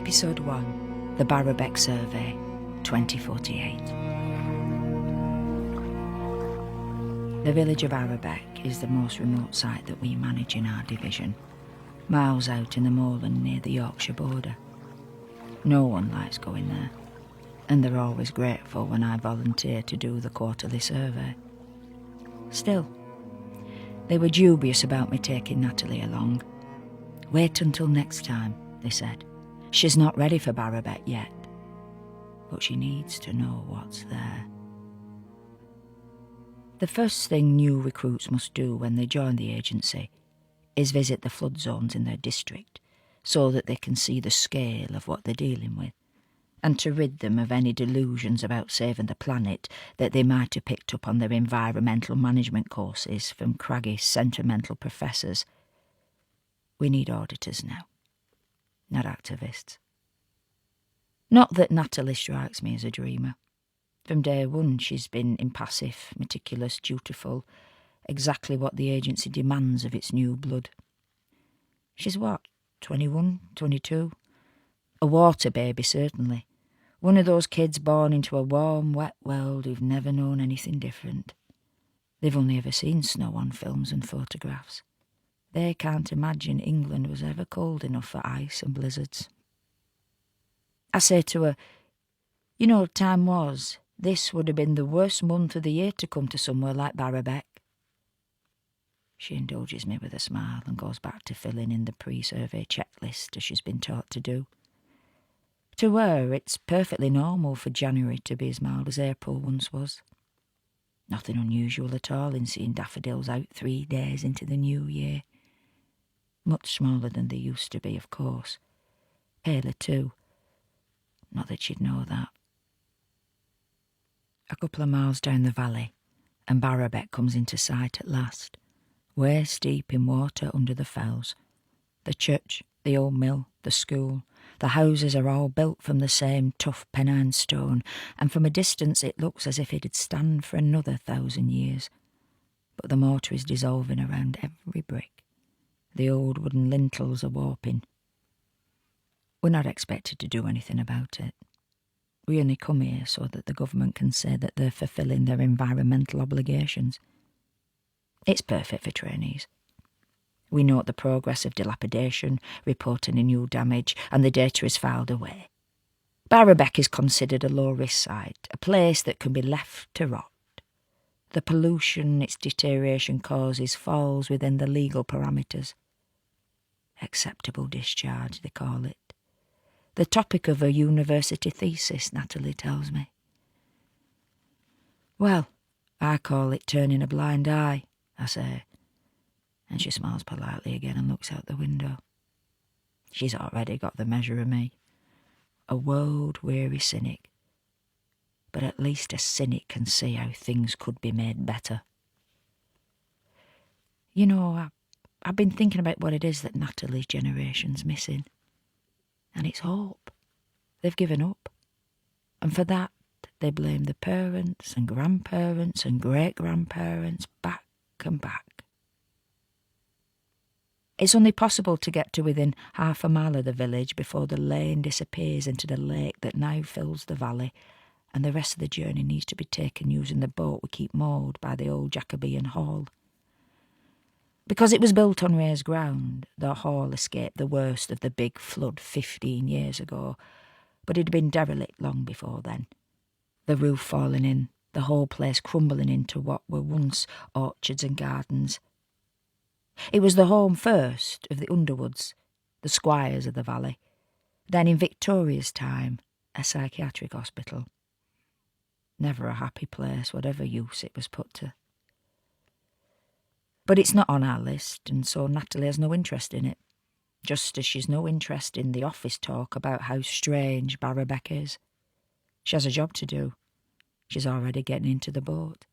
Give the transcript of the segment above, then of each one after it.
Episode 1, The Barrowbeck Survey, 2048. The village of Barrowbeck is the most remote site that we manage in our division, miles out in the moorland near the Yorkshire border. No one likes going there, and they're always grateful when I volunteer to do the quarterly survey. Still, they were dubious about me taking Natalie along. Wait until next time, they said. She's not ready for Barrowbeck yet, but she needs to know what's there. The first thing new recruits must do when they join the agency is visit the flood zones in their district so that they can see the scale of what they're dealing with, and to rid them of any delusions about saving the planet that they might have picked up on their environmental management courses from craggy, sentimental professors. We need auditors now, not activists. Not that Natalie strikes me as a dreamer. From day one she's been impassive, meticulous, dutiful, exactly what the agency demands of its new blood. She's what, 21, 22? A water baby, certainly. One of those kids born into a warm, wet world who've never known anything different. They've only ever seen snow on films and photographs. They can't imagine England was ever cold enough for ice and blizzards. I say to her, you know, time was, this would have been the worst month of the year to come to somewhere like Barrowbeck. She indulges me with a smile and goes back to filling in the pre-survey checklist as she's been taught to do. To her, it's perfectly normal for January to be as mild as April once was. Nothing unusual at all in seeing daffodils out 3 days into the new year. Much smaller than they used to be, of course. Paler too. Not that she'd know that. A couple of miles down the valley, and Barrowbeck comes into sight at last, waist deep in water under the fells. The church, the old mill, the school, the houses are all built from the same tough Pennine stone, and from a distance it looks as if it'd stand for another 1,000 years. But the mortar is dissolving around every brick. The old wooden lintels are warping. We're not expected to do anything about it. We only come here so that the government can say that they're fulfilling their environmental obligations. It's perfect for trainees. We note the progress of dilapidation, report any new damage, and the data is filed away. Barrowbeck is considered a low-risk site, a place that can be left to rot. The pollution its deterioration causes falls within the legal parameters. Acceptable discharge, they call it. The topic of a university thesis, Natalie tells me. Well, I call it turning a blind eye, I say, and she smiles politely again and looks out the window. She's already got the measure of me. A world-weary cynic. But at least a cynic can see how things could be made better. You know, I've been thinking about what it is that Natalie's generation's missing. And it's hope. They've given up. And for that, they blame the parents and grandparents and great-grandparents back and back. It's only possible to get to within half a mile of the village before the lane disappears into the lake that now fills the valley, and the rest of the journey needs to be taken using the boat we keep moored by the old Jacobean hall. Because it was built on raised ground, the hall escaped the worst of the big flood 15 years ago, but it had been derelict long before then. The roof falling in, the whole place crumbling into what were once orchards and gardens. It was the home first of the Underwoods, the squires of the valley, then in Victoria's time, a psychiatric hospital. Never a happy place, whatever use it was put to. But it's not on our list, and so Natalie has no interest in it, just as she's no interest in the office talk about how strange Barrowbeck is. She has a job to do. She's already getting into the boat.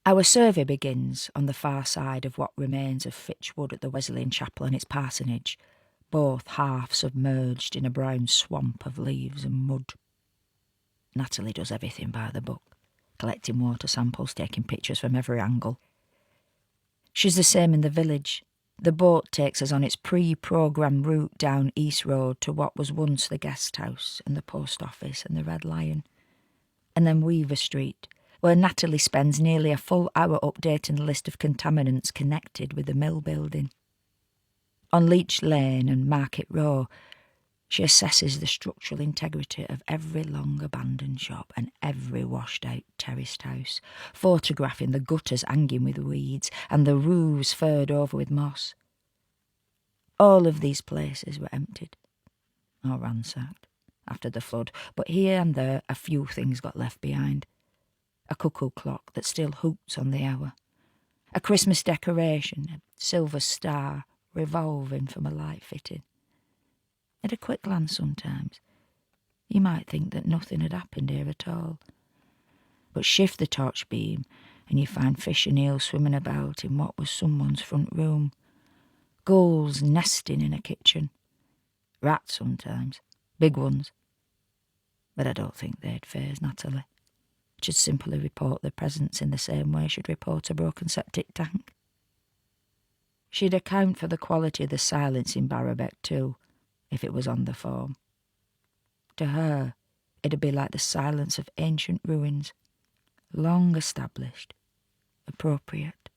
Our survey begins on the far side of what remains of Fitch Wood at the Wesleyan Chapel and its parsonage, both half submerged in a brown swamp of leaves and mud. Natalie does everything by the book, collecting water samples, taking pictures from every angle. She's the same in the village, The boat takes us on its pre-programmed route down East Road to what was once the guest house and the post office and the Red Lion. And then Weaver Street, where Natalie spends nearly a full hour updating the list of contaminants connected with the mill building. On Leech Lane and Market Row, she assesses the structural integrity of every long abandoned shop and every washed-out terraced house, photographing the gutters hanging with weeds and the roofs furred over with moss. All of these places were emptied, or ransacked, after the flood, but here and there a few things got left behind. A cuckoo clock that still hoots on the hour, a Christmas decoration, a silver star revolving from a light fitting. At a quick glance sometimes, you might think that nothing had happened here at all. But shift the torch beam and you find fish and eels swimming about in what was someone's front room, gulls nesting in a kitchen, rats sometimes, big ones. But I don't think they'd faze Natalie. She'd simply report their presence in the same way she'd report a broken septic tank. She'd account for the quality of the silence in Barrowbeck too, if it was on the form. To her, it'd be like the silence of ancient ruins, long established, appropriate.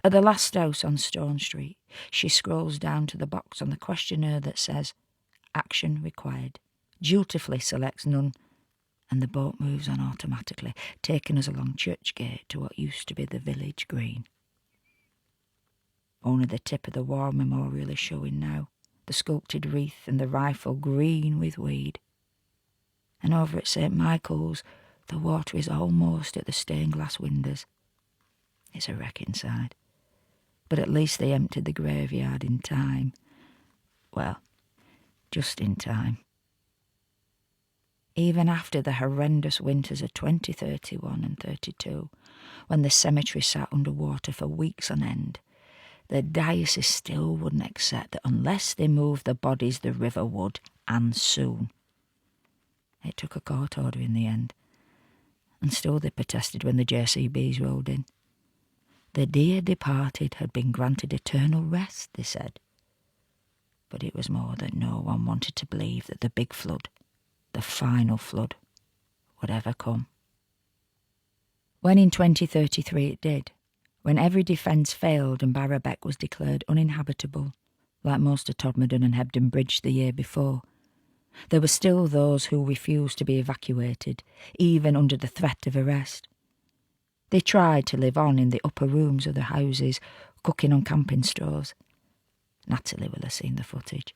At the last house on Stone Street, she scrolls down to the box on the questionnaire that says, "Action required," dutifully selects none, and the boat moves on automatically, taking us along Churchgate to what used to be the village green. Only the tip of the war memorial is showing now, the sculpted wreath and the rifle green with weed. And over at St. Michael's, the water is almost at the stained glass windows. It's a wreck inside, but at least they emptied the graveyard in time. Well, just in time. Even after the horrendous winters of 2031 and 32, when the cemetery sat under water for weeks on end, the diocese still wouldn't accept that unless they moved the bodies the river would, and soon. It took a court order in the end, and still they protested when the JCBs rolled in. The dear departed had been granted eternal rest, they said. But it was more that no one wanted to believe that the big flood, the final flood, would ever come. When in 2033 it did, when every defence failed and Barrowbeck was declared uninhabitable, like most of Todmorden and Hebden Bridge the year before, there were still those who refused to be evacuated, even under the threat of arrest. They tried to live on in the upper rooms of the houses, cooking on camping stores. Natalie will have seen the footage.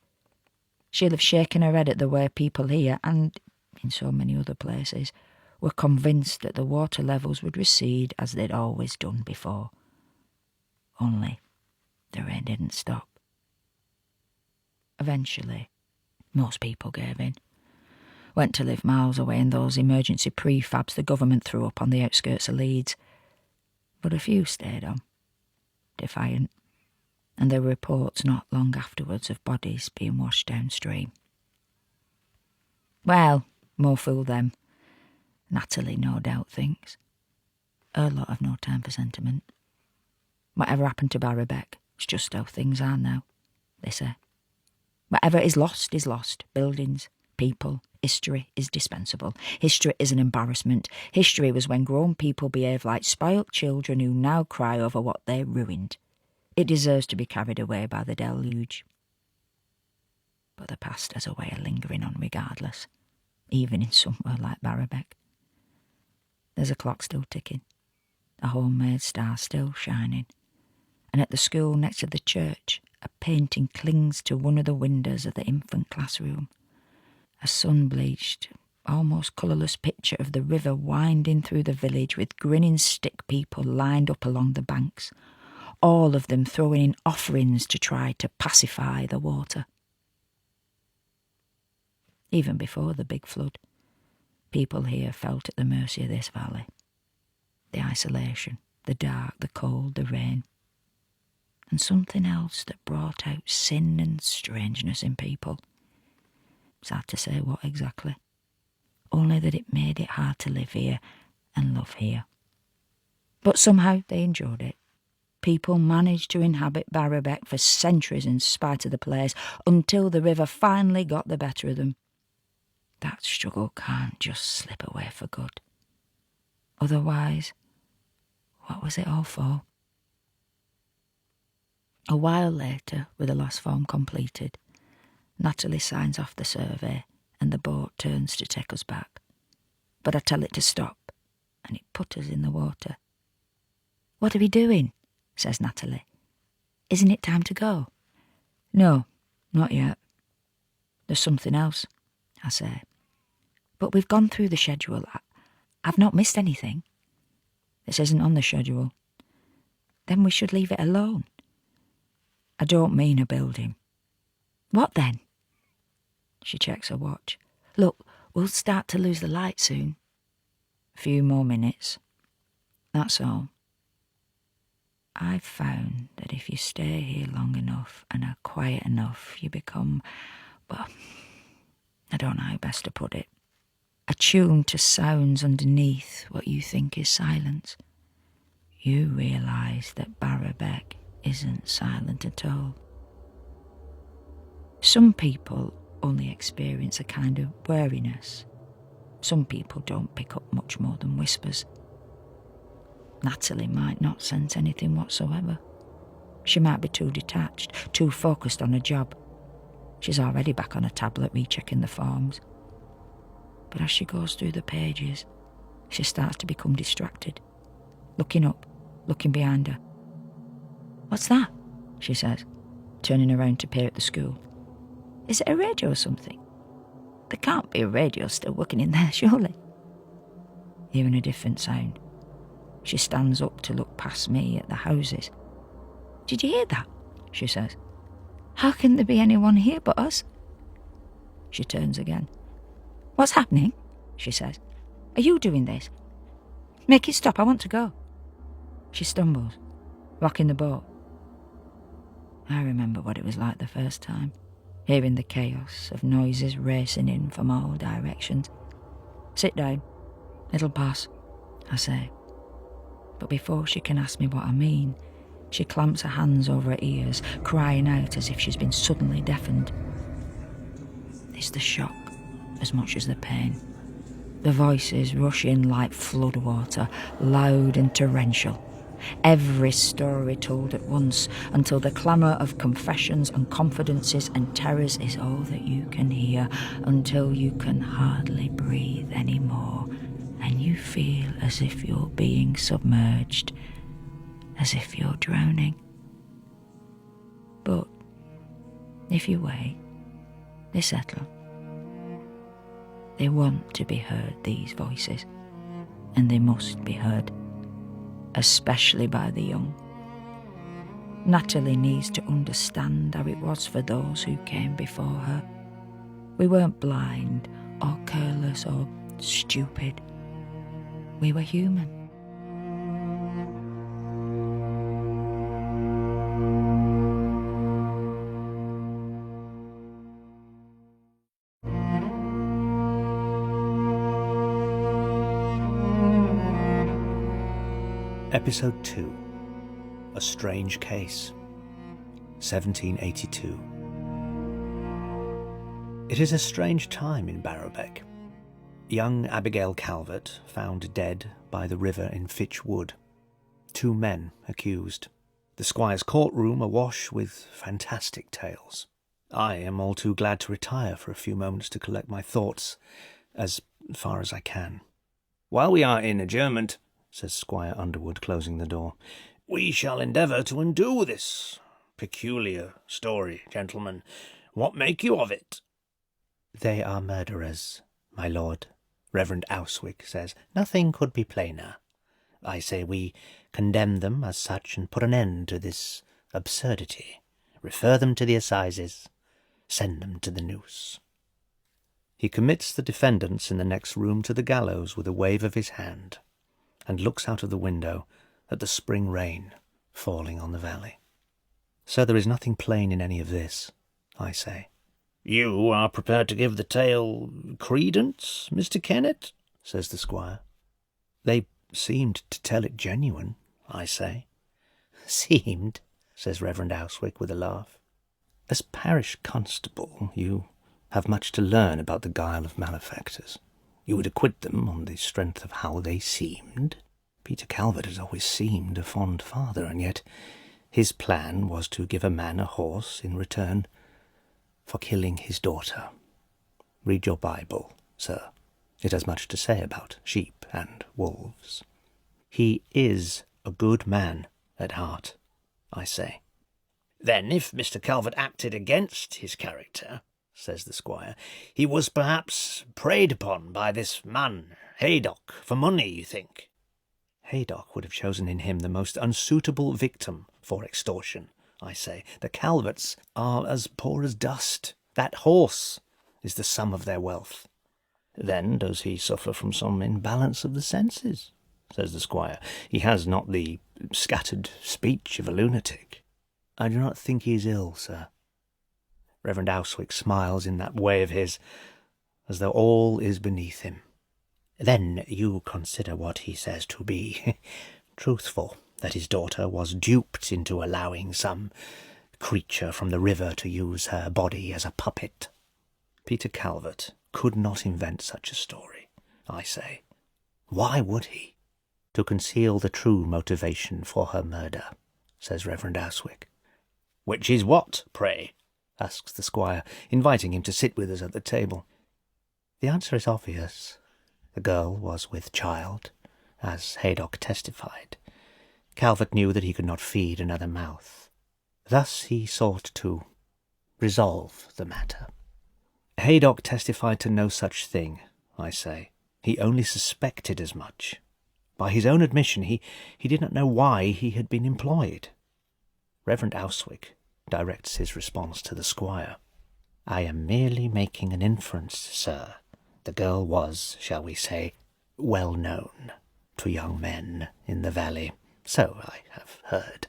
She'll have shaken her head at the way people here, and in so many other places, were convinced that the water levels would recede as they'd always done before. Only the rain didn't stop. Eventually, most people gave in, went to live miles away in those emergency prefabs the government threw up on the outskirts of Leeds. But a few stayed on, defiant, and there were reports not long afterwards of bodies being washed downstream. Well, more fool them. Natalie no doubt thinks. Her lot have no time for sentiment. Whatever happened to Barrowbeck, it's just how things are now, they say. Whatever is lost, buildings, people, history is dispensable. History is an embarrassment. History was when grown people behave like spoilt children who now cry over what they ruined. It deserves to be carried away by the deluge. But the past has a way of lingering on regardless, even in somewhere like Barrowbeck. There's a clock still ticking, a homemade star still shining, and at the school next to the church, a painting clings to one of the windows of the infant classroom. A sun-bleached, almost colourless picture of the river winding through the village with grinning stick people lined up along the banks, all of them throwing in offerings to try to pacify the water. Even before the big flood, people here felt at the mercy of this valley. The isolation, the dark, the cold, the rain, and something else that brought out sin and strangeness in people. It's hard to say what exactly, only that it made it hard to live here and love here. But somehow they enjoyed it. People managed to inhabit Barrowbeck for centuries in spite of the place, until the river finally got the better of them. That struggle can't just slip away for good. Otherwise, what was it all for? A while later, with the last form completed, Natalie signs off the survey and the boat turns to take us back. But I tell it to stop, and it putters in the water. "What are we doing?" says Natalie. "Isn't it time to go?" "No, not yet. There's something else," I say. "But we've gone through the schedule. I've not missed anything." "This isn't on the schedule." "Then we should leave it alone." "I don't mean a building." "What then?" She checks her watch. "Look, we'll start to lose the light soon." "A few more minutes. That's all. I've found that if you stay here long enough and are quiet enough, you become, well, I don't know how best to put it, attuned to sounds underneath what you think is silence. You realise that Barrowbeck isn't silent at all. Some people only experience a kind of wariness. Some people don't pick up much more than whispers. Natalie might not sense anything whatsoever. She might be too detached, too focused on her job. She's already back on her tablet rechecking the forms. But as she goes through the pages, she starts to become distracted. Looking up, looking behind her. "What's that?" she says, turning around to peer at the school. "Is it a radio or something? There can't be a radio still working in there, surely." Hearing a different sound, she stands up to look past me at the houses. "Did you hear that?" she says. "How can there be anyone here but us?" She turns again. "What's happening?" she says. "Are you doing this? Make it stop, I want to go." She stumbles, rocking the boat. I remember what it was like the first time, hearing the chaos of noises racing in from all directions. "Sit down, it'll pass," I say. But before she can ask me what I mean, she clamps her hands over her ears, crying out as if she's been suddenly deafened. It's the shock as much as the pain. The voices rush in like floodwater, loud and torrential. Every story told at once, until the clamour of confessions and confidences and terrors is all that you can hear, until you can hardly breathe anymore, and you feel as if you're being submerged, as if you're drowning. But if you wait, they settle. They want to be heard, these voices, and they must be heard, especially by the young. Natalie needs to understand how it was for those who came before her. We weren't blind or careless or stupid. We were human. Episode 2. A Strange Case. 1782. It is a strange time in Barrowbeck. Young Abigail Calvert found dead by the river in Fitch Wood. 2 men accused. The squire's courtroom awash with fantastic tales. I am all too glad to retire for a few moments to collect my thoughts, as far as I can. "While we are in adjournment," says Squire Underwood, closing the door, "we shall endeavour to undo this peculiar story, gentlemen. What make you of it?" "They are murderers, my lord," Reverend Auswick says. "Nothing could be plainer. I say we condemn them as such and put an end to this absurdity. Refer them to the assizes. Send them to the noose." He commits the defendants in the next room to the gallows with a wave of his hand, and looks out of the window at the spring rain falling on the valley. "So there is nothing plain in any of this," I say. "You are prepared to give the tale credence, Mr. Kennet?" says the squire. "They seemed to tell it genuine," I say. Seemed, says Reverend Auswick with a laugh. As parish constable, you have much to learn about the guile of malefactors. You would acquit them on the strength of how they seemed. Peter Calvert has always seemed a fond father, and yet his plan was to give a man a horse in return for killing his daughter. Read your Bible, sir. It has much to say about sheep and wolves. He is a good man at heart, I say. Then, if Mr. Calvert acted against his character, says the squire, he was perhaps preyed upon by this man, Haydock, for money, you think? Haydock would have chosen in him the most unsuitable victim for extortion, I say. The Calverts are as poor as dust. That horse is the sum of their wealth. Then does he suffer from some imbalance of the senses, says the squire. He has not the scattered speech of a lunatic. I do not think he is ill, sir. Reverend Auswick smiles in that way of his, as though all is beneath him. Then you consider what he says to be truthful, that his daughter was duped into allowing some creature from the river to use her body as a puppet. Peter Calvert could not invent such a story, I say. Why would he? To conceal the true motivation for her murder, says Reverend Auswick. Which is what, pray? Asks the squire, inviting him to sit with us at the table. The answer is obvious. The girl was with child, as Haydock testified. Calvert knew that he could not feed another mouth. Thus he sought to resolve the matter. Haydock testified to no such thing, I say. He only suspected as much. By his own admission, he did not know why he had been employed. Reverend Auswick directs his response to the squire. I am merely making an inference, sir. The girl was, shall we say, well known to young men in the valley. So I have heard.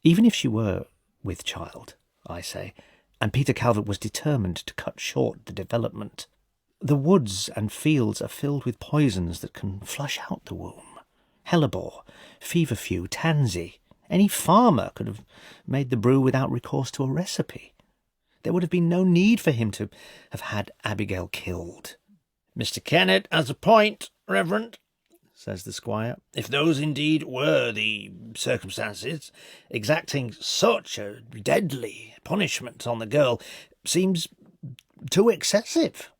Even if she were with child, I say, and Peter Calvert was determined to cut short the development, the woods and fields are filled with poisons that can flush out the womb. Hellebore, feverfew, tansy. Any farmer could have made the brew without recourse to a recipe. There would have been no need for him to have had Abigail killed. Mr. Kennet has a point, Reverend, says the squire. If those indeed were the circumstances, exacting such a deadly punishment on the girl seems too excessive.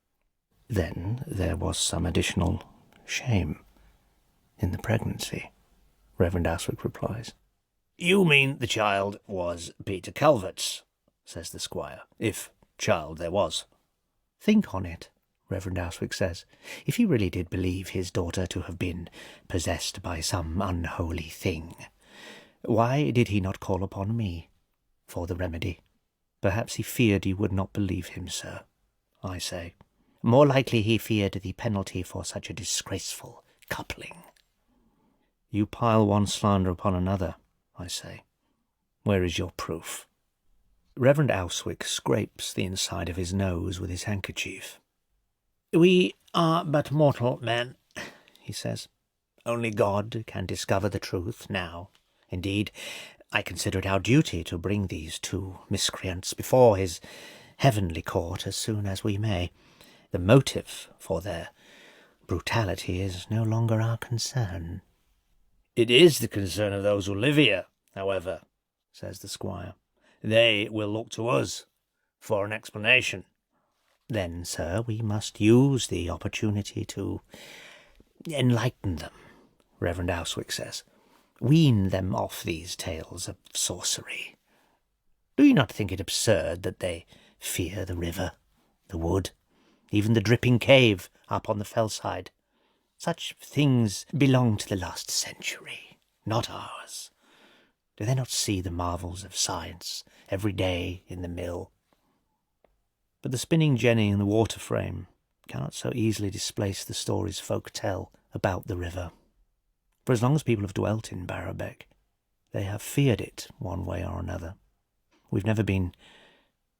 Then there was some additional shame in the pregnancy, Reverend Auswick replies. You mean the child was Peter Calvert's, says the squire, if child there was. Think on it, Reverend Auswick says. If he really did believe his daughter to have been possessed by some unholy thing, why did he not call upon me for the remedy? Perhaps he feared you would not believe him, sir, I say. More likely he feared the penalty for such a disgraceful coupling. You pile one slander upon another, I say. Where is your proof? Reverend Auswick scrapes the inside of his nose with his handkerchief. We are but mortal men, he says. Only God can discover the truth now. Indeed, I consider it our duty to bring these two miscreants before his heavenly court as soon as we may. The motive for their brutality is no longer our concern. It is the concern of those who live here, however, says the squire. They will look to us for an explanation. Then, sir, we must use the opportunity to enlighten them, Reverend Auswick says. Wean them off these tales of sorcery. Do you not think it absurd that they fear the river, the wood, even the dripping cave up on the fellside? Such things belong to the last century, not ours. Do they not see the marvels of science every day in the mill? But the spinning jenny and the water frame cannot so easily displace the stories folk tell about the river. For as long as people have dwelt in Barrowbeck, they have feared it one way or another. We've never been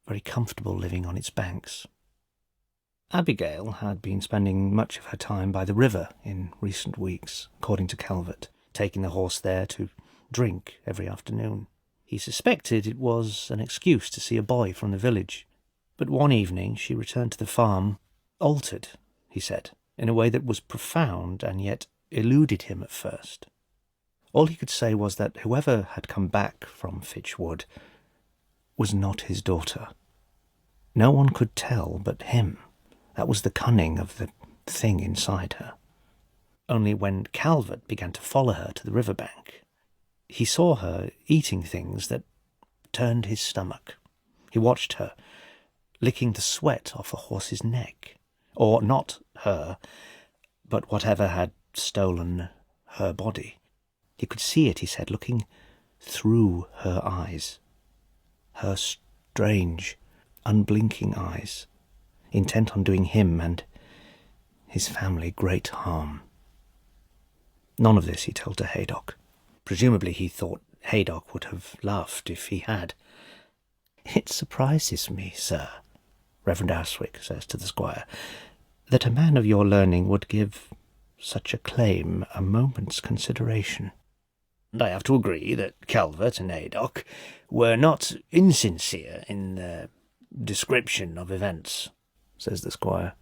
very comfortable living on its banks. Abigail had been spending much of her time by the river in recent weeks, according to Calvert, taking the horse there to drink every afternoon. He suspected it was an excuse to see a boy from the village. But one evening she returned to the farm, altered, he said, in a way that was profound and yet eluded him at first. All he could say was that whoever had come back from Fitch Wood was not his daughter. No one could tell but him. That was the cunning of the thing inside her. Only when Calvert began to follow her to the riverbank, he saw her eating things that turned his stomach. He watched her, licking the sweat off a horse's neck. Or not her, but whatever had stolen her body. He could see it, he said, looking through her eyes. Her strange, unblinking eyes, intent on doing him and his family great harm. None of this he told to Haydock. Presumably he thought Haydock would have laughed if he had. "It surprises me, sir," Reverend Owswick says to the squire, "that a man of your learning would give such a claim a moment's consideration." "And I have to agree that Calvert and Haydock were not insincere in their description of events," says the squire.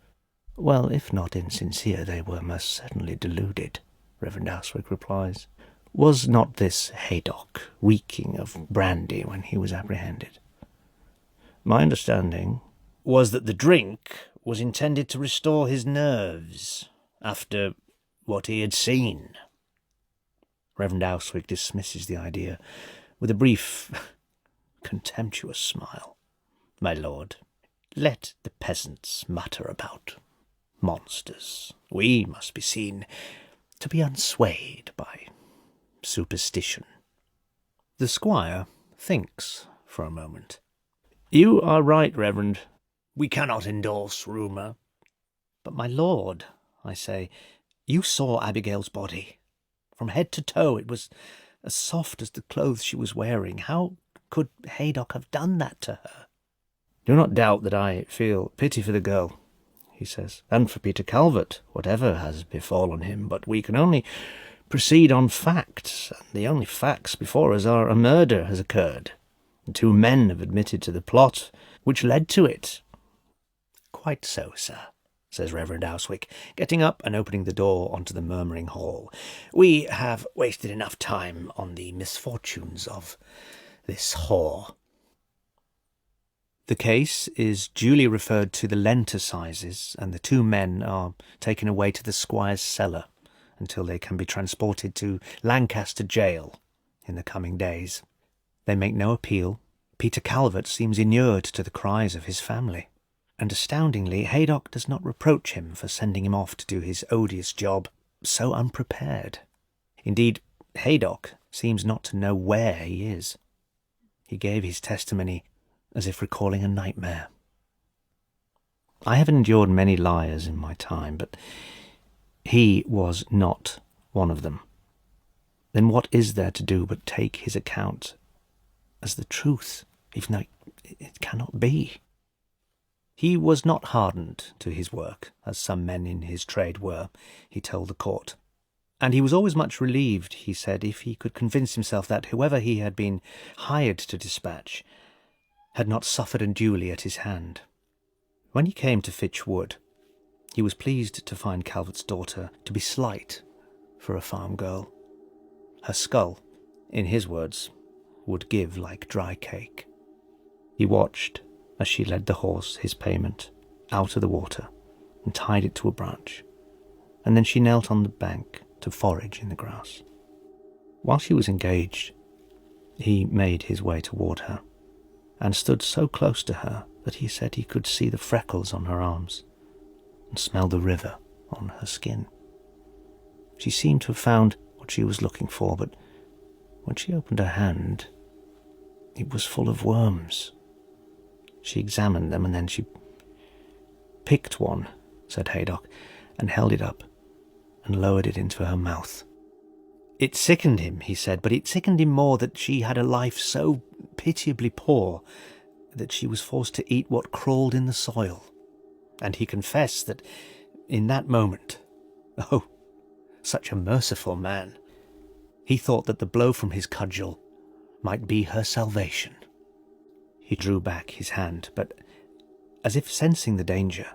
"Well, if not insincere, they were most certainly deluded," Reverend Owswick replies. "Was not this Haydock reeking of brandy when he was apprehended?" "My understanding was that the drink was intended to restore his nerves after what he had seen." Reverend Owswick dismisses the idea with a brief, contemptuous smile. "My lord, let the peasants mutter about monsters. We must be seen to be unswayed by superstition." The squire thinks for a moment. "You are right, Reverend. We cannot endorse rumour." "But, my lord," I say, "you saw Abigail's body. From head to toe it was as soft as the clothes she was wearing. How could Haydock have done that to her?" "Do not doubt that I feel pity for the girl," he says, "and for Peter Calvert, whatever has befallen him, but we can only proceed on facts, and the only facts before us are a murder has occurred, and 2 men have admitted to the plot which led to it." "Quite so, sir," says Reverend Owswick, getting up and opening the door onto the murmuring hall. "We have wasted enough time on the misfortunes of this whore." The case is duly referred to the Lent assizes, and the 2 men are taken away to the squire's cellar until they can be transported to Lancaster jail in the coming days. They make no appeal. Peter Calvert seems inured to the cries of his family. And astoundingly, Haydock does not reproach him for sending him off to do his odious job so unprepared. Indeed, Haydock seems not to know where he is. He gave his testimony as if recalling a nightmare. I have endured many liars in my time, but he was not one of them. Then what is there to do but take his account as the truth, even though it cannot be? He was not hardened to his work, as some men in his trade were, he told the court. And he was always much relieved, he said, if he could convince himself that whoever he had been hired to dispatch had not suffered unduly at his hand. When he came to Fitch Wood, he was pleased to find Calvert's daughter to be slight for a farm girl. Her skull, in his words, would give like dry cake. He watched as she led the horse, his payment, out of the water and tied it to a branch, and then she knelt on the bank to forage in the grass. While she was engaged, he made his way toward her, and stood so close to her that he said he could see the freckles on her arms and smell the river on her skin. She seemed to have found what she was looking for, but when she opened her hand, it was full of worms. She examined them, and then she picked one, said Haydock, and held it up and lowered it into her mouth. It sickened him, he said, but it sickened him more that she had a life so pitiably poor that she was forced to eat what crawled in the soil. And he confessed that in that moment, oh, such a merciful man, He thought that the blow from his cudgel might be her salvation. He drew back his hand, but as if sensing the danger,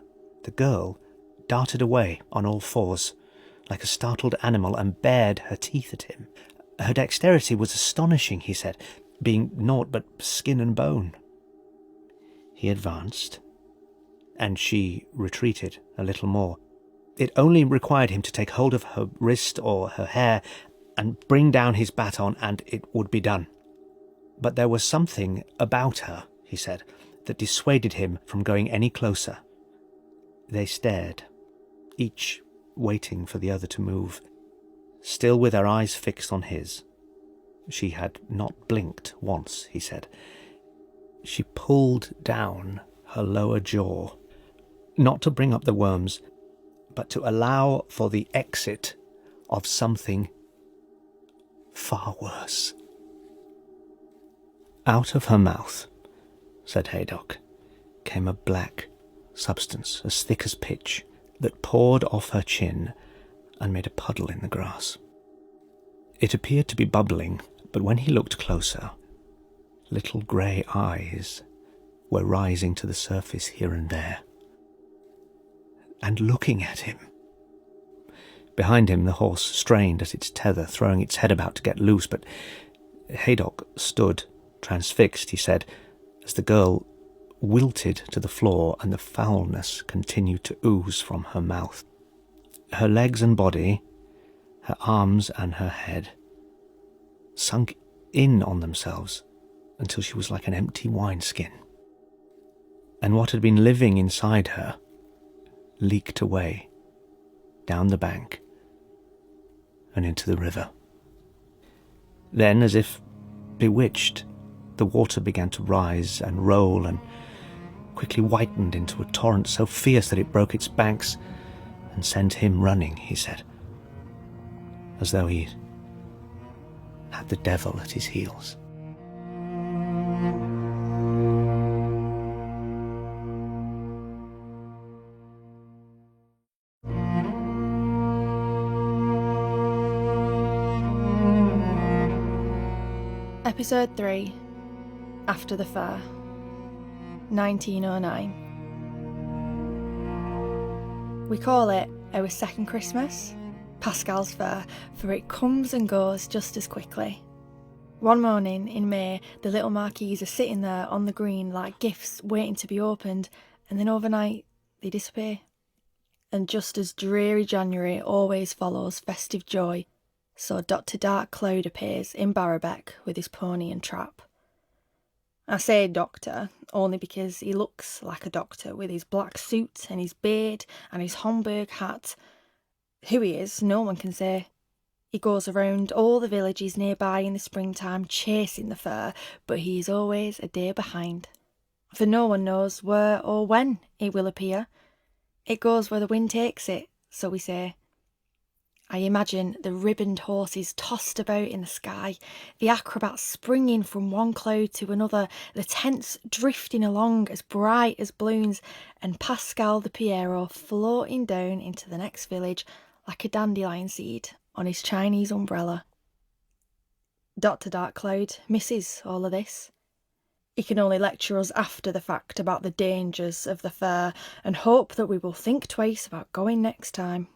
the girl darted away on all fours, like a startled animal, and bared her teeth at him. Her dexterity was astonishing, he said, being naught but skin and bone. He advanced, and she retreated a little more. It only required him to take hold of her wrist or her hair and bring down his baton, and it would be done. But there was something about her, he said, that dissuaded him from going any closer. They stared, each waiting for the other to move, still with her eyes fixed on his. She had not blinked once, he said. She pulled down her lower jaw, not to bring up the worms, but to allow for the exit of something far worse. Out of her mouth, said Haydock, came a black substance as thick as pitch that poured off her chin and made a puddle in the grass. It appeared to be bubbling, but when he looked closer, little grey eyes were rising to the surface here and there, and looking at him. Behind him the horse strained at its tether, throwing its head about to get loose, but Haydock stood transfixed, he said, as the girl wilted to the floor and the foulness continued to ooze from her mouth. Her legs and body, her arms and her head, sunk in on themselves until she was like an empty wineskin. And what had been living inside her leaked away down the bank and into the river. Then, as if bewitched, the water began to rise and roll and quickly whitened into a torrent so fierce that it broke its banks and sent him running, he said, as though he had the devil at his heels. Episode 3, After the Fair, 1909. We call it our second Christmas, Pascal's Fair, for it comes and goes just as quickly. One morning in May, the little marquees are sitting there on the green like gifts waiting to be opened, and then overnight they disappear. And just as dreary January always follows festive joy, so Dr. Dark Cloud appears in Barrowbeck with his pony and trap. I say doctor only because he looks like a doctor with his black suit and his beard and his Homburg hat. Who he is, no one can say. He goes around all the villages nearby in the springtime chasing the fair, but he is always a day behind. For no one knows where or when it will appear. It goes where the wind takes it, so we say. I imagine the ribboned horses tossed about in the sky, the acrobats springing from one cloud to another, the tents drifting along as bright as balloons, and Pascal the Pierrot floating down into the next village like a dandelion seed on his Chinese umbrella. Dr. Dark Cloud misses all of this. He can only lecture us after the fact about the dangers of the fair and hope that we will think twice about going next time.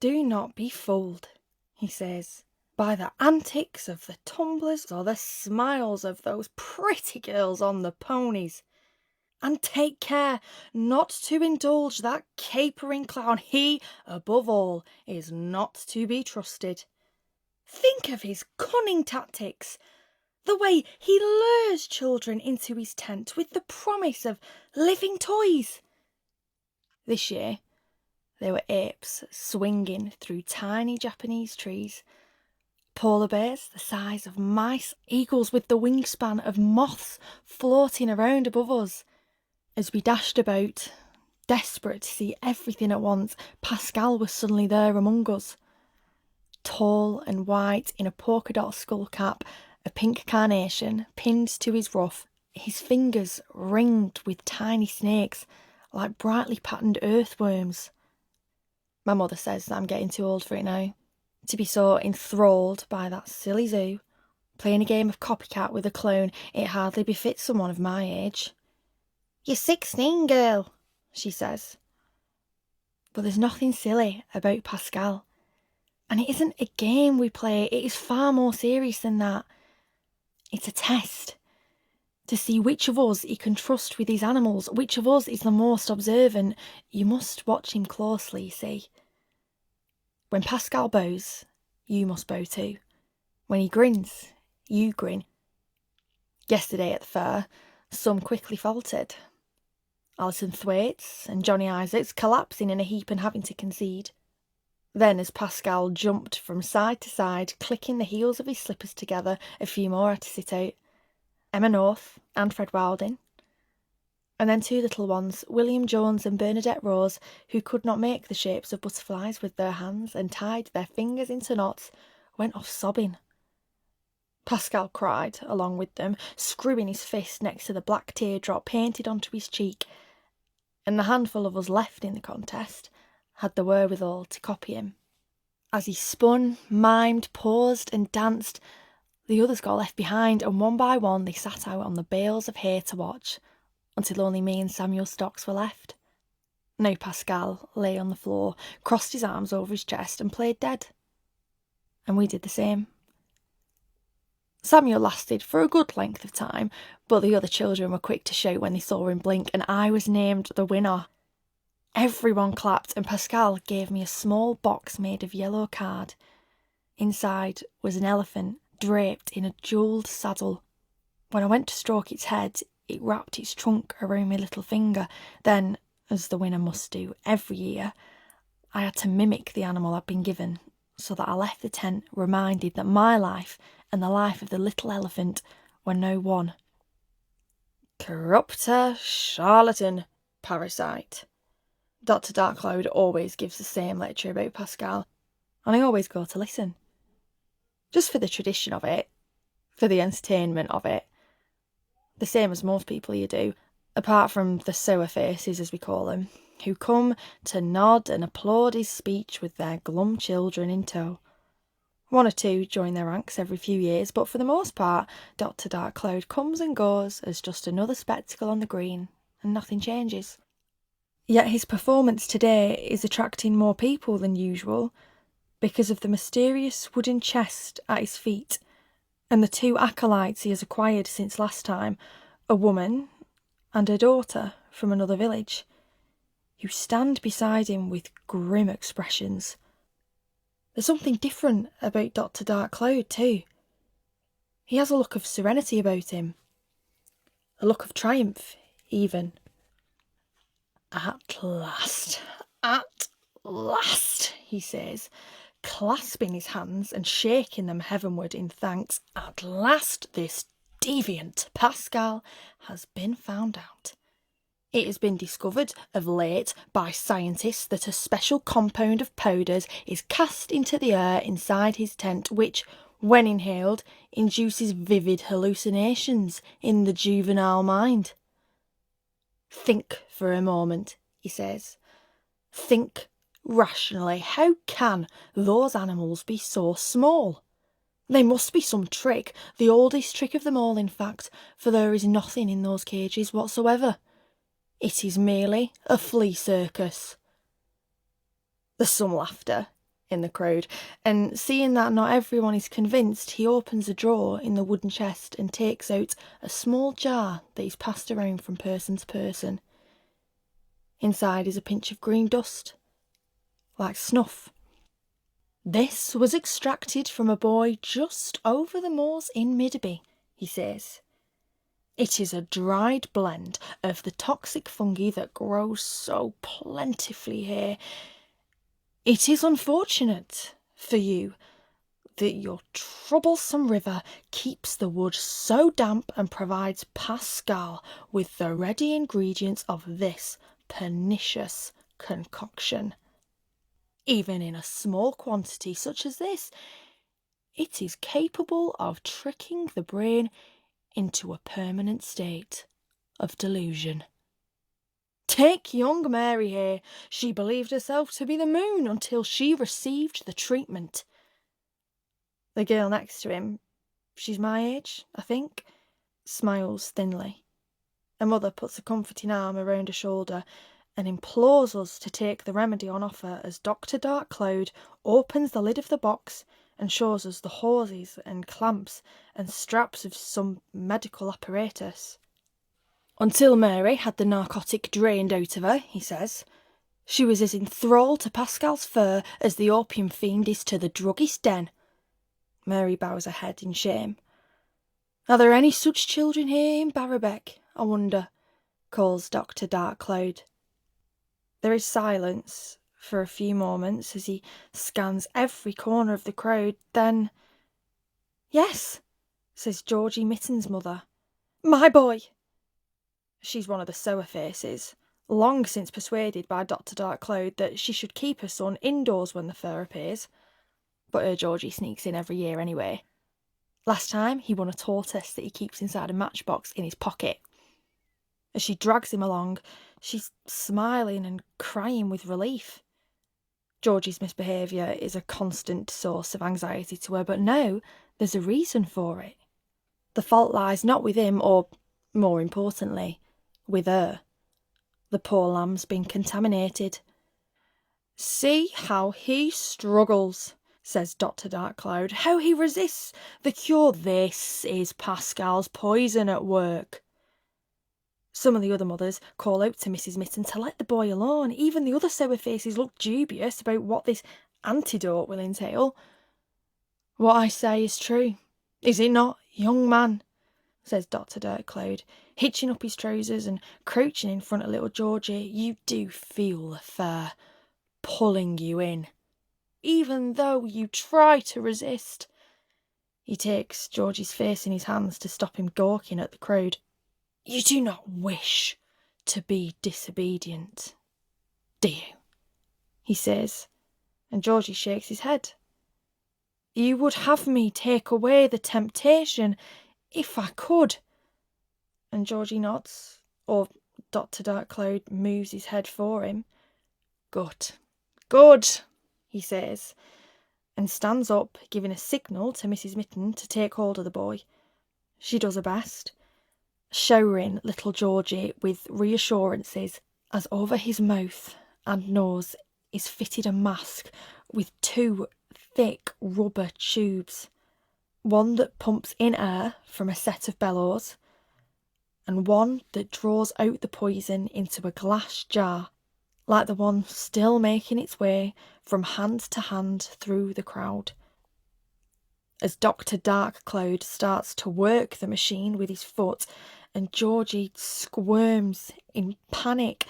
Do not be fooled, he says, by the antics of the tumblers or the smiles of those pretty girls on the ponies. And take care not to indulge that capering clown. He, above all, is not to be trusted. Think of his cunning tactics, the way he lures children into his tent with the promise of living toys. This year, there were apes swinging through tiny Japanese trees, polar bears the size of mice, eagles with the wingspan of moths floating around above us. As we dashed about, desperate to see everything at once, Pascal was suddenly there among us. Tall and white in a polka dot skull cap, a pink carnation pinned to his ruff, his fingers ringed with tiny snakes like brightly patterned earthworms. My mother says that I'm getting too old for it now. To be so enthralled by that silly zoo, playing a game of copycat with a clone, it hardly befits someone of my age. "You're 16, girl," she says. But there's nothing silly about Pascal. And it isn't a game we play, it is far more serious than that. It's a test. To see which of us he can trust with his animals, which of us is the most observant. You must watch him closely, you see. When Pascal bows, you must bow too. When he grins, you grin. Yesterday at the fair, some quickly faltered. Alison Thwaites and Johnny Isaacs collapsing in a heap and having to concede. Then, as Pascal jumped from side to side, clicking the heels of his slippers together, a few more had to sit out. Emma North and Fred Wilding. And then two little ones, William Jones and Bernadette Rose, who could not make the shapes of butterflies with their hands and tied their fingers into knots, went off sobbing. Pascal cried along with them, screwing his fist next to the black teardrop painted onto his cheek, and the handful of us left in the contest had the wherewithal to copy him. As he spun, mimed, paused and danced, the others got left behind, and one by one they sat out on the bales of hay to watch, until only me and Samuel Stocks were left. Now Pascal lay on the floor, crossed his arms over his chest and played dead. And we did the same. Samuel lasted for a good length of time, but the other children were quick to shout when they saw him blink, and I was named the winner. Everyone clapped, and Pascal gave me a small box made of yellow card. Inside was an elephant draped in a jewelled saddle. When I went to stroke its head, it wrapped its trunk around my little finger. Then, as the winner must do every year, I had to mimic the animal I'd been given, so that I left the tent reminded that my life and the life of the little elephant were now one. Corrupter, charlatan, parasite. Dr. Darkcloud always gives the same lecture about Pascal, and I always go to listen. Just for the tradition of it, for the entertainment of it. The same as most people here do, apart from the sour faces, as we call them, who come to nod and applaud his speech with their glum children in tow. One or two join their ranks every few years, but for the most part, Dr. Darkcloud comes and goes as just another spectacle on the green, and nothing changes. Yet his performance today is attracting more people than usual, because of the mysterious wooden chest at his feet, and the two acolytes he has acquired since last time, a woman and her daughter from another village, who stand beside him with grim expressions. There's something different about Dr. Darkcloud too. He has a look of serenity about him, a look of triumph even. At last, he says, clasping his hands and shaking them heavenward in thanks. At last this deviant Pascal has been found out. It has been discovered of late by scientists that a special compound of powders is cast into the air inside his tent which, when inhaled, induces vivid hallucinations in the juvenile mind. Think for a moment, he says. Think rationally. How can those animals be so small? There must be some trick, the oldest trick of them all, in fact, for there is nothing in those cages whatsoever. It is merely a flea circus. There's some laughter in the crowd, and seeing that not everyone is convinced, he opens a drawer in the wooden chest and takes out a small jar that is passed around from person to person. Inside is a pinch of green dust, like snuff. This was extracted from a boy just over the moors in Midderby, he says. It is a dried blend of the toxic fungi that grows so plentifully here. It is unfortunate for you that your troublesome river keeps the wood so damp and provides Pascal with the ready ingredients of this pernicious concoction. Even in a small quantity such as this, it is capable of tricking the brain into a permanent state of delusion. Take young Mary here. She believed herself to be the moon until she received the treatment. The girl next to him, she's my age, I think, smiles thinly. Her mother puts a comforting arm around her shoulder and implores us to take the remedy on offer as Dr. Darkcloud opens the lid of the box and shows us the hoses and clamps and straps of some medical apparatus. Until Mary had the narcotic drained out of her, he says, she was as enthralled to Pascal's fur as the opium fiend is to the druggist den. Mary bows her head in shame. Are there any such children here in Barrowbeck, I wonder? Calls Dr. Darkcloud. There is silence for a few moments as he scans every corner of the crowd. Then, yes, says Georgie Mitten's mother. My boy! She's one of the sour faces, long since persuaded by Dr. Darkcloud that she should keep her son indoors when the fur appears. But her Georgie sneaks in every year anyway. Last time he won a tortoise that he keeps inside a matchbox in his pocket. As she drags him along, she's smiling and crying with relief. Georgie's misbehaviour is a constant source of anxiety to her, but now there's a reason for it. The fault lies not with him, or, more importantly, with her. The poor lamb's been contaminated. See how he struggles, says Dr. Darkcloud, how he resists the cure. This is Pascal's poison at work. Some of the other mothers call out to Mrs. Mitten to let the boy alone. Even the other sour faces look dubious about what this antidote will entail. What I say is true, is it not, young man? Says Dr. Darkcloud, hitching up his trousers and crouching in front of little Georgie. You do feel the fur pulling you in, even though you try to resist. He takes Georgie's face in his hands to stop him gawking at the crowd. You do not wish to be disobedient, do you? He says, and Georgie shakes his head. You would have me take away the temptation if I could. And Georgie nods, or Dr. Darkcloud moves his head for him. Good, good, he says, and stands up, giving a signal to Mrs. Mitten to take hold of the boy. She does her best, showering little Georgie with reassurances as over his mouth and nose is fitted a mask with 2 thick rubber tubes, one that pumps in air from a set of bellows and one that draws out the poison into a glass jar, like the one still making its way from hand to hand through the crowd. As Dr. Darkcloud starts to work the machine with his foot and Georgie squirms in panic,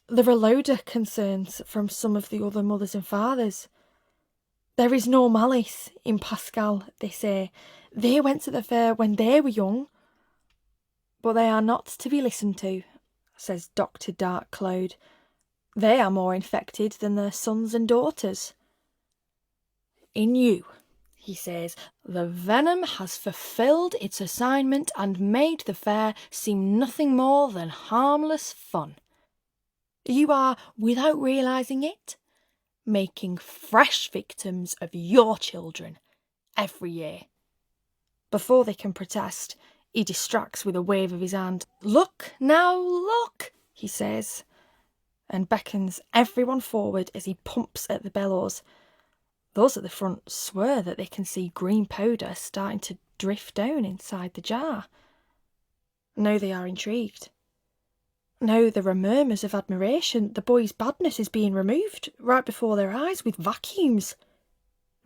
there are louder concerns from some of the other mothers and fathers. There is no malice in Pascal, they say. They went to the fair when they were young. But they are not to be listened to, says Dr. Darkcloud. They are more infected than their sons and daughters. In you, he says, the venom has fulfilled its assignment and made the fair seem nothing more than harmless fun. You are, without realising it, making fresh victims of your children every year. Before they can protest, he distracts with a wave of his hand. Look, now look, he says, and beckons everyone forward as he pumps at the bellows. Those at the front swear that they can see green powder starting to drift down inside the jar. Now they are intrigued. Now there are murmurs of admiration. The boy's badness is being removed right before their eyes with vacuums.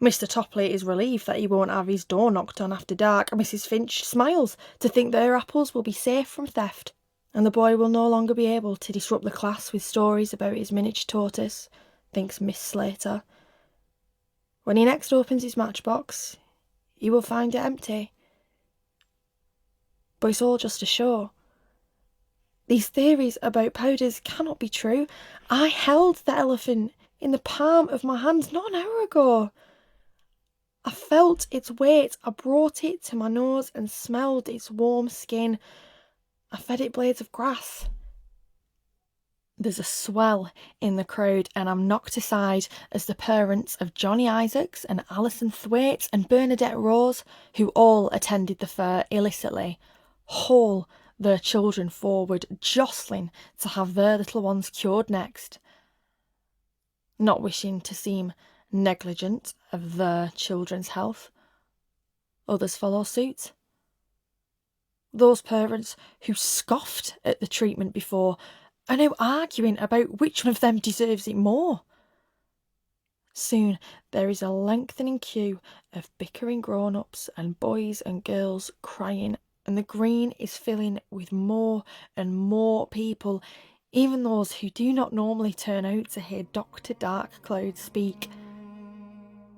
Mr. Topley is relieved that he won't have his door knocked on after dark, and Mrs. Finch smiles to think that her apples will be safe from theft, and the boy will no longer be able to disrupt the class with stories about his miniature tortoise, thinks Miss Slater. When he next opens his matchbox, he will find it empty. But it's all just a show. These theories about powders cannot be true. I held the elephant in the palm of my hand not an hour ago. I felt its weight. I brought it to my nose and smelled its warm skin. I fed it blades of grass. There's a swell in the crowd, and I'm knocked aside as the parents of Johnny Isaacs and Alison Thwaites and Bernadette Rose, who all attended the fair illicitly, haul their children forward, jostling to have their little ones cured next. Not wishing to seem negligent of their children's health, others follow suit. Those parents who scoffed at the treatment before are now arguing about which one of them deserves it more. Soon there is a lengthening queue of bickering grown-ups and boys and girls crying, and the green is filling with more and more people, even those who do not normally turn out to hear Dr. Darkcloud speak.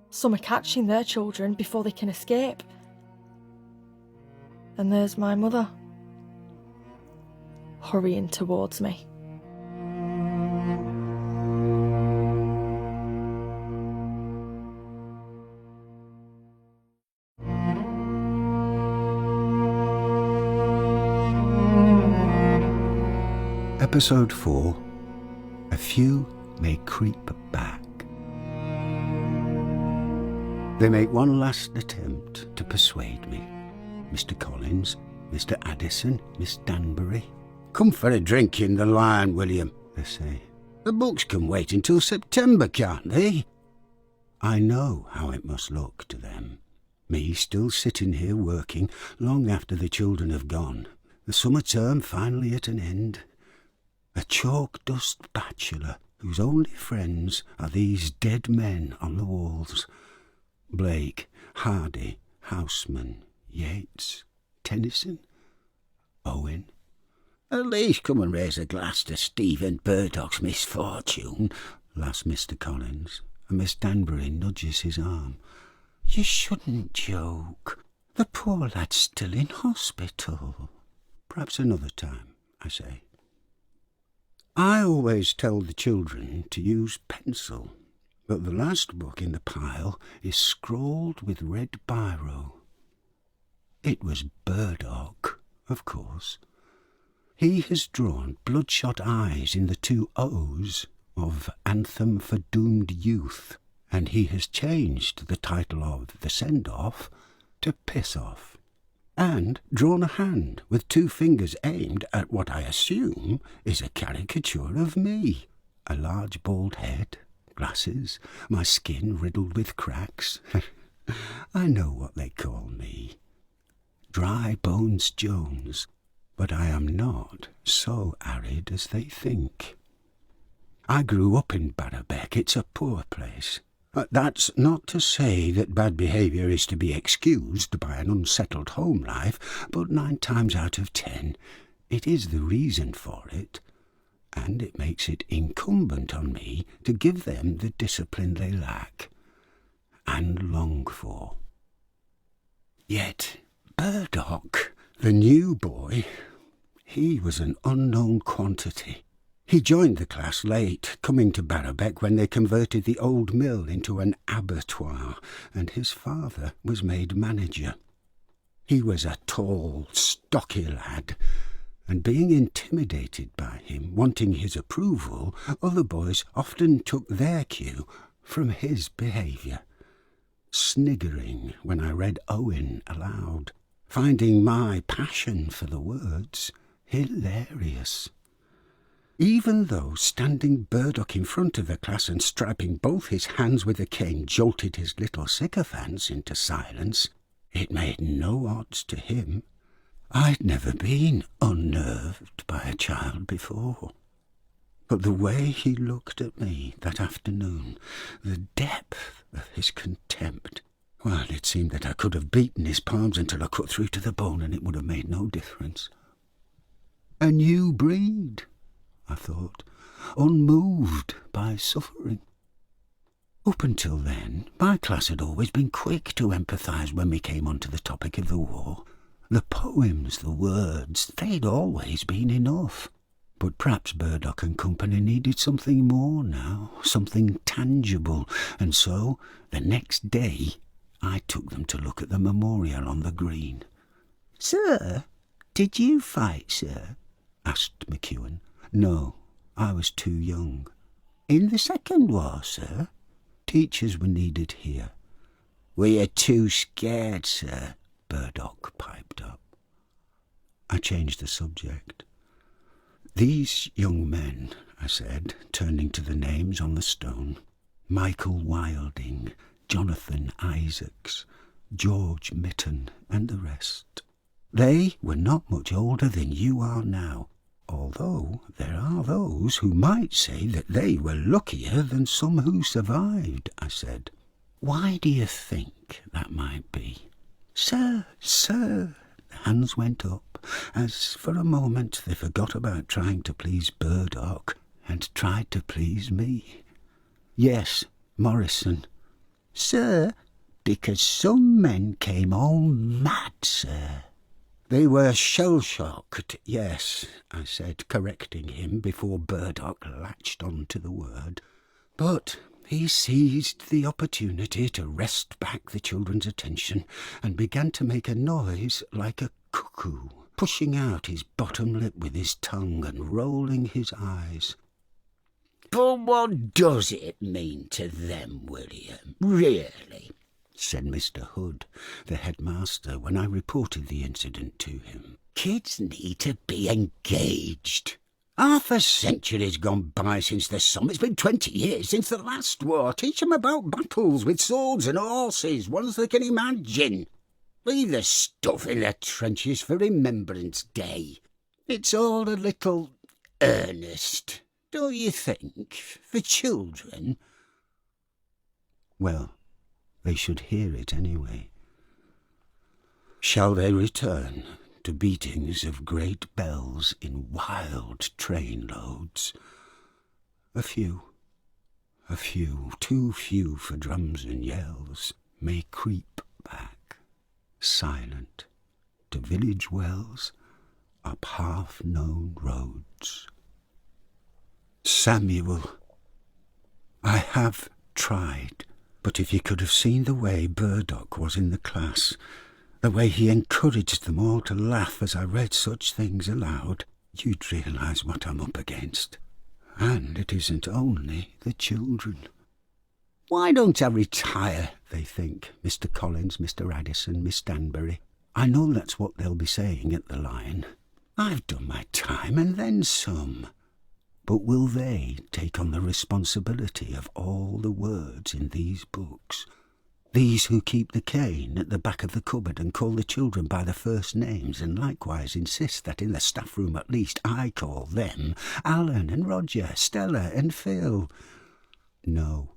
Some are catching their children before they can escape. And there's my mother, hurrying towards me. Episode 4. A few may creep back. They make one last attempt to persuade me. Mr. Collins, Mr. Addison, Miss Danbury. Come for a drink in the Lion, William, they say. The books can wait until September, can't they? I know how it must look to them. Me still sitting here working long after the children have gone. The summer term finally at an end. A chalk-dust bachelor whose only friends are these dead men on the walls. Blake, Hardy, Houseman, Yeats, Tennyson, Owen. At least come and raise a glass to Stephen Burdock's misfortune, laughs Mr. Collins, and Miss Danbury nudges his arm. You shouldn't joke. The poor lad's still in hospital. Perhaps another time, I say. I always tell the children to use pencil, but the last book in the pile is scrawled with red biro. It was Burdock, of course. He has drawn bloodshot eyes in the 2 O's of Anthem for Doomed Youth, and he has changed the title of The Send-Off to Piss Off, and drawn a hand with 2 fingers aimed at what I assume is a caricature of me. A large bald head, glasses, my skin riddled with cracks. I know what they call me. Dry Bones Jones, but I am not so arid as they think. I grew up in Barrowbeck. It's a poor place. That's not to say that bad behaviour is to be excused by an unsettled home life, but 9 times out of 10 it is the reason for it, and it makes it incumbent on me to give them the discipline they lack and long for. Yet Burdock, the new boy, he was an unknown quantity. He joined the class late, coming to Barrowbeck when they converted the old mill into an abattoir, and his father was made manager. He was a tall, stocky lad, and being intimidated by him, wanting his approval, other boys often took their cue from his behaviour, sniggering when I read Owen aloud, finding my passion for the words hilarious. Even though standing Burdock in front of the class and strapping both his hands with a cane jolted his little sycophants into silence, it made no odds to him. I'd never been unnerved by a child before. But the way he looked at me that afternoon, the depth of his contempt, well, it seemed that I could have beaten his palms until I cut through to the bone and it would have made no difference. A new breed, I thought, unmoved by suffering. Up until then, my class had always been quick to empathise when we came on to the topic of the war. The poems, the words, they'd always been enough. But perhaps Burdock and Company needed something more now, something tangible, and so, the next day, I took them to look at the memorial on the green. "Sir, did you fight, sir?" asked McEwen. "No, I was too young. In the Second War, sir, teachers were needed here. We are too scared, sir, Burdock piped up. I changed the subject. These young men, I said, turning to the names on the stone, Michael Wilding, Jonathan Isaacs, George Mitten, and the rest. They were not much older than you are now, although there are those who might say that they were luckier than some who survived, I said. Why do you think that might be? Sir, the hands went up, as for a moment they forgot about trying to please Burdock and tried to please me. Yes, Morrison. Sir, because some men came all mad, sir. They were shell-shocked, yes, I said, correcting him before Burdock latched on to the word. But he seized the opportunity to wrest back the children's attention and began to make a noise like a cuckoo, pushing out his bottom lip with his tongue and rolling his eyes. But what does it mean to them, William, really? Said Mr. Hood, the headmaster, when I reported the incident to him. Kids need to be engaged. Half a century's gone by since the summer. It's been 20 years since the last war. Teach them about battles with swords and horses, ones they can imagine. Leave the stuff in the trenches for Remembrance Day. It's all a little earnest, don't you think, for children? Well, they should hear it anyway. Shall they return to beatings of great bells in wild train loads? A few, too few for drums and yells, may creep back, silent, to village wells, up half-known roads. Samuel, I have tried. But if you could have seen the way Burdock was in the class, the way he encouraged them all to laugh as I read such things aloud, you'd realise what I'm up against. And it isn't only the children. Why don't I retire, they think, Mr. Collins, Mr. Addison, Miss Danbury. I know that's what they'll be saying at the Lion. I've done my time and then some. But will they take on the responsibility of all the words in these books? These who keep the cane at the back of the cupboard and call the children by their first names, and likewise insist that in the staff room at least I call them Alan and Roger, Stella and Phil. No,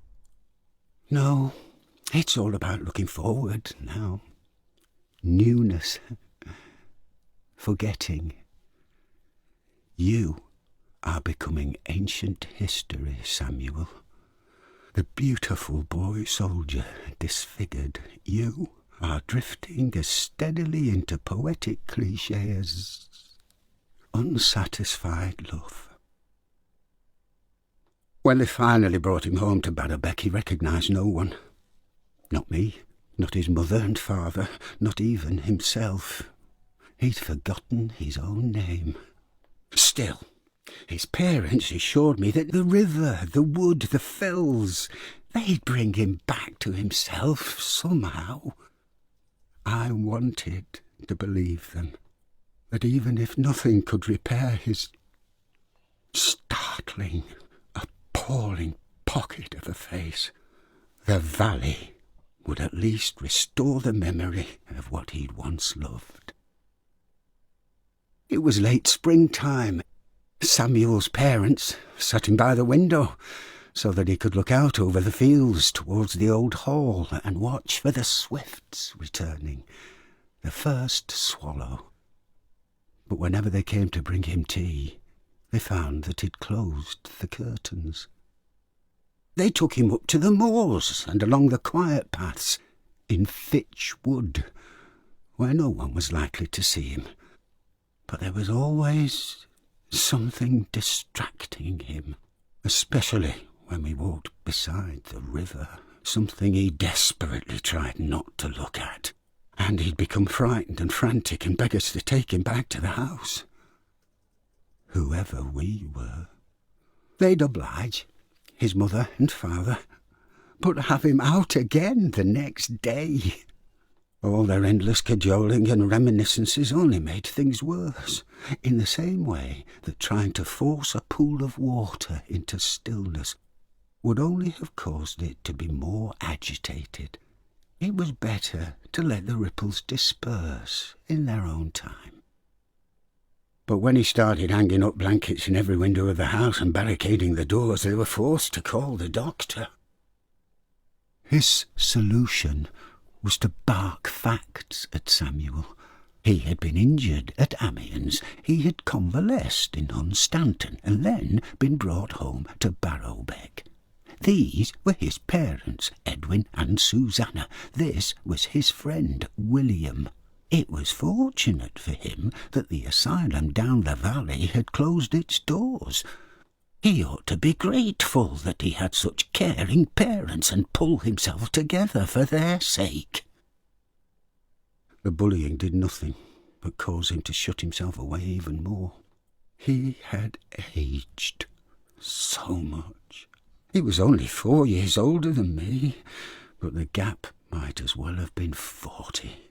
it's all about looking forward now. Newness. Forgetting. You are becoming ancient history, Samuel. The beautiful boy soldier disfigured. You are drifting as steadily into poetic cliché as unsatisfied love. When they finally brought him home to Barrowbeck, he recognised no one. Not me, not his mother and father, not even himself. He'd forgotten his own name. Still, his parents assured me that the river, the wood, the fells, they'd bring him back to himself somehow. I wanted to believe them, that even if nothing could repair his startling, appalling pocket of a face, the valley would at least restore the memory of what he'd once loved. It was late springtime. Samuel's parents sat him by the window so that he could look out over the fields towards the old hall and watch for the swifts returning, the first swallow. But whenever they came to bring him tea, they found that he'd closed the curtains. They took him up to the moors and along the quiet paths in Fitch Wood, where no one was likely to see him. But there was always something distracting him, especially when we walked beside the river, something he desperately tried not to look at, and he'd become frightened and frantic and beg us to take him back to the house. Whoever we were, They'd oblige, his mother and father, but have him out again the next day. All their endless cajoling and reminiscences only made things worse, in the same way that trying to force a pool of water into stillness would only have caused it to be more agitated. It was better to let the ripples disperse in their own time. But when he started hanging up blankets in every window of the house and barricading the doors, they were forced to call the doctor. His solution was to bark facts at Samuel. He had been injured at Amiens, he had convalesced in Hunstanton, and then been brought home to Barrowbeck. These were his parents, Edwin and Susanna. This was his friend, William. It was fortunate for him that the asylum down the valley had closed its doors. He ought to be grateful that he had such caring parents and pull himself together for their sake. The bullying did nothing but cause him to shut himself away even more. He had aged so much. He was only 4 years older than me, but the gap might as well have been 40.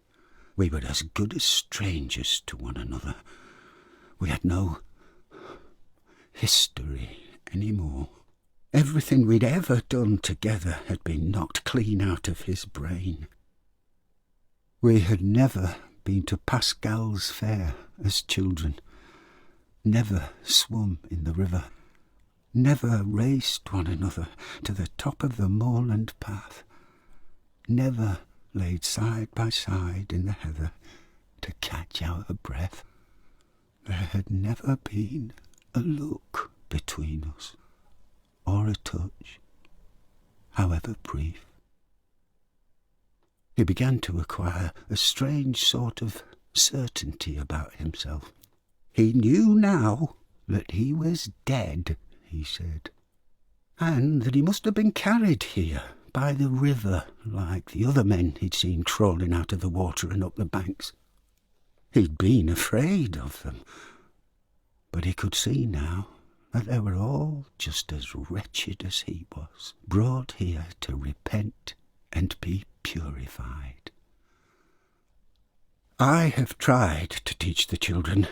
We were as good as strangers to one another. We had no history anymore. Everything we'd ever done together had been knocked clean out of his brain. We had never been to Pascal's Fair as children, never swum in the river, never raced one another to the top of the moorland path, never laid side by side in the heather to catch our breath. There had never been a look between us, or a touch, however brief. He began to acquire a strange sort of certainty about himself. He knew now that he was dead, he said, and that he must have been carried here by the river like the other men he'd seen crawling out of the water and up the banks. He'd been afraid of them, but he could see now that they were all just as wretched as he was, brought here to repent and be purified. I have tried to teach the children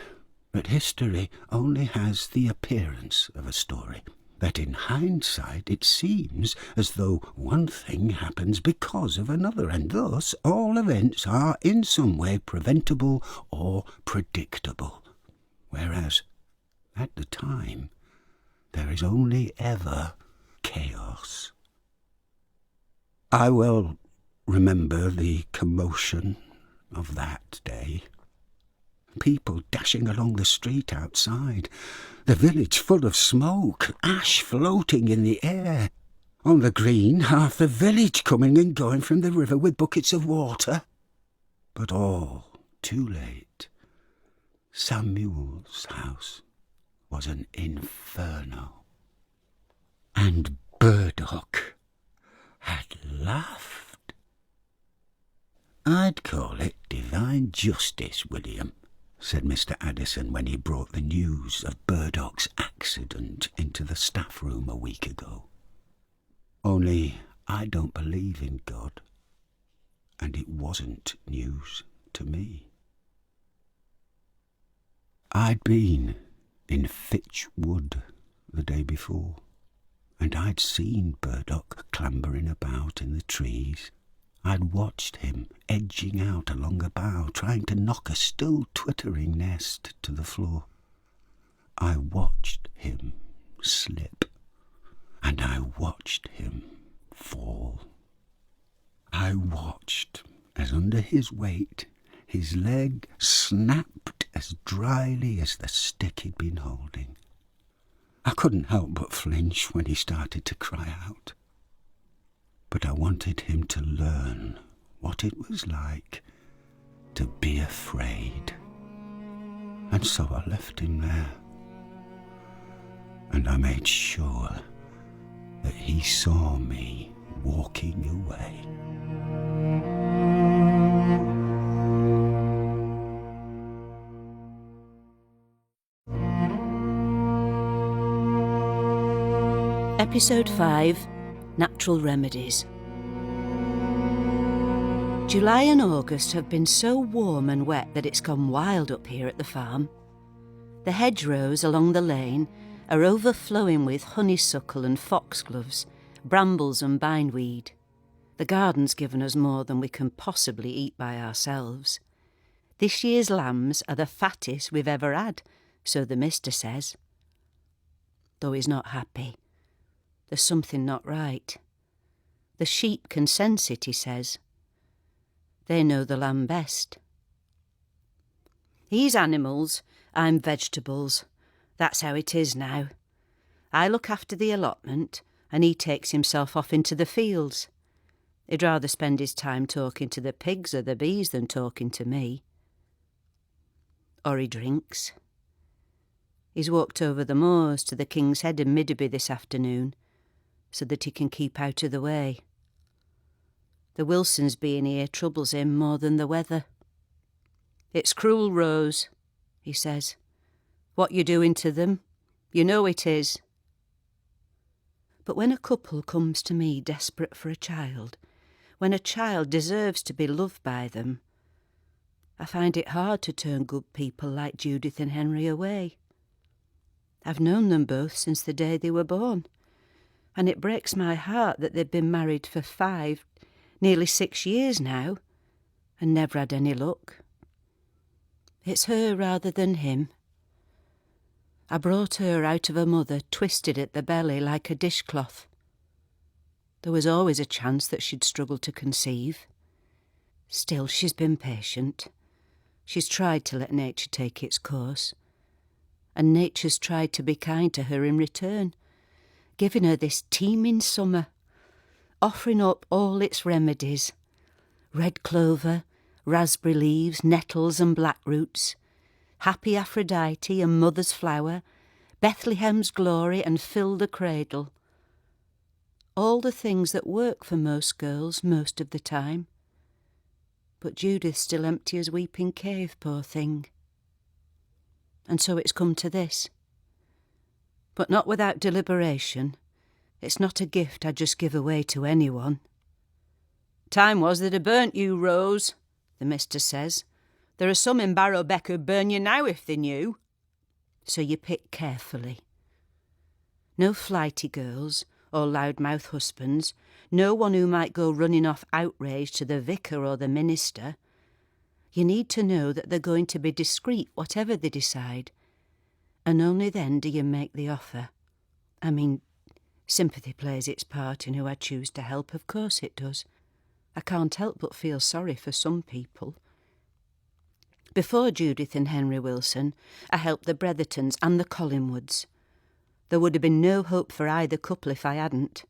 that history only has the appearance of a story, that in hindsight it seems as though one thing happens because of another, and thus all events are in some way preventable or predictable, whereas at the time there is only ever chaos. I well remember the commotion of that day. People dashing along the street outside, the village full of smoke, ash floating in the air. On the green, half the village coming and going from the river with buckets of water. But all too late. Samuel's house was an inferno. And Burdock had laughed. I'd call it divine justice, William, said Mr. Addison when he brought the news of Burdock's accident into the staff room a week ago. Only I don't believe in God, and it wasn't news to me. I'd been in Fitch Wood the day before, and I'd seen Burdock clambering about in the trees. I'd watched him edging out along a bough, trying to knock a still twittering nest to the floor. I watched him slip, and I watched him fall. I watched as under his weight his leg snapped as dryly as the stick he'd been holding. I couldn't help but flinch when he started to cry out. But I wanted him to learn what it was like to be afraid. And so I left him there. And I made sure that he saw me walking away. Episode 5, Natural Remedies. July and August have been so warm and wet that it's gone wild up here at the farm. The hedgerows along the lane are overflowing with honeysuckle and foxgloves, brambles and bindweed. The garden's given us more than we can possibly eat by ourselves. This year's lambs are the fattest we've ever had, so the mister says. Though he's not happy. There's something not right. The sheep can sense it, he says. They know the lamb best. He's animals, I'm vegetables. That's how it is now. I look after the allotment, and he takes himself off into the fields. He'd rather spend his time talking to the pigs or the bees than talking to me. Or he drinks. He's walked over the moors to the King's Head in Midderby this afternoon, so that he can keep out of the way. The Wilsons being here troubles him more than the weather. It's cruel, Rose, he says. What you're doing to them, you know it is. But when a couple comes to me desperate for a child, when a child deserves to be loved by them, I find it hard to turn good people like Judith and Henry away. I've known them both since the day they were born, and it breaks my heart that they've been married for 5, nearly 6 years now, and never had any luck. It's her rather than him. I brought her out of her mother twisted at the belly like a dishcloth. There was always a chance that she'd struggle to conceive. Still, she's been patient. She's tried to let nature take its course, and nature's tried to be kind to her in return, giving her this teeming summer, offering up all its remedies, red clover, raspberry leaves, nettles and black-roots, happy Aphrodite and mother's flower, Bethlehem's glory and fill the cradle. All the things that work for most girls most of the time. But Judith's still empty as Weeping Cave, poor thing. And so it's come to this. But not without deliberation. It's not a gift I just give away to anyone. Time was they'd have burnt you, Rose, the mister says. There are some in Barrowbeck who'd burn you now if they knew. So you pick carefully. No flighty girls or loudmouth husbands, no one who might go running off outraged to the vicar or the minister. You need to know that they're going to be discreet whatever they decide, and only then do you make the offer. I mean, sympathy plays its part in who I choose to help, of course it does. I can't help but feel sorry for some people. Before Judith and Henry Wilson, I helped the Brethertons and the Collingwoods. There would have been no hope for either couple if I hadn't.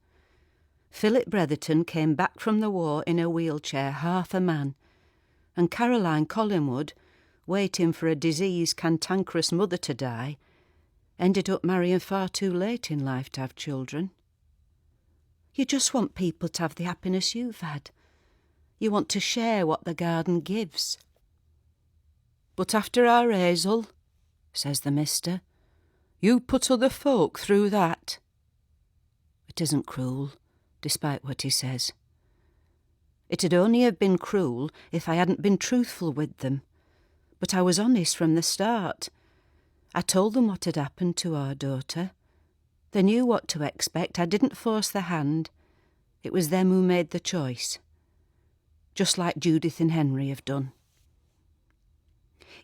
Philip Bretherton came back from the war in a wheelchair, half a man, and Caroline Collingwood, waiting for a diseased, cantankerous mother to die, ended up marrying far too late in life to have children. You just want people to have the happiness you've had. You want to share what the garden gives. But after our Hazel, says the mister, you put other folk through that. It isn't cruel, despite what he says. It'd only have been cruel if I hadn't been truthful with them. But I was honest from the start. I told them what had happened to our daughter. They knew what to expect. I didn't force the hand. It was them who made the choice. Just like Judith and Henry have done.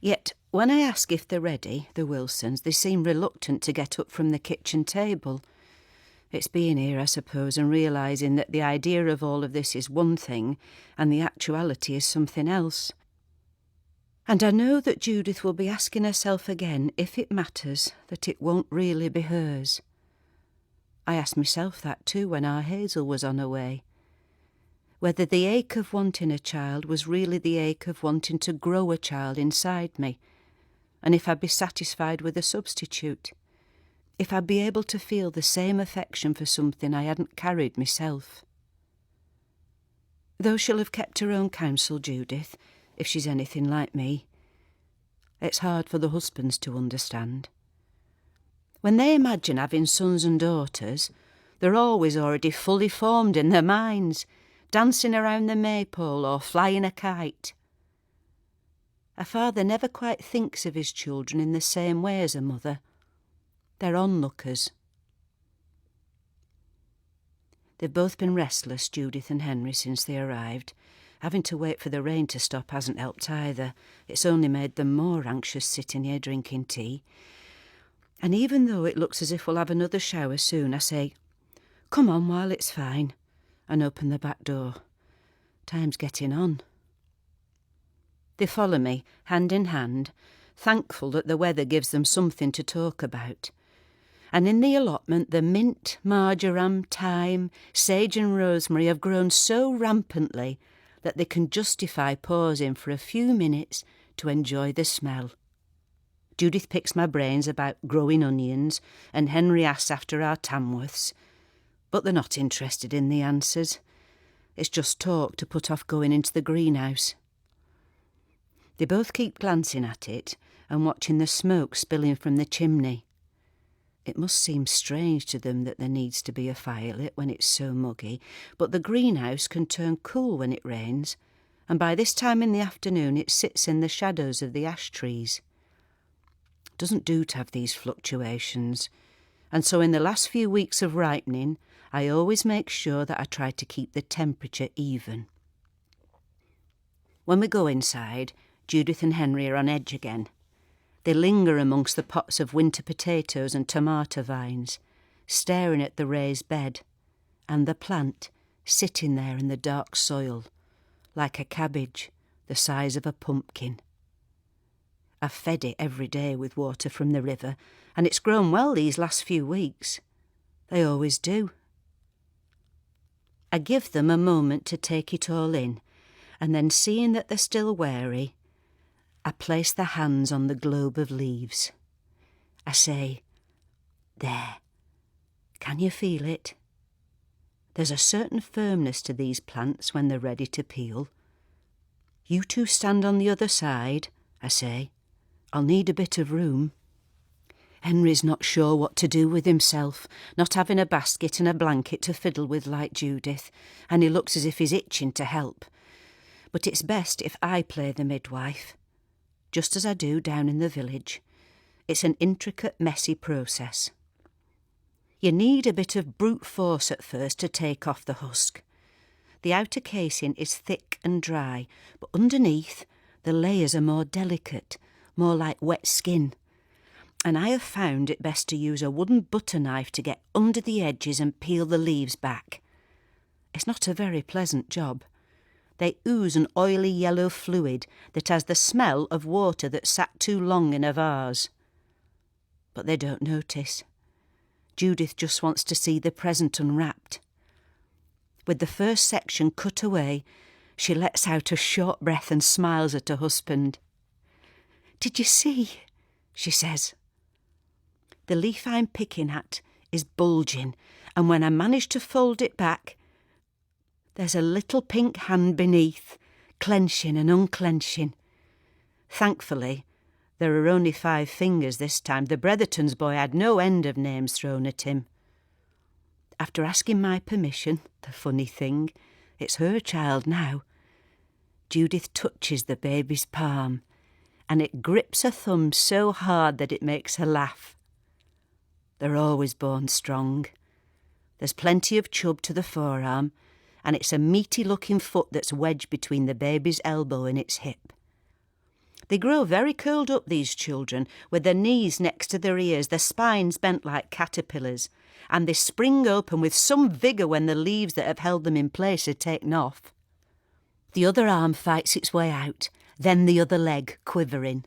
Yet, when I ask if they're ready, the Wilsons, they seem reluctant to get up from the kitchen table. It's being here, I suppose, and realising that the idea of all of this is one thing and the actuality is something else. And I know that Judith will be asking herself again, if it matters, that it won't really be hers. I asked myself that too when our Hazel was on her way. Whether the ache of wanting a child was really the ache of wanting to grow a child inside me, and if I'd be satisfied with a substitute, if I'd be able to feel the same affection for something I hadn't carried myself. Though she'll have kept her own counsel, Judith, if she's anything like me, it's hard for the husbands to understand. When they imagine having sons and daughters, They're always already fully formed in their minds, dancing around the maypole or flying a kite. A father never quite thinks of his children in the same way as a mother. They're onlookers. They've both been restless, Judith and Henry, since they arrived. Having to wait for the rain to stop hasn't helped either. It's only made them more anxious sitting here drinking tea. And even though it looks as if we'll have another shower soon, I say, "Come on while it's fine," and open the back door. Time's getting on. They follow me, hand in hand, thankful that the weather gives them something to talk about. And in the allotment, the mint, marjoram, thyme, sage and rosemary have grown so rampantly that they can justify pausing for a few minutes to enjoy the smell. Judith picks my brains about growing onions, and Henry asks after our Tamworths, but they're not interested in the answers. It's just talk to put off going into the greenhouse. They both keep glancing at it and watching the smoke spilling from the chimney. It must seem strange to them that there needs to be a fire lit when it's so muggy, but the greenhouse can turn cool when it rains, and by this time in the afternoon it sits in the shadows of the ash trees. It doesn't do to have these fluctuations, and so in the last few weeks of ripening, I always make sure that I try to keep the temperature even. When we go inside, Judith and Henry are on edge again. They linger amongst the pots of winter potatoes and tomato vines, staring at the raised bed, and the plant sitting there in the dark soil, like a cabbage the size of a pumpkin. I've fed it every day with water from the river, and it's grown well these last few weeks. They always do. I give them a moment to take it all in, and then seeing that they're still wary, I place their hands on the globe of leaves. I say, "There, can you feel it?" There's a certain firmness to these plants when they're ready to peel. "You two stand on the other side," I say. "I'll need a bit of room." Henry's not sure what to do with himself, not having a basket and a blanket to fiddle with like Judith, and he looks as if he's itching to help. But it's best if I play the midwife, just as I do down in the village. It's an intricate, messy process. You need a bit of brute force at first to take off the husk. The outer casing is thick and dry, but underneath the layers are more delicate, more like wet skin. And I have found it best to use a wooden butter knife to get under the edges and peel the leaves back. It's not a very pleasant job. They ooze an oily yellow fluid that has the smell of water that sat too long in a vase. But they don't notice. Judith just wants to see the present unwrapped. With the first section cut away, she lets out a short breath and smiles at her husband. "Did you see?" she says. The leaf I'm picking at is bulging, and when I manage to fold it back, there's a little pink hand beneath, clenching and unclenching. Thankfully, there are only 5 fingers this time. The Bretherton's boy had no end of names thrown at him. After asking my permission, the funny thing, it's her child now, Judith touches the baby's palm, and it grips her thumb so hard that it makes her laugh. They're always born strong. There's plenty of chub to the forearm, and it's a meaty-looking foot that's wedged between the baby's elbow and its hip. They grow very curled up, these children, with their knees next to their ears, their spines bent like caterpillars, and they spring open with some vigour when the leaves that have held them in place are taken off. The other arm fights its way out, then the other leg quivering.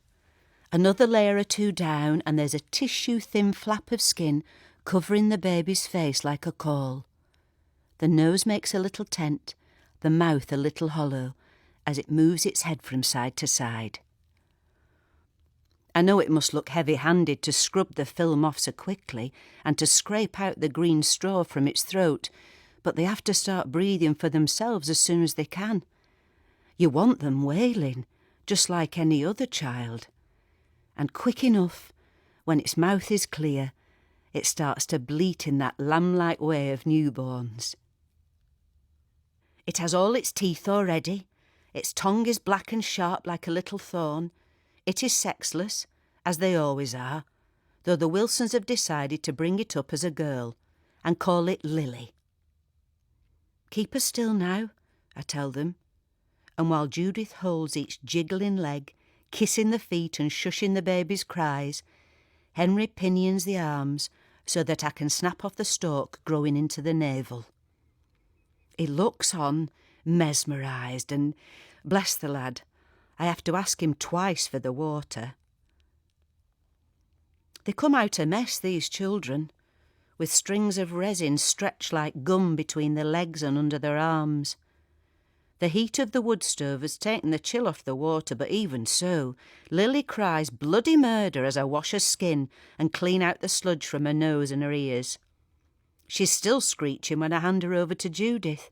Another layer or 2 down, and there's a tissue-thin flap of skin covering the baby's face like a caul. The nose makes a little tent, the mouth a little hollow, as it moves its head from side to side. I know it must look heavy-handed to scrub the film off so quickly and to scrape out the green straw from its throat, but they have to start breathing for themselves as soon as they can. You want them wailing, just like any other child. And quick enough, when its mouth is clear, it starts to bleat in that lamb-like way of newborns. It has all its teeth already. Its tongue is black and sharp like a little thorn. It is sexless, as they always are, though the Wilsons have decided to bring it up as a girl and call it Lily. Keep her still now, I tell them, and while Judith holds each jiggling leg, kissing the feet and shushing the baby's cries, Henry pinions the arms so that I can snap off the stalk growing into the navel. He looks on, mesmerised, and, bless the lad, I have to ask him twice for the water. They come out a mess, these children, with strings of resin stretched like gum between their legs and under their arms. The heat of the wood stove has taken the chill off the water, but even so, Lily cries bloody murder as I wash her skin and clean out the sludge from her nose and her ears. She's still screeching when I hand her over to Judith,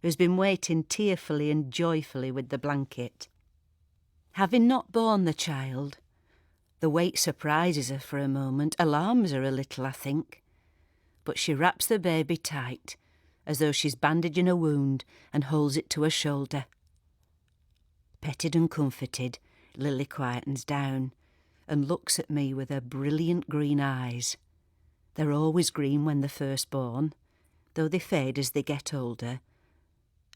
who's been waiting tearfully and joyfully with the blanket. Having not borne the child, the weight surprises her for a moment, alarms her a little, I think. But she wraps the baby tight, as though she's bandaging a wound, and holds it to her shoulder. Petted and comforted, Lily quietens down and looks at me with her brilliant green eyes. They're always green when they're first born, though they fade as they get older,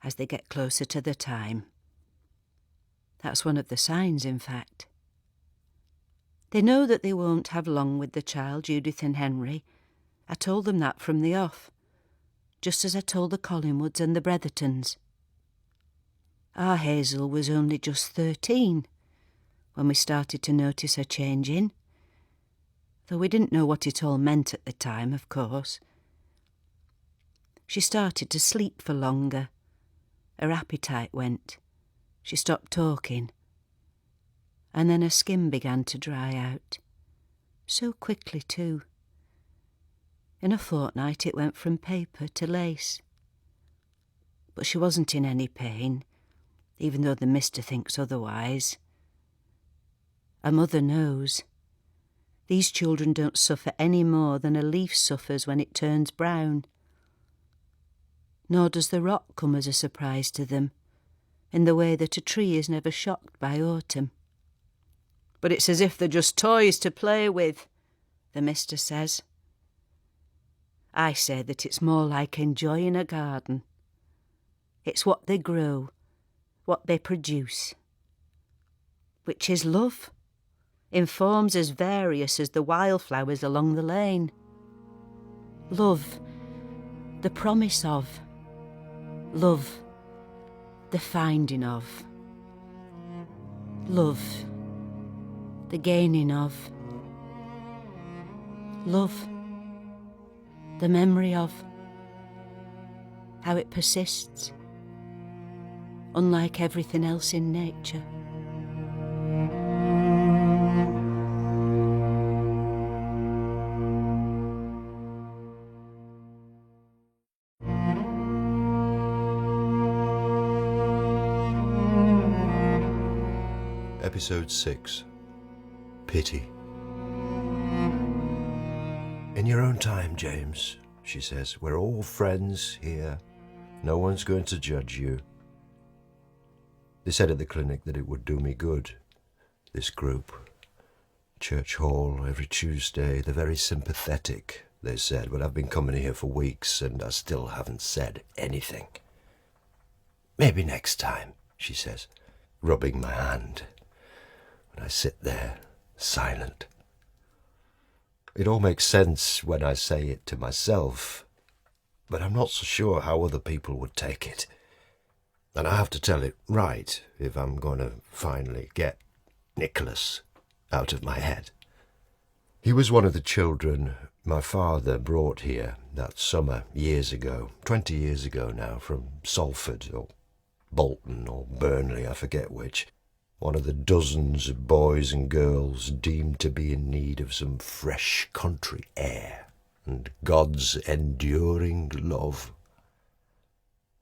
as they get closer to the time. That's one of the signs, in fact. They know that they won't have long with the child, Judith and Henry. I told them that from the off, just as I told the Collingwoods and the Brethertons. Our Hazel was only just 13 when we started to notice her changing, though we didn't know what it all meant at the time, of course. She started to sleep for longer. Her appetite went. She stopped talking. And then her skin began to dry out. So quickly, too. In a fortnight it went from paper to lace. But she wasn't in any pain, even though the mister thinks otherwise. Her mother knows. These children don't suffer any more than a leaf suffers when it turns brown. Nor does the rot come as a surprise to them, in the way that a tree is never shocked by autumn. But it's as if they're just toys to play with, the mister says. I say that it's more like enjoying a garden. It's what they grow, what they produce. Which is love, in forms as various as the wildflowers along the lane. Love, the promise of. Love, the finding of. Love, the gaining of. Love, the memory of. How it persists, unlike everything else in nature. Episode 6. Pity. In your own time, James, she says. We're all friends here. No one's going to judge you. They said at the clinic that it would do me good, this group. Church Hall every Tuesday. They're very sympathetic, they said, but I've been coming here for weeks and I still haven't said anything. Maybe next time, she says, rubbing my hand. And I sit there, silent. It all makes sense when I say it to myself, but I'm not so sure how other people would take it. And I have to tell it right if I'm going to finally get Nicholas out of my head. He was one of the children my father brought here that summer years ago, 20 years ago now, from Salford or Bolton or Burnley, I forget which. One of the dozens of boys and girls deemed to be in need of some fresh country air and God's enduring love.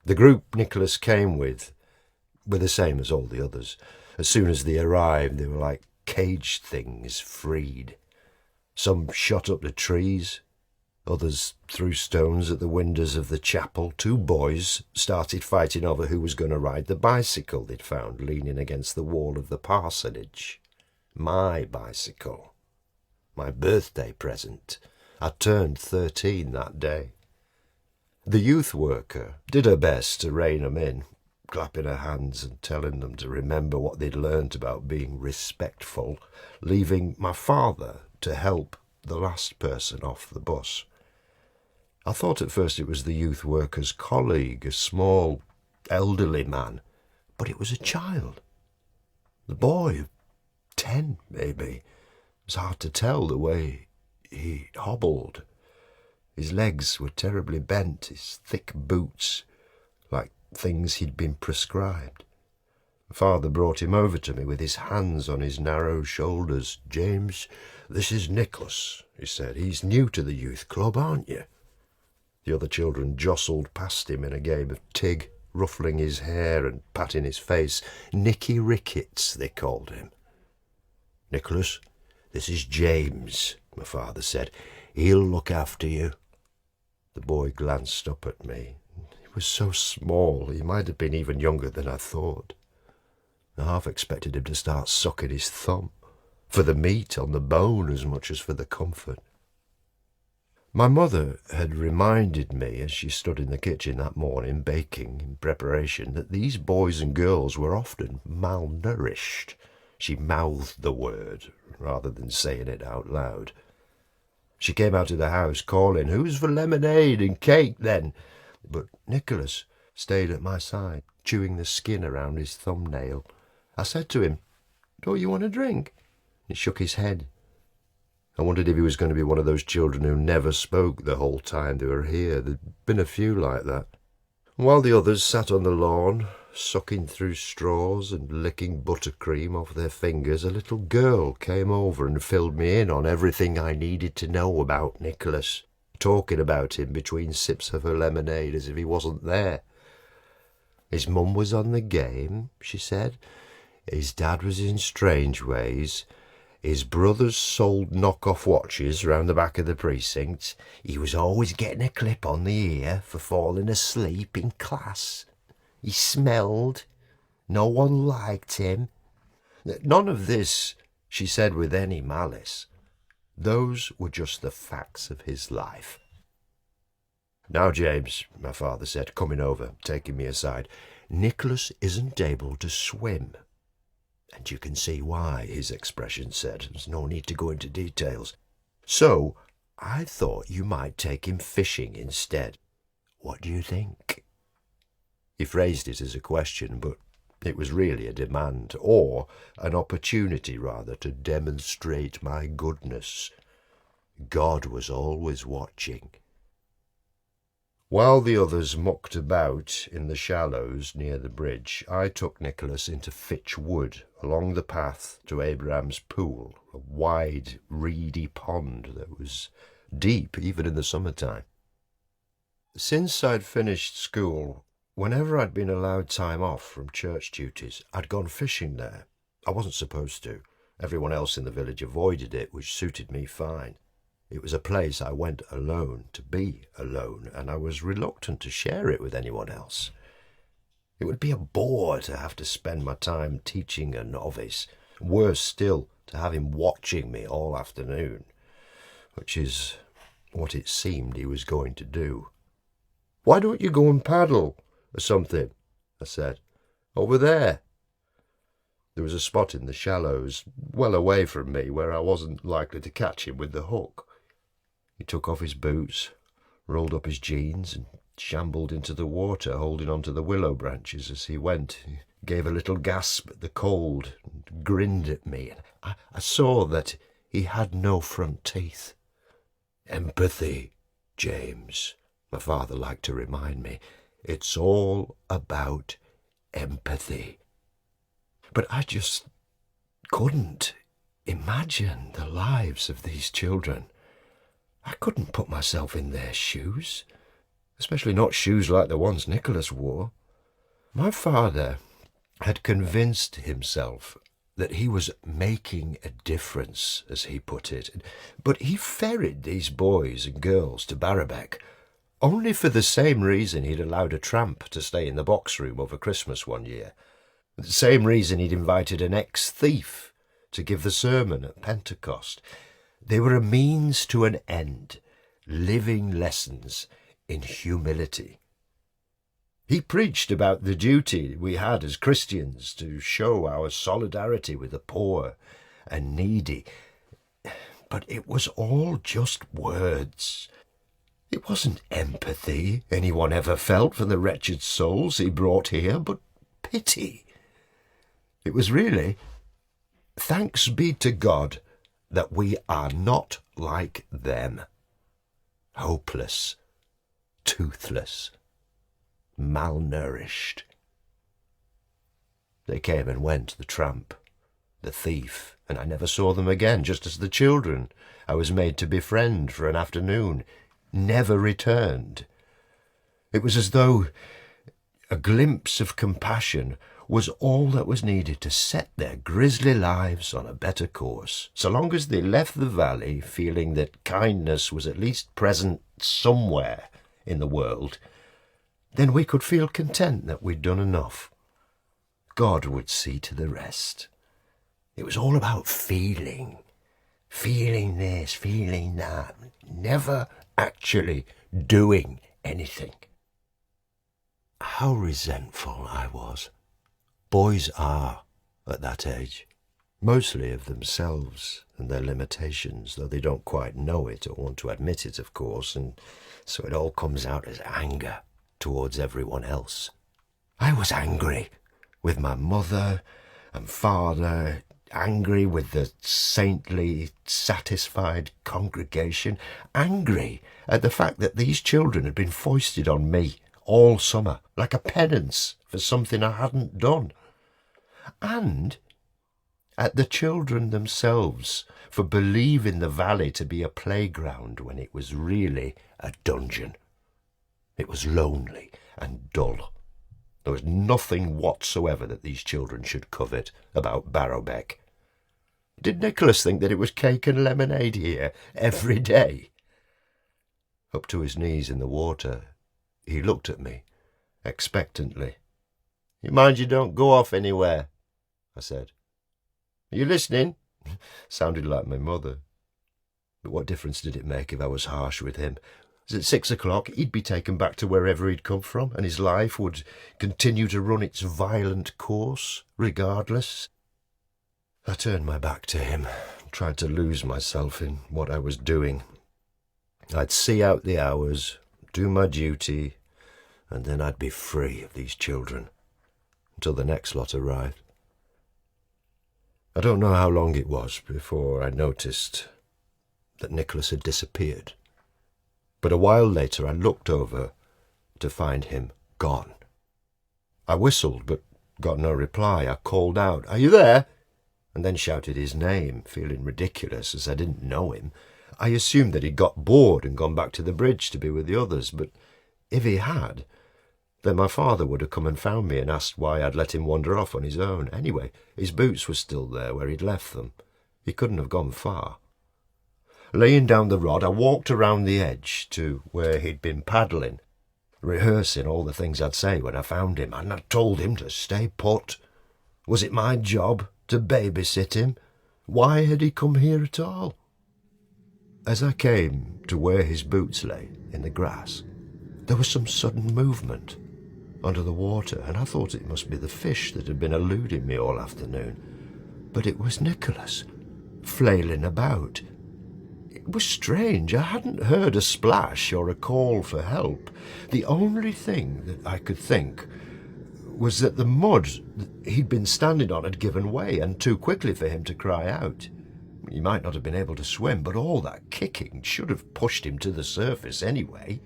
The group Nicholas came with were the same as all the others. As soon as they arrived, they were like caged things freed. Some shot up the trees, Others threw stones at the windows of the chapel. 2 boys started fighting over who was going to ride the bicycle they'd found leaning against the wall of the parsonage. My bicycle. My birthday present. I turned 13 that day. The youth worker did her best to rein 'em in, clapping her hands and telling them to remember what they'd learnt about being respectful, leaving my father to help the last person off the bus. I thought at first it was the youth worker's colleague, a small, elderly man, but it was a child. The boy, 10 maybe. It was hard to tell the way he hobbled. His legs were terribly bent, his thick boots like things he'd been prescribed. Father brought him over to me with his hands on his narrow shoulders. "James, this is Nicholas," he said. "He's new to the youth club, aren't you?" The other children jostled past him in a game of tig, ruffling his hair and patting his face. Nicky Ricketts, they called him. "Nicholas, this is James," my father said. "He'll look after you." The boy glanced up at me. He was so small, he might have been even younger than I thought. I half expected him to start sucking his thumb, for the meat on the bone as much as for the comfort. My mother had reminded me, as she stood in the kitchen that morning baking in preparation, that these boys and girls were often malnourished. She mouthed the word, rather than saying it out loud. She came out of the house calling, "Who's for lemonade and cake, then?" But Nicholas stayed at my side, chewing the skin around his thumbnail. I said to him, "Don't you want a drink?" He shook his head. I wondered if he was going to be one of those children who never spoke the whole time they were here. There'd been a few like that. While the others sat on the lawn, sucking through straws and licking buttercream off their fingers, a little girl came over and filled me in on everything I needed to know about Nicholas, talking about him between sips of her lemonade as if he wasn't there. His mum was on the game, she said. His dad was in strange ways. His brothers sold knock-off watches round the back of the precinct. He was always getting a clip on the ear for falling asleep in class. He smelled. No one liked him. None of this, she said with any malice. Those were just the facts of his life. "Now, James," my father said, coming over, taking me aside, "Nicholas isn't able to swim. And you can see why," his expression said. "There's no need to go into details. So I thought you might take him fishing instead. What do you think?" He phrased it as a question, but it was really a demand, or an opportunity, rather, to demonstrate my goodness. God was always watching. While the others mucked about in the shallows near the bridge, I took Nicholas into Fitch Wood, along the path to Abraham's pool, a wide, reedy pond that was deep even in the summertime. Since I'd finished school, whenever I'd been allowed time off from church duties, I'd gone fishing there. I wasn't supposed to. Everyone else in the village avoided it, which suited me fine. It was a place I went alone, to be alone, and I was reluctant to share it with anyone else. It would be a bore to have to spend my time teaching a novice. Worse still, to have him watching me all afternoon, which is what it seemed he was going to do. "Why don't you go and paddle or something?" I said. "Over there." There was a spot in the shallows, well away from me, where I wasn't likely to catch him with the hook. He took off his boots, rolled up his jeans, and shambled into the water, holding on to the willow branches as he went. He gave a little gasp at the cold and grinned at me, and I saw that he had no front teeth. "Empathy, James," my father liked to remind me. "It's all about empathy." But I just couldn't imagine the lives of these children. I couldn't put myself in their shoes, especially not shoes like the ones Nicholas wore. My father had convinced himself that he was making a difference, as he put it. But he ferried these boys and girls to Barrowbeck only for the same reason he'd allowed a tramp to stay in the box room over Christmas one year. The same reason he'd invited an ex-thief to give the sermon at Pentecost. They were a means to an end, living lessons in humility. He preached about the duty we had as Christians to show our solidarity with the poor and needy. But it was all just words. It wasn't empathy anyone ever felt for the wretched souls he brought here, but pity. It was really, thanks be to God that we are not like them. Hopeless, toothless, malnourished. They came and went, the tramp, the thief, and I never saw them again, just as the children I was made to befriend for an afternoon never returned. It was as though a glimpse of compassion was all that was needed to set their grisly lives on a better course, so long as they left the valley feeling that kindness was at least present somewhere in the world. Then we could feel content that we'd done enough. God would see to the rest. It was all about feeling this, feeling that, never actually doing anything. How resentful I was. Boys are, at that age, mostly of themselves and their limitations, though they don't quite know it or want to admit it, of course, and so it all comes out as anger towards everyone else. I was angry with my mother and father, angry with the saintly, satisfied congregation, angry at the fact that these children had been foisted on me all summer, like a penance for something I hadn't done, and at the children themselves for believing the valley to be a playground when it was really a dungeon. It was lonely and dull. There was nothing whatsoever that these children should covet about Barrowbeck. Did Nicholas think that it was cake and lemonade here every day? Up to his knees in the water, he looked at me expectantly. "You mind you don't go off anywhere," I said. "Are you listening?" Sounded like my mother. But what difference did it make if I was harsh with him? At 6 o'clock, he'd be taken back to wherever he'd come from, and his life would continue to run its violent course, regardless. I turned my back to him, tried to lose myself in what I was doing. I'd see out the hours, do my duty, and then I'd be free of these children, until the next lot arrived. I don't know how long it was before I noticed that Nicholas had disappeared. But a while later I looked over to find him gone. I whistled, but got no reply. I called out, "Are you there?" and then shouted his name, feeling ridiculous as I didn't know him. I assumed that he'd got bored and gone back to the bridge to be with the others, but if he had, then my father would have come and found me and asked why I'd let him wander off on his own. Anyway, his boots were still there where he'd left them. He couldn't have gone far. Laying down the rod, I walked around the edge to where he'd been paddling, rehearsing all the things I'd say when I found him, and I told him to stay put. Was it my job to babysit him? Why had he come here at all? As I came to where his boots lay in the grass, there was some sudden movement under the water, and I thought it must be the fish that had been eluding me all afternoon. But it was Nicholas, flailing about. It was strange. I hadn't heard a splash or a call for help. The only thing that I could think was that the mud he'd been standing on had given way, and too quickly for him to cry out. He might not have been able to swim, but all that kicking should have pushed him to the surface anyway.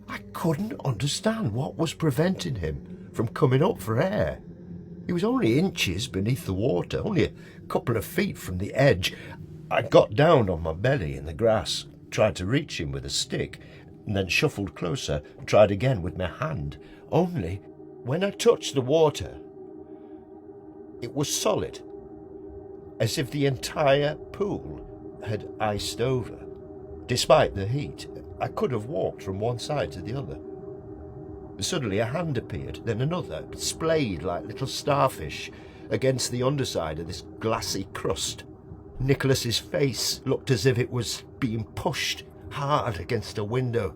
I couldn't understand what was preventing him from coming up for air. He was only inches beneath the water, only a couple of feet from the edge. I got down on my belly in the grass, tried to reach him with a stick, and then shuffled closer and tried again with my hand. Only, when I touched the water, it was solid. as if the entire pool had iced over. Despite the heat, I could have walked from one side to the other. Suddenly a hand appeared, then another, splayed like little starfish against the underside of this glassy crust. Nicholas's face looked as if it was being pushed hard against a window.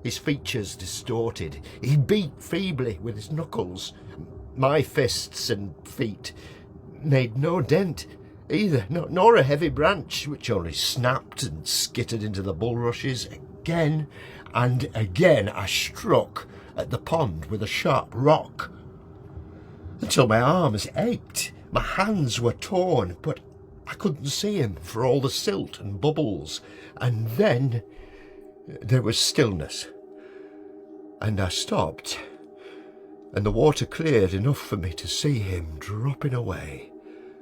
His features distorted. He beat feebly with his knuckles. My fists and feet made no dent either, nor a heavy branch, which only snapped and skittered into the bulrushes. Again and again I struck at the pond with a sharp rock, until my arms ached. My hands were torn, but I couldn't see him for all the silt and bubbles. And then there was stillness, and I stopped, and the water cleared enough for me to see him dropping away,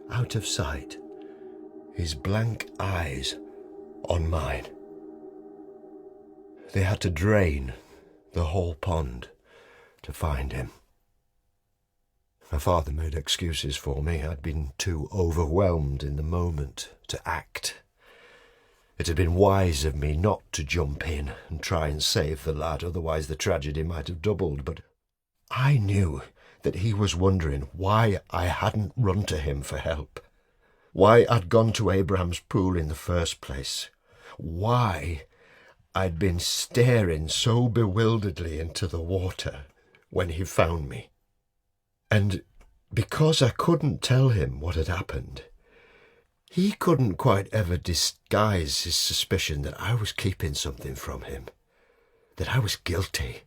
out of sight, his blank eyes on mine. They had to drain the whole pond to find him. My father made excuses for me. I'd been too overwhelmed in the moment to act. It had been wise of me not to jump in and try and save the lad, otherwise the tragedy might have doubled. But I knew that he was wondering why I hadn't run to him for help, why I'd gone to Abraham's pool in the first place, why I'd been staring so bewilderedly into the water when he found me. And because I couldn't tell him what had happened, he couldn't quite ever disguise his suspicion that I was keeping something from him, that I was guilty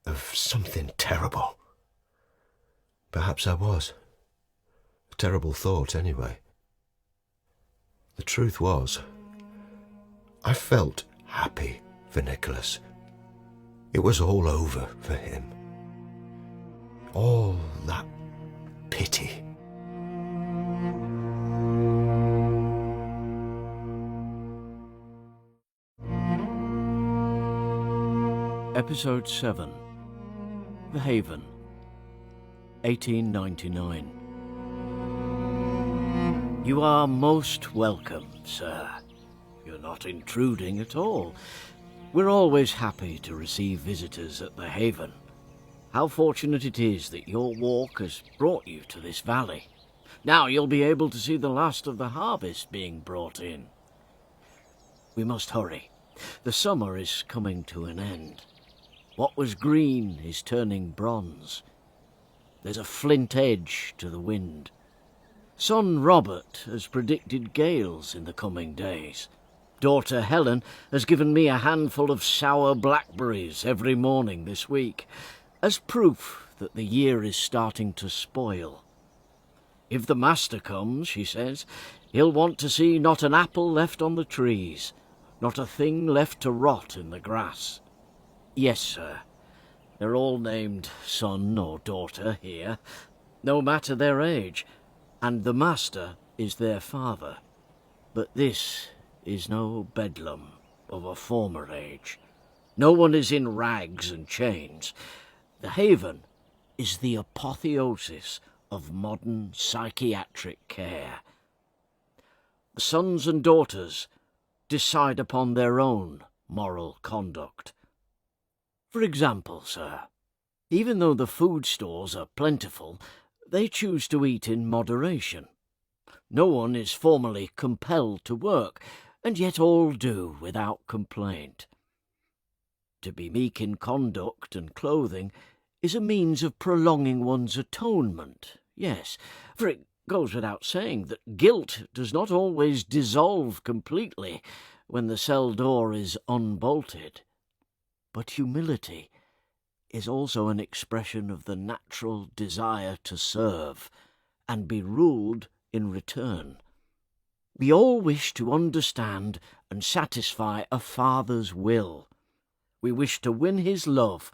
of something terrible. Perhaps I was. A terrible thought, anyway. The truth was, I felt happy for Nicholas. It was all over for him. All that pity. Episode 7. The Haven, 1899. You are most welcome, sir. You're not intruding at all. We're always happy to receive visitors at the Haven. How fortunate it is that your walk has brought you to this valley. Now you'll be able to see the last of the harvest being brought in. We must hurry. The summer is coming to an end. What was green is turning bronze. There's a flint edge to the wind. Son Robert has predicted gales in the coming days. Daughter Helen has given me a handful of sour blackberries every morning this week, as proof that the year is starting to spoil. If the master comes, she says, he'll want to see not an apple left on the trees, not a thing left to rot in the grass. Yes, sir, they're all named son or daughter here, no matter their age, and the master is their father. But this is no bedlam of a former age. No one is in rags and chains. The Haven is the apotheosis of modern psychiatric care. Sons and daughters decide upon their own moral conduct. For example, sir, even though the food stores are plentiful, they choose to eat in moderation. No one is formally compelled to work, and yet all do without complaint. To be meek in conduct and clothing is a means of prolonging one's atonement, yes, for it goes without saying that guilt does not always dissolve completely when the cell door is unbolted. But humility is also an expression of the natural desire to serve and be ruled in return. We all wish to understand and satisfy a father's will. We wish to win his love,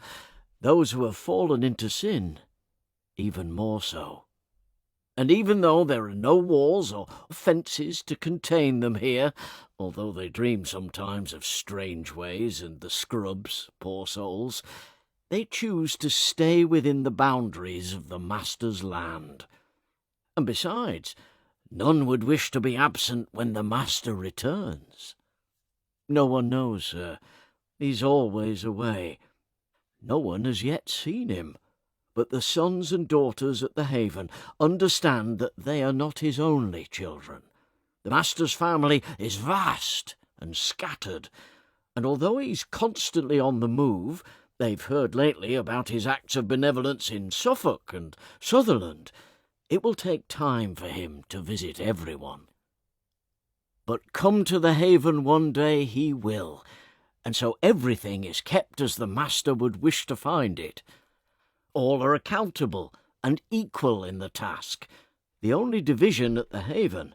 those who have fallen into sin, even more so. And even though there are no walls or fences to contain them here, although they dream sometimes of strange ways and the scrubs, poor souls, they choose to stay within the boundaries of the master's land. And besides, None would wish to be absent when the master returns. No one knows, sir. He's always away. No one has yet seen him, but the sons and daughters at the Haven understand that they are not his only children. The master's family is vast and scattered, and although he's constantly on the move, they've heard lately about his acts of benevolence in Suffolk and Sutherland. It will take time for him to visit everyone. But come to the Haven one day he will, and so everything is kept as the master would wish to find it. All are accountable and equal in the task. The only division at the Haven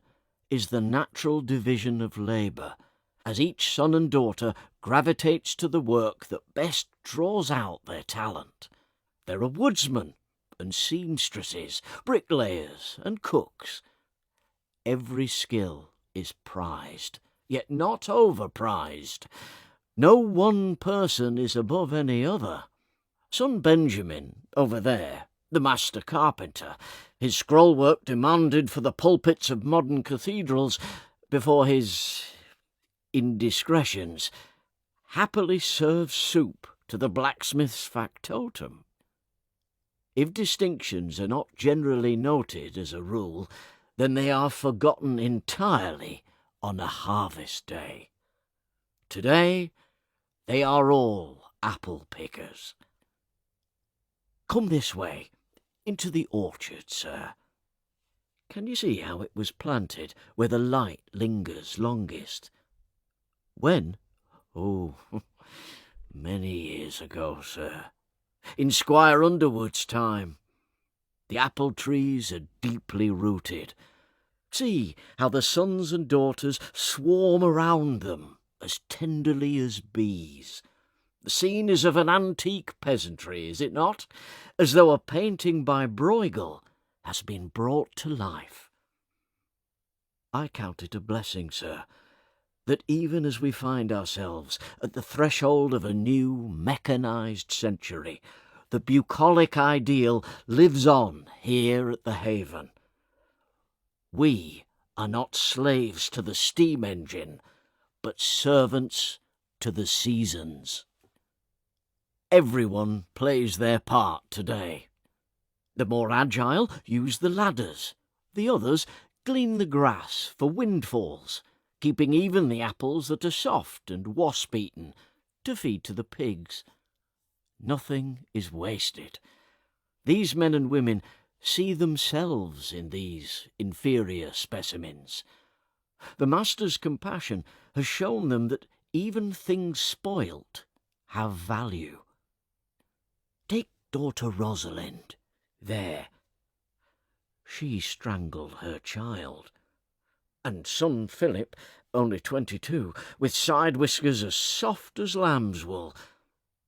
is the natural division of labour, as each son and daughter gravitates to the work that best draws out their talent. There are woodsmen and seamstresses, bricklayers and cooks. Every skill is prized, yet not overprized. No one person is above any other. Son Benjamin, over there, the master carpenter, his scrollwork demanded for the pulpits of modern cathedrals before his indiscretions, happily serves soup to the blacksmith's factotum. If distinctions are not generally noted as a rule, then they are forgotten entirely on a harvest day. Today, they are all apple pickers. Come this way, into the orchard, sir. Can you see how it was planted, where the light lingers longest? When? Oh, many years ago, sir. In Squire Underwood's time. The apple trees are deeply rooted. See how the sons and daughters swarm around them as tenderly as bees. The scene is of an antique peasantry, is it not? As though a painting by Bruegel has been brought to life. I count it a blessing, sir, that even as we find ourselves at the threshold of a new mechanized century, the bucolic ideal lives on here at the Haven. We are not slaves to the steam engine, but servants to the seasons. Everyone plays their part today. The more agile use the ladders. The others glean the grass for windfalls, keeping even the apples that are soft and wasp-eaten to feed to the pigs. Nothing is wasted. These men and women see themselves in these inferior specimens. The master's compassion has shown them that even things spoilt have value. Take daughter Rosalind. There. She strangled her child. And son Philip, only 22, with side whiskers as soft as lamb's wool,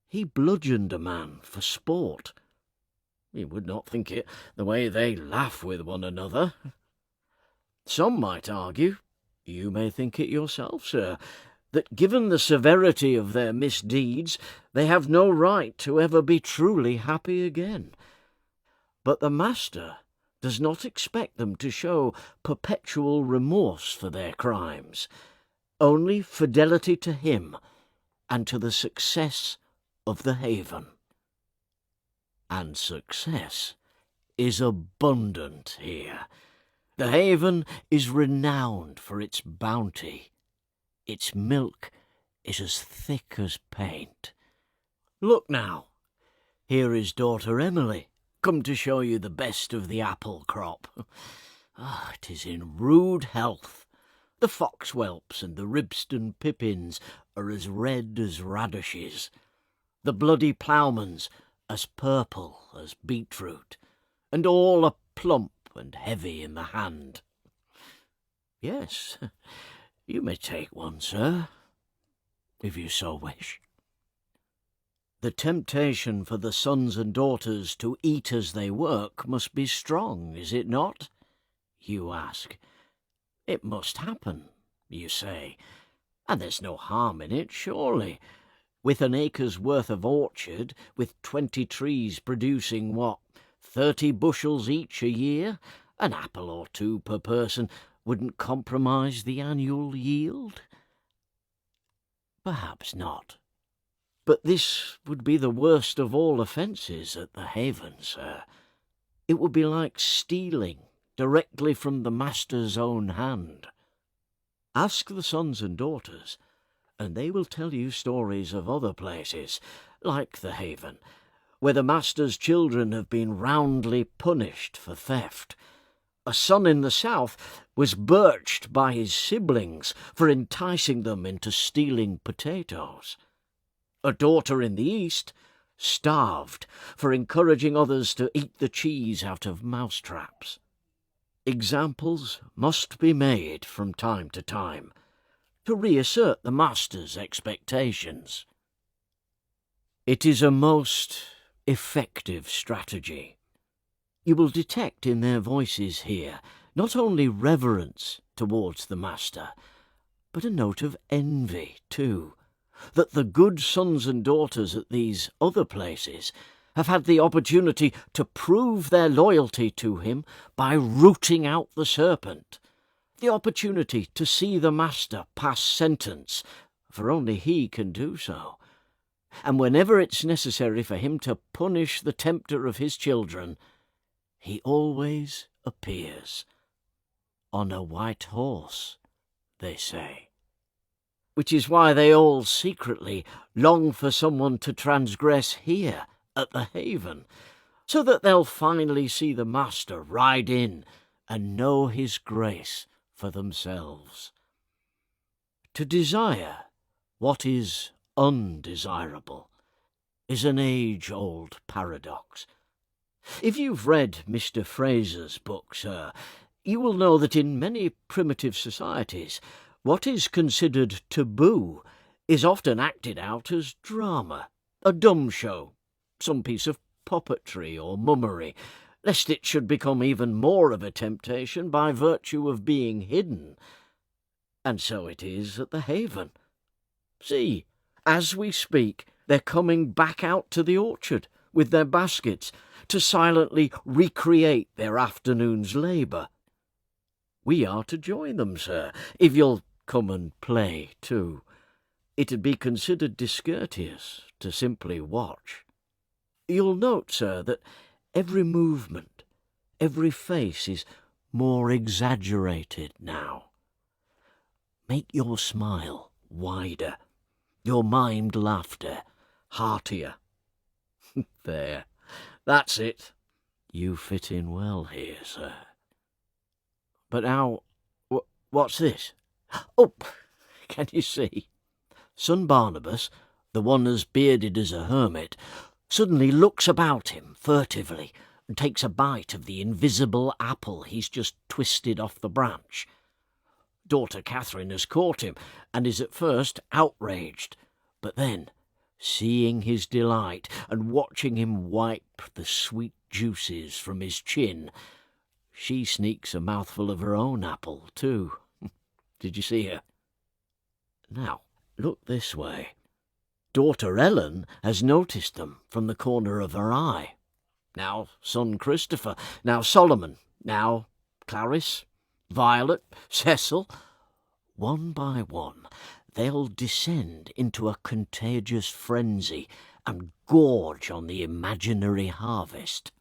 he bludgeoned a man for sport. You would not think it, the way they laugh with one another. Some might argue, you may think it yourself, sir, that given the severity of their misdeeds, they have no right to ever be truly happy again. But the master does not expect them to show perpetual remorse for their crimes, only fidelity to him and to the success of the Haven. And success is abundant here. The Haven is renowned for its bounty. Its milk is as thick as paint. Look now, here is daughter Emily, come to show you the best of the apple crop. It is in rude health. The foxwhelps and the Ribston pippins are as red as radishes. The bloody ploughmans as purple as beetroot, and all are plump and heavy in the hand. Yes, you may take one, sir, if you so wish. The temptation for the sons and daughters to eat as they work must be strong, is it not? You ask. It must happen, you say, and there's no harm in it, surely. With an acre's worth of orchard, with 20 trees producing, 30 bushels each a year, An apple or two per person wouldn't compromise the annual yield? Perhaps not. But this would be the worst of all offences at the Haven, sir. It would be like stealing directly from the master's own hand. Ask the sons and daughters, and they will tell you stories of other places, like the Haven, where the master's children have been roundly punished for theft. A son in the south was birched by his siblings for enticing them into stealing potatoes. A daughter in the east starved for encouraging others to eat the cheese out of mousetraps. Examples must be made from time to time to reassert the master's expectations. It is a most effective strategy. You will detect in their voices here not only reverence towards the master, but a note of envy too, that the good sons and daughters at these other places have had the opportunity to prove their loyalty to him by rooting out the serpent, the opportunity to see the master pass sentence, for only he can do so, and whenever it's necessary for him to punish the tempter of his children, he always appears. On a white horse, they say. Which is why they all secretly long for someone to transgress here at the Haven, so that they'll finally see the master ride in and know his grace for themselves. To desire what is undesirable is an age-old paradox. If you've read Mr. Fraser's book, sir, you will know that in many primitive societies what is considered taboo is often acted out as drama, a dumb show, some piece of puppetry or mummery, lest it should become even more of a temptation by virtue of being hidden. And so it is at the Haven. See, as we speak, they're coming back out to the orchard with their baskets to silently recreate their afternoon's labour. We are to join them, sir, if you'll come and play too. It'd be considered discourteous to simply watch. You'll note, sir, that every movement, every face is more exaggerated now. Make your smile wider, your mimed laughter heartier. There, that's it. You fit in well here, sir. But now, what's this? Oh, can you see? Son Barnabas, the one as bearded as a hermit, suddenly looks about him furtively and takes a bite of the invisible apple he's just twisted off the branch. Daughter Catherine has caught him and is at first outraged, but then, seeing his delight and watching him wipe the sweet juices from his chin, she sneaks a mouthful of her own apple too. Did you see her? Now, look this way. Daughter Ellen has noticed them from the corner of her eye. Now son Christopher, now Solomon, now Clarice, Violet, Cecil. One by one, they'll descend into a contagious frenzy and gorge on the imaginary harvest.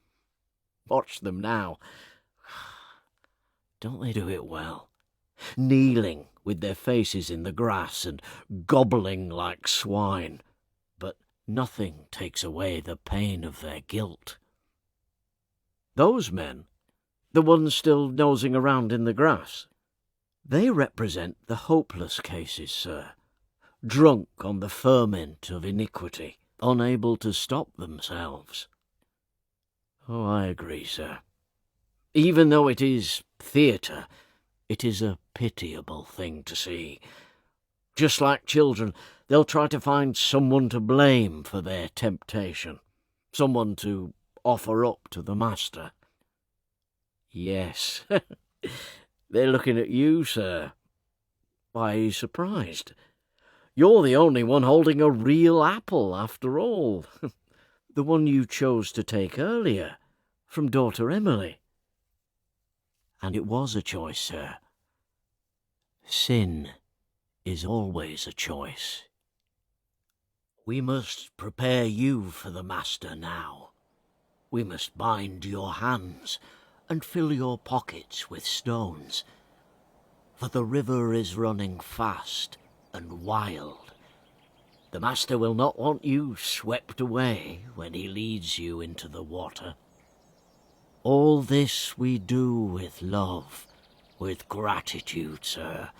Watch them now. Don't they do it well? Kneeling with their faces in the grass and gobbling like swine. But nothing takes away the pain of their guilt. Those men, the ones still nosing around in the grass, they represent the hopeless cases, sir, drunk on the ferment of iniquity, unable to stop themselves. Oh, I agree, sir. Even though it is theatre, it is a pitiable thing to see. Just like children, they'll try to find someone to blame for their temptation, someone to offer up to the master. Yes, they're looking at you, sir. Why are you surprised? You're the only one holding a real apple, after all. The one you chose to take earlier, from daughter Emily. And it was a choice, sir. Sin is always a choice. We must prepare you for the Master now. We must bind your hands and fill your pockets with stones, for the river is running fast and wild. The Master will not want you swept away when he leads you into the water. All this we do with love, with gratitude, sir.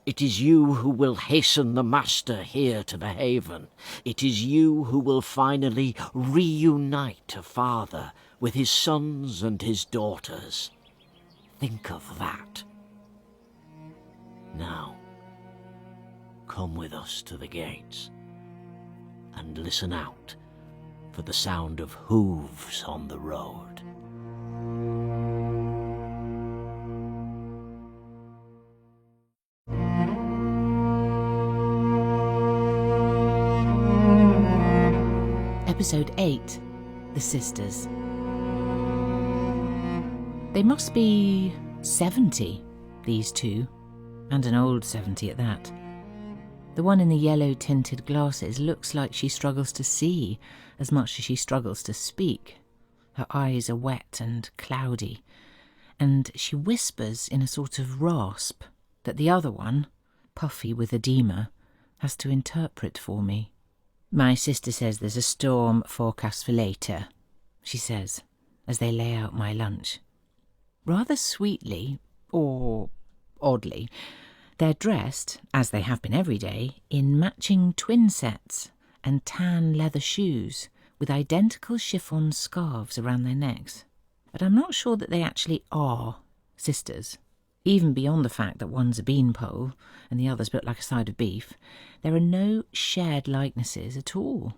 It is you who will hasten the Master here to the haven. It is you who will finally reunite a father with his sons and his daughters. Think of that. Now, come with us to the gates and listen out for the sound of hooves on the road. Episode 8, The Sisters. They must be 70, these two, and an old 70 at that. The one in the yellow-tinted glasses looks like she struggles to see as much as she struggles to speak. Her eyes are wet and cloudy, and she whispers in a sort of rasp that the other one, puffy with edema, has to interpret for me. "My sister says there's a storm forecast for later," she says, as they lay out my lunch. Rather sweetly, or oddly, they're dressed, as they have been every day, in matching twin sets and tan leather shoes with identical chiffon scarves around their necks. But I'm not sure that they actually are sisters. Even beyond the fact that one's a beanpole and the other's built like a side of beef, there are no shared likenesses at all.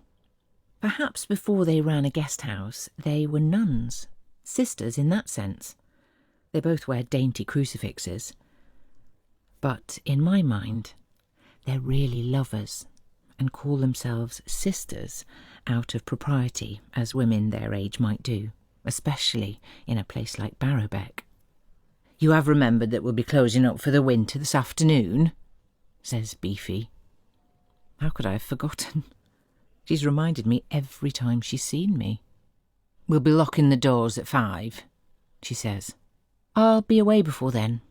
Perhaps before they ran a guest house, they were nuns, sisters in that sense. They both wear dainty crucifixes. But in my mind, they're really lovers and call themselves sisters out of propriety, as women their age might do, especially in a place like Barrowbeck. "You have remembered that we'll be closing up for the winter this afternoon?" says Beefy. How could I have forgotten? She's reminded me every time she's seen me. "We'll be locking the doors at 5, she says. "I'll be away before then,"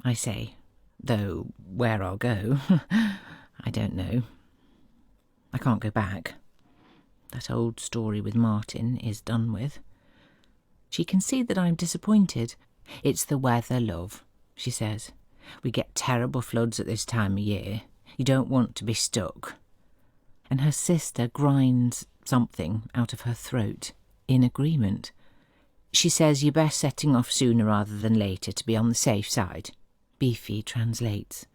I say, though where I'll go, I don't know. I can't go back. That old story with Martin is done with. She can see that I'm disappointed. "It's the weather, love," she says. "We get terrible floods at this time of year. You don't want to be stuck." And her sister grinds something out of her throat, in agreement. She says you're best setting off sooner rather than later to be on the safe side. Beefy translates,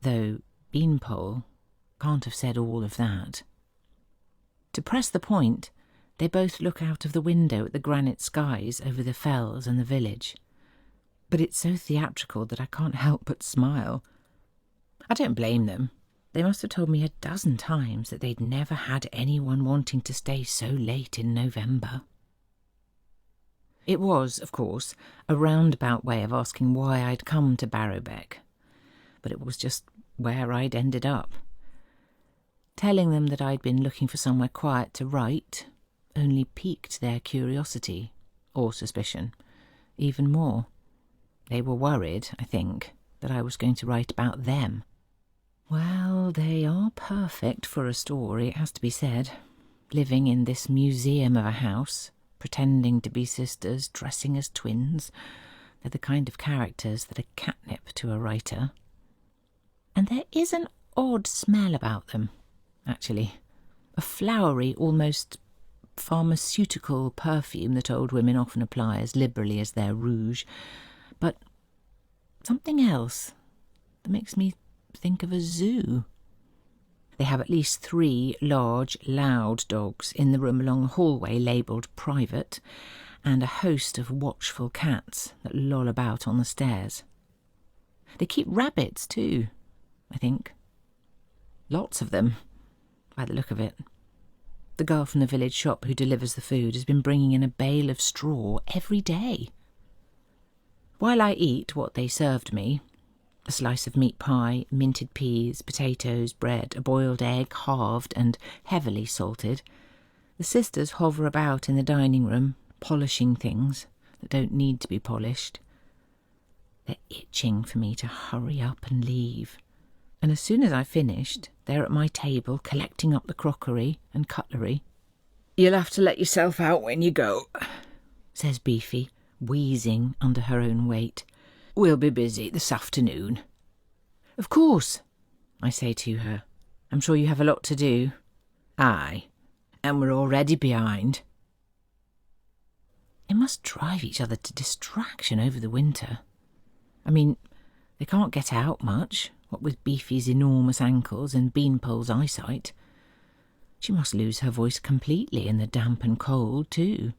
though Beanpole can't have said all of that. To press the point, they both look out of the window at the granite skies over the fells and the village. But it's so theatrical that I can't help but smile. I don't blame them. They must have told me a dozen times that they'd never had anyone wanting to stay so late in November. It was, of course, a roundabout way of asking why I'd come to Barrowbeck, but it was just where I'd ended up. Telling them that I'd been looking for somewhere quiet to write only piqued their curiosity, or suspicion, even more. They were worried, I think, that I was going to write about them. Well, they are perfect for a story, it has to be said. Living in this museum of a house, pretending to be sisters, dressing as twins. They're the kind of characters that are catnip to a writer. And there is an odd smell about them, actually. A flowery, almost pharmaceutical perfume that old women often apply as liberally as their rouge. But something else that makes me think of a zoo. They have at least 3 large, loud dogs in the room along a hallway labelled private, and a host of watchful cats that loll about on the stairs. They keep rabbits too, I think. Lots of them, by the look of it. The girl from the village shop who delivers the food has been bringing in a bale of straw every day. While I eat what they served me, a slice of meat pie, minted peas, potatoes, bread, a boiled egg, halved and heavily salted, the sisters hover about in the dining room, polishing things that don't need to be polished. They're itching for me to hurry up and leave. And as soon as I've finished, they're at my table collecting up the crockery and cutlery. "You'll have to let yourself out when you go," says Beefy, wheezing under her own weight. "We'll be busy this afternoon." "Of course," I say to her. "I'm sure you have a lot to do." "Aye, and we're already behind." They must drive each other to distraction over the winter. I mean, they can't get out much, what with Beefy's enormous ankles and Beanpole's eyesight. She must lose her voice completely in the damp and cold, too.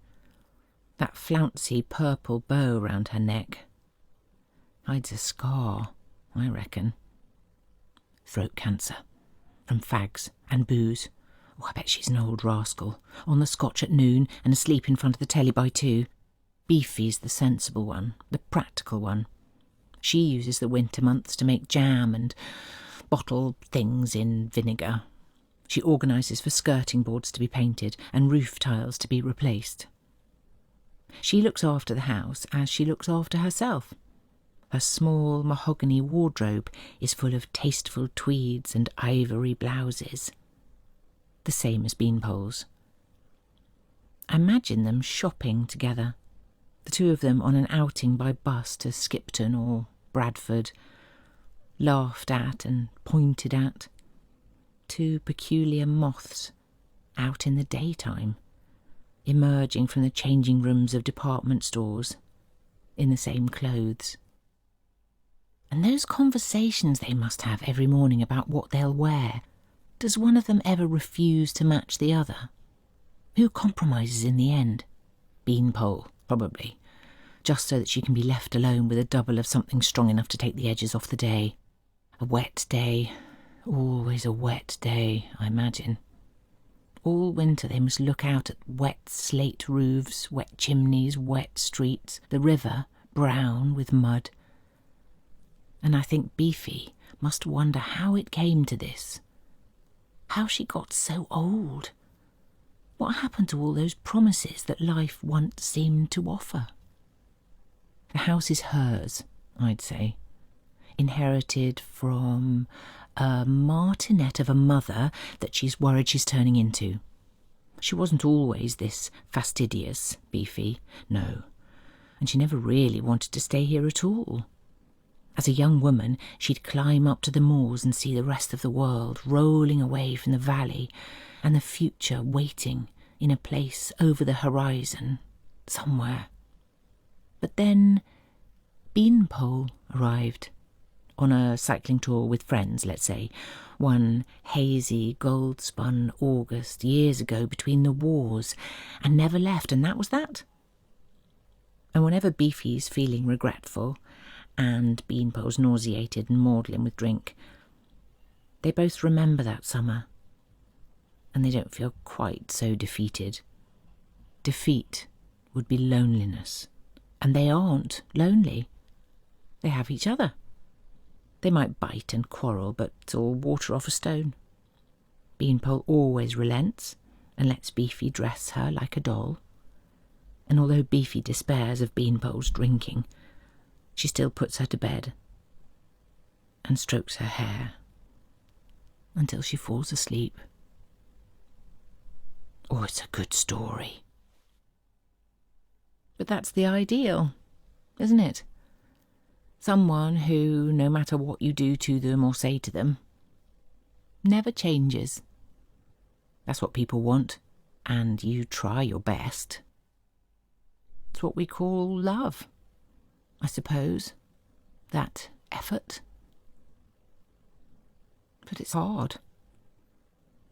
That flouncy purple bow round her neck hides a scar, I reckon. Throat cancer, from fags and booze. Oh, I bet she's an old rascal, on the scotch at noon and asleep in front of the telly by 2. Beefy's the sensible one, the practical one. She uses the winter months to make jam and bottle things in vinegar. She organises for skirting boards to be painted and roof tiles to be replaced. She looks after the house as she looks after herself. Her small mahogany wardrobe is full of tasteful tweeds and ivory blouses, the same as Beanpole's. I imagine them shopping together, the two of them on an outing by bus to Skipton or Bradford, laughed at and pointed at. Two peculiar moths out in the daytime, emerging from the changing rooms of department stores, in the same clothes. And those conversations they must have every morning about what they'll wear. Does one of them ever refuse to match the other? Who compromises in the end? Beanpole, probably, just so that she can be left alone with a double of something strong enough to take the edges off the day. A wet day, always a wet day, I imagine. All winter they must look out at wet slate roofs, wet chimneys, wet streets, the river brown with mud. And I think Beefy must wonder how it came to this, how she got so old. What happened to all those promises that life once seemed to offer? The house is hers, I'd say, inherited from a martinet of a mother that she's worried she's turning into. She wasn't always this fastidious, Beefy, no, and she never really wanted to stay here at all. As a young woman, she'd climb up to the moors and see the rest of the world rolling away from the valley and the future waiting in a place over the horizon, somewhere. But then Beanpole arrived, on a cycling tour with friends, let's say, one hazy, gold-spun August years ago between the wars, and never left, and that was that. And whenever Beefy's feeling regretful, and Beanpole's nauseated and maudlin with drink, they both remember that summer, and they don't feel quite so defeated. Defeat would be loneliness, and they aren't lonely. They have each other. They might bite and quarrel, but it's all water off a stone. Beanpole always relents and lets Beefy dress her like a doll. And although Beefy despairs of Beanpole's drinking, she still puts her to bed and strokes her hair until she falls asleep. Oh, it's a good story. But that's the ideal, isn't it? Someone who, no matter what you do to them or say to them, never changes. That's what people want, and you try your best. It's what we call love, I suppose, that effort. But it's hard.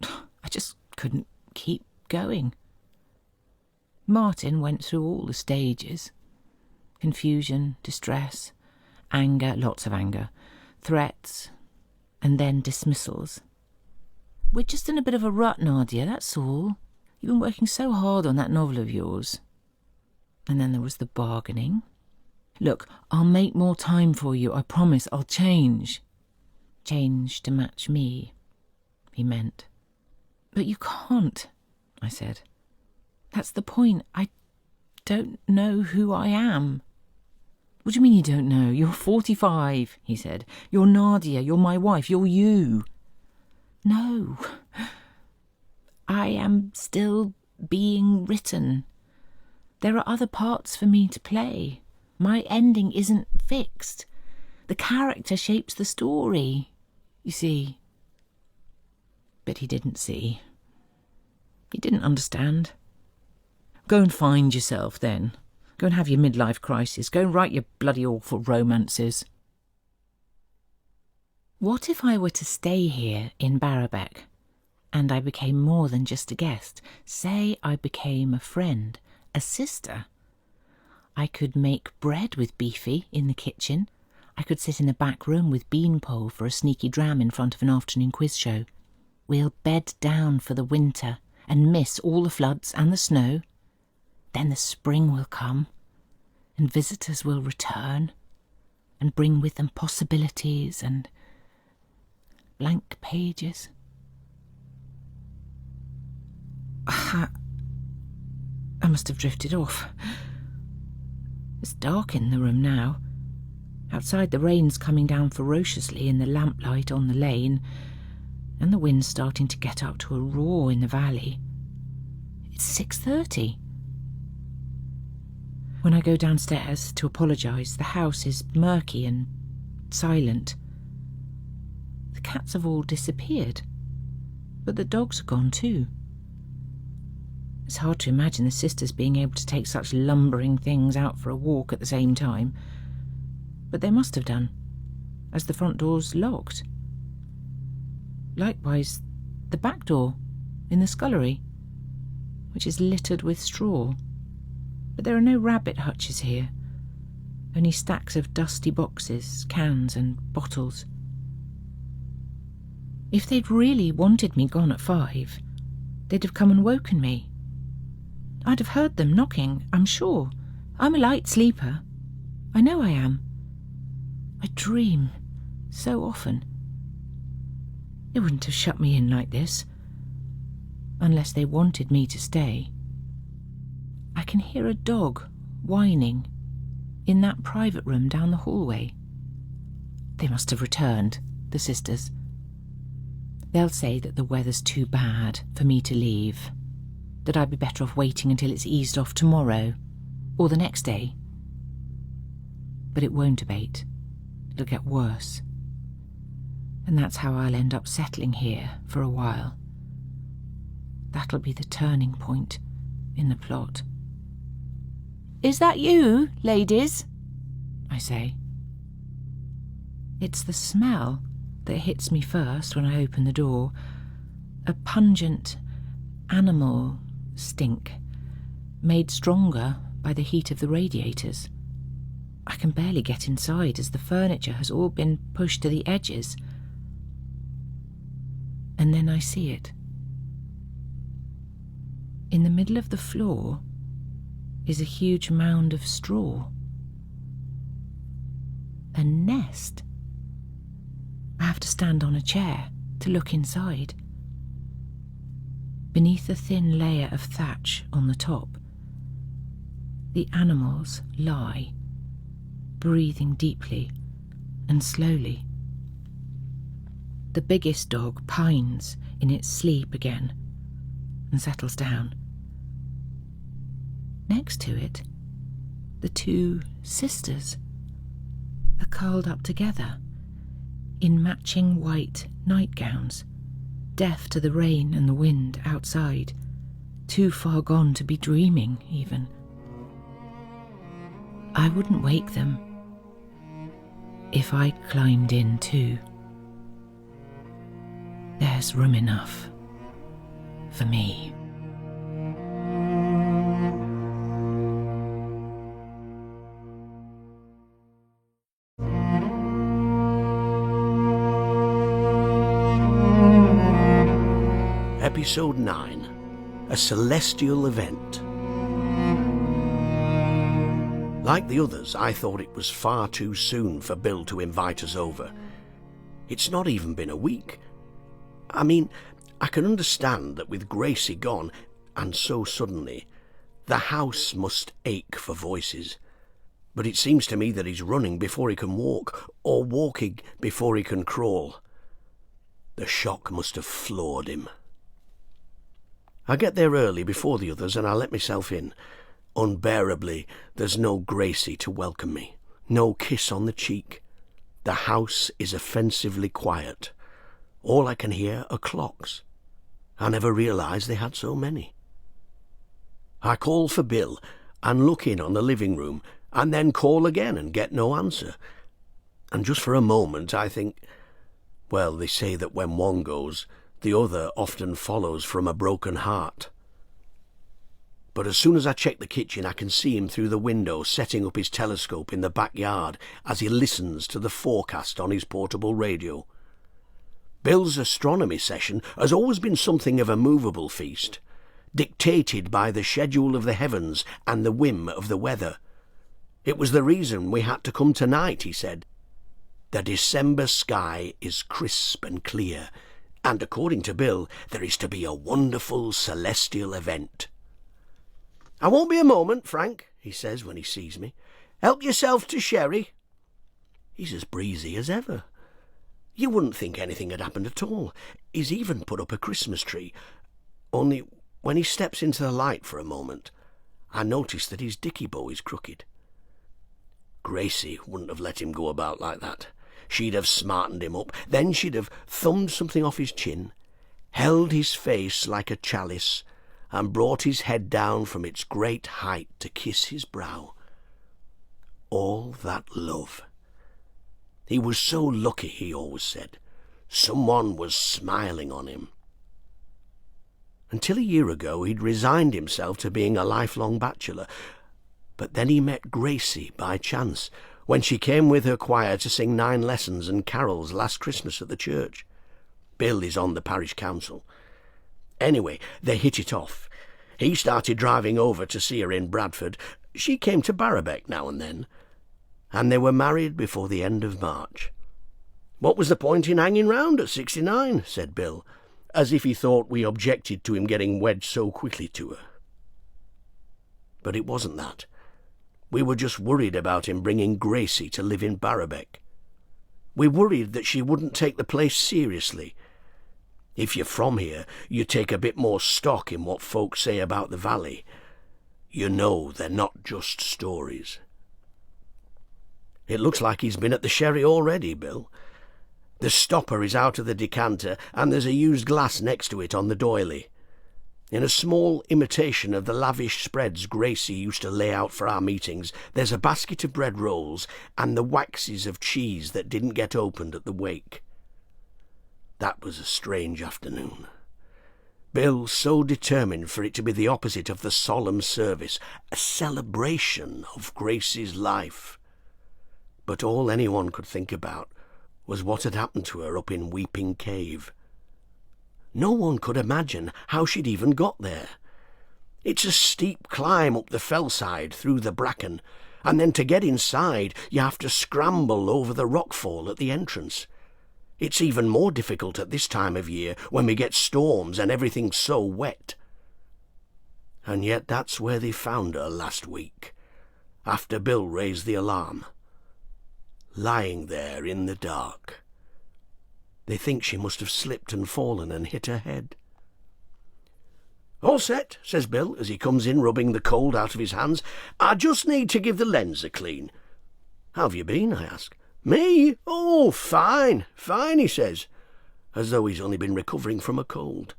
I just couldn't keep going. Martin went through all the stages. Confusion, distress, anger, lots of anger, threats, and then dismissals. We're just in a bit of a rut, Nadia, that's all. You've been working so hard on that novel of yours. And then there was the bargaining, Look, I'll make more time for you, I promise. I'll change. Change to match me, he meant. But you can't, I said. That's the point. I don't know who I am. What do you mean you don't know? You're 45, he said. You're Nadia, you're my wife, you're you. No. I am still being written. There are other parts for me to play. My ending isn't fixed. The character shapes the story, you see. But he didn't see. He didn't understand. Go and find yourself, then. Go and have your midlife crisis. Go and write your bloody awful romances. What if I were to stay here in Barrowbeck, and I became more than just a guest? Say I became a friend, a sister. I could make bread with Beefy in the kitchen. I could sit in the back room with Beanpole for a sneaky dram in front of an afternoon quiz show. We'll bed down for the winter and miss all the floods and the snow. Then the spring will come, and visitors will return, and bring with them possibilities and blank pages. I must have drifted off. It's dark in the room now. Outside the rain's coming down ferociously in the lamplight on the lane, and the wind's starting to get up to a roar in the valley. It's 6:30. When I go downstairs to apologise, the house is murky and silent. The cats have all disappeared, but the dogs are gone too. It's hard to imagine the sisters being able to take such lumbering things out for a walk at the same time, but they must have done, as the front door's locked. Likewise, the back door in the scullery, which is littered with straw. But there are no rabbit hutches here, only stacks of dusty boxes, cans and bottles. If they'd really wanted me gone at 5, they'd have come and woken me. I'd have heard them knocking, I'm sure. I'm a light sleeper. I know I am. I dream so often. They wouldn't have shut me in like this, unless they wanted me to stay. I can hear a dog whining in that private room down the hallway. They must have returned, the sisters. They'll say that the weather's too bad for me to leave, that I'd be better off waiting until it's eased off tomorrow or the next day. But it won't abate. It'll get worse. And that's how I'll end up settling here for a while. That'll be the turning point in the plot. "Is that you, ladies?" I say. It's the smell that hits me first when I open the door. A pungent animal stink, made stronger by the heat of the radiators. I can barely get inside as the furniture has all been pushed to the edges. And then I see it. In the middle of the floor is a huge mound of straw. A nest. I have to stand on a chair to look inside. Beneath a thin layer of thatch on the top, the animals lie, breathing deeply and slowly. The biggest dog pines in its sleep again and settles down. Next to it, the 2 sisters are curled up together in matching white nightgowns, deaf to the rain and the wind outside, too far gone to be dreaming even. I wouldn't wake them if I climbed in too. There's room enough for me. Episode 9, A Celestial Event. Like the others, I thought it was far too soon for Bill to invite us over. It's not even been a week. I mean, I can understand that with Gracie gone, and so suddenly, the house must ache for voices. But it seems to me that he's running before he can walk, or walking before he can crawl. The shock must have floored him. I get there early before the others and I let myself in. Unbearably, there's no Gracie to welcome me, no kiss on the cheek. The house is offensively quiet. All I can hear are clocks. I never realised they had so many. I call for Bill and look in on the living room, and then call again and get no answer. And just for a moment I think, well, they say that when one goes, the other often follows from a broken heart. But as soon as I check the kitchen, I can see him through the window setting up his telescope in the backyard as he listens to the forecast on his portable radio. Bill's astronomy session has always been something of a movable feast, dictated by the schedule of the heavens and the whim of the weather. It was the reason we had to come tonight, he said. The December sky is crisp and clear, and according to Bill, there is to be a wonderful celestial event. "I won't be a moment, Frank," he says when he sees me. "Help yourself to sherry." He's as breezy as ever. You wouldn't think anything had happened at all. He's even put up a Christmas tree. Only when he steps into the light for a moment, I notice that his dicky bow is crooked. Gracie wouldn't have let him go about like that. She'd have smartened him up. Then she'd have thumbed something off his chin, held his face like a chalice, and brought his head down from its great height to kiss his brow. All that love. He was so lucky, he always said. Someone was smiling on him. Until a year ago, he'd resigned himself to being a lifelong bachelor. But then he met Gracie by chance, when she came with her choir to sing 9 lessons and carols last Christmas at the church. Bill is on the parish council. Anyway, they hit it off. He started driving over to see her in Bradford. She came to Barrowbeck now and then. And they were married before the end of March. "What was the point in hanging round at 69, said Bill, as if he thought we objected to him getting wed so quickly to her. But it wasn't that. We were just worried about him bringing Gracie to live in Barrowbeck. We worried that she wouldn't take the place seriously. If you're from here, you take a bit more stock in what folks say about the valley. You know they're not just stories. It looks like he's been at the sherry already, Bill. The stopper is out of the decanter, and there's a used glass next to it on the doily. In a small imitation of the lavish spreads Gracie used to lay out for our meetings, there's a basket of bread rolls and the waxes of cheese that didn't get opened at the wake. That was a strange afternoon. Bill so determined for it to be the opposite of the solemn service, a celebration of Gracie's life. But all anyone could think about was what had happened to her up in Weeping Cave. No one could imagine how she'd even got there. It's a steep climb up the fellside through the bracken, and then to get inside you have to scramble over the rockfall at the entrance. It's even more difficult at this time of year when we get storms and everything's so wet. And yet that's where they found her last week, after Bill raised the alarm. Lying there in the dark. They think she must have slipped and fallen and hit her head. "All set," says Bill, as he comes in rubbing the cold out of his hands. "I just need to give the lens a clean." "How have you been?" I ask. "Me? Oh, fine, he says, as though he's only been recovering from a cold.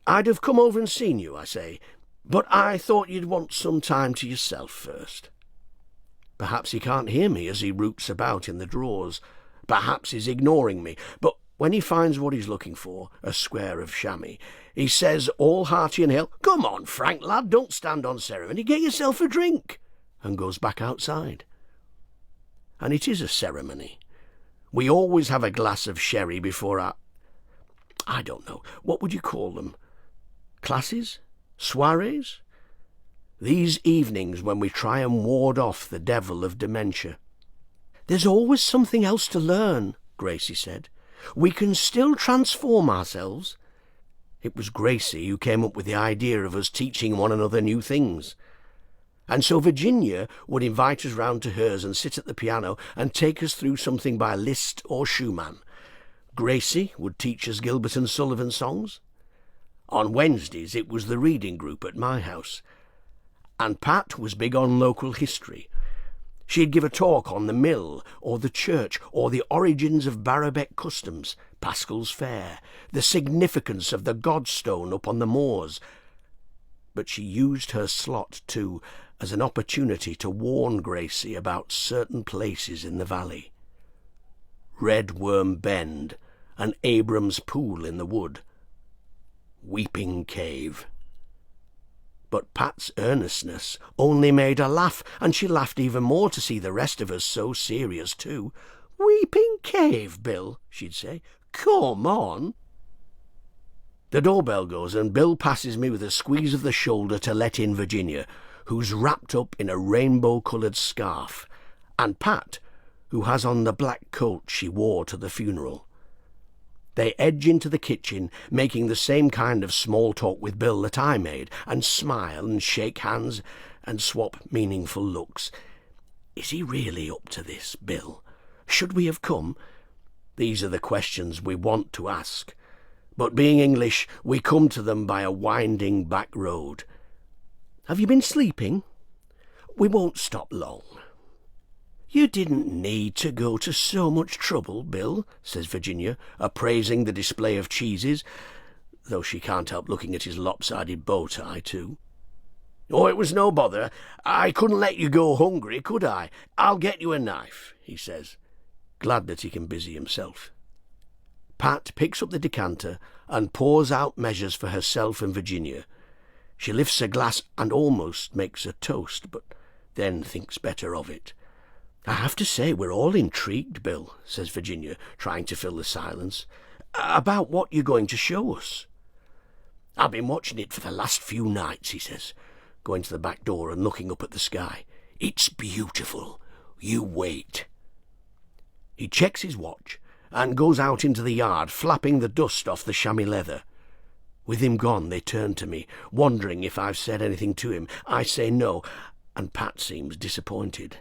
"I'd have come over and seen you," I say, "but I thought you'd want some time to yourself first." Perhaps he can't hear me as he roots about in the drawers. Perhaps he's ignoring me, but when he finds what he's looking for, a square of chamois, he says, all hearty and hail, "Come on, Frank, lad, don't stand on ceremony, get yourself a drink," and goes back outside. And it is a ceremony. We always have a glass of sherry before I don't know, what would you call them? Classes? Soirees? These evenings when we try and ward off the devil of dementia. There's always something else to learn, Gracie said. We can still transform ourselves. It was Gracie who came up with the idea of us teaching one another new things. And so Virginia would invite us round to hers and sit at the piano and take us through something by Liszt or Schumann. Gracie would teach us Gilbert and Sullivan songs. On Wednesdays it was the reading group at my house. And Pat was big on local history. She'd give a talk on the mill, or the church, or the origins of Barrowbeck customs, Paschal's Fair, the significance of the Godstone up on the moors. But she used her slot, too, as an opportunity to warn Gracie about certain places in the valley. Red Worm Bend, and Abram's Pool in the wood. Weeping Cave. But Pat's earnestness only made her laugh, and she laughed even more to see the rest of us so serious too. "Weeping Cave, Bill," she'd say. "Come on." The doorbell goes, and Bill passes me with a squeeze of the shoulder to let in Virginia, who's wrapped up in a rainbow-coloured scarf, and Pat, who has on the black coat she wore to the funeral. They edge into the kitchen, making the same kind of small talk with Bill that I made, and smile and shake hands and swap meaningful looks. Is he really up to this, Bill? Should we have come? These are the questions we want to ask. But being English, we come to them by a winding back road. "Have you been sleeping? We won't stop long." "You didn't need to go to so much trouble, Bill," says Virginia, appraising the display of cheeses, though she can't help looking at his lopsided bow tie too. "Oh, it was no bother. I couldn't let you go hungry, could I? I'll get you a knife," he says, glad that he can busy himself. Pat picks up the decanter and pours out measures for herself and Virginia. She lifts a glass and almost makes a toast, but then thinks better of it. "I have to say we're all intrigued, Bill," says Virginia, trying to fill the silence, "about what you're going to show us." "I've been watching it for the last few nights," he says, going to the back door and looking up at the sky. "It's beautiful. You wait." He checks his watch and goes out into the yard, flapping the dust off the chamois leather. With him gone, they turn to me, wondering if I've said anything to him. I say no, and Pat seems disappointed.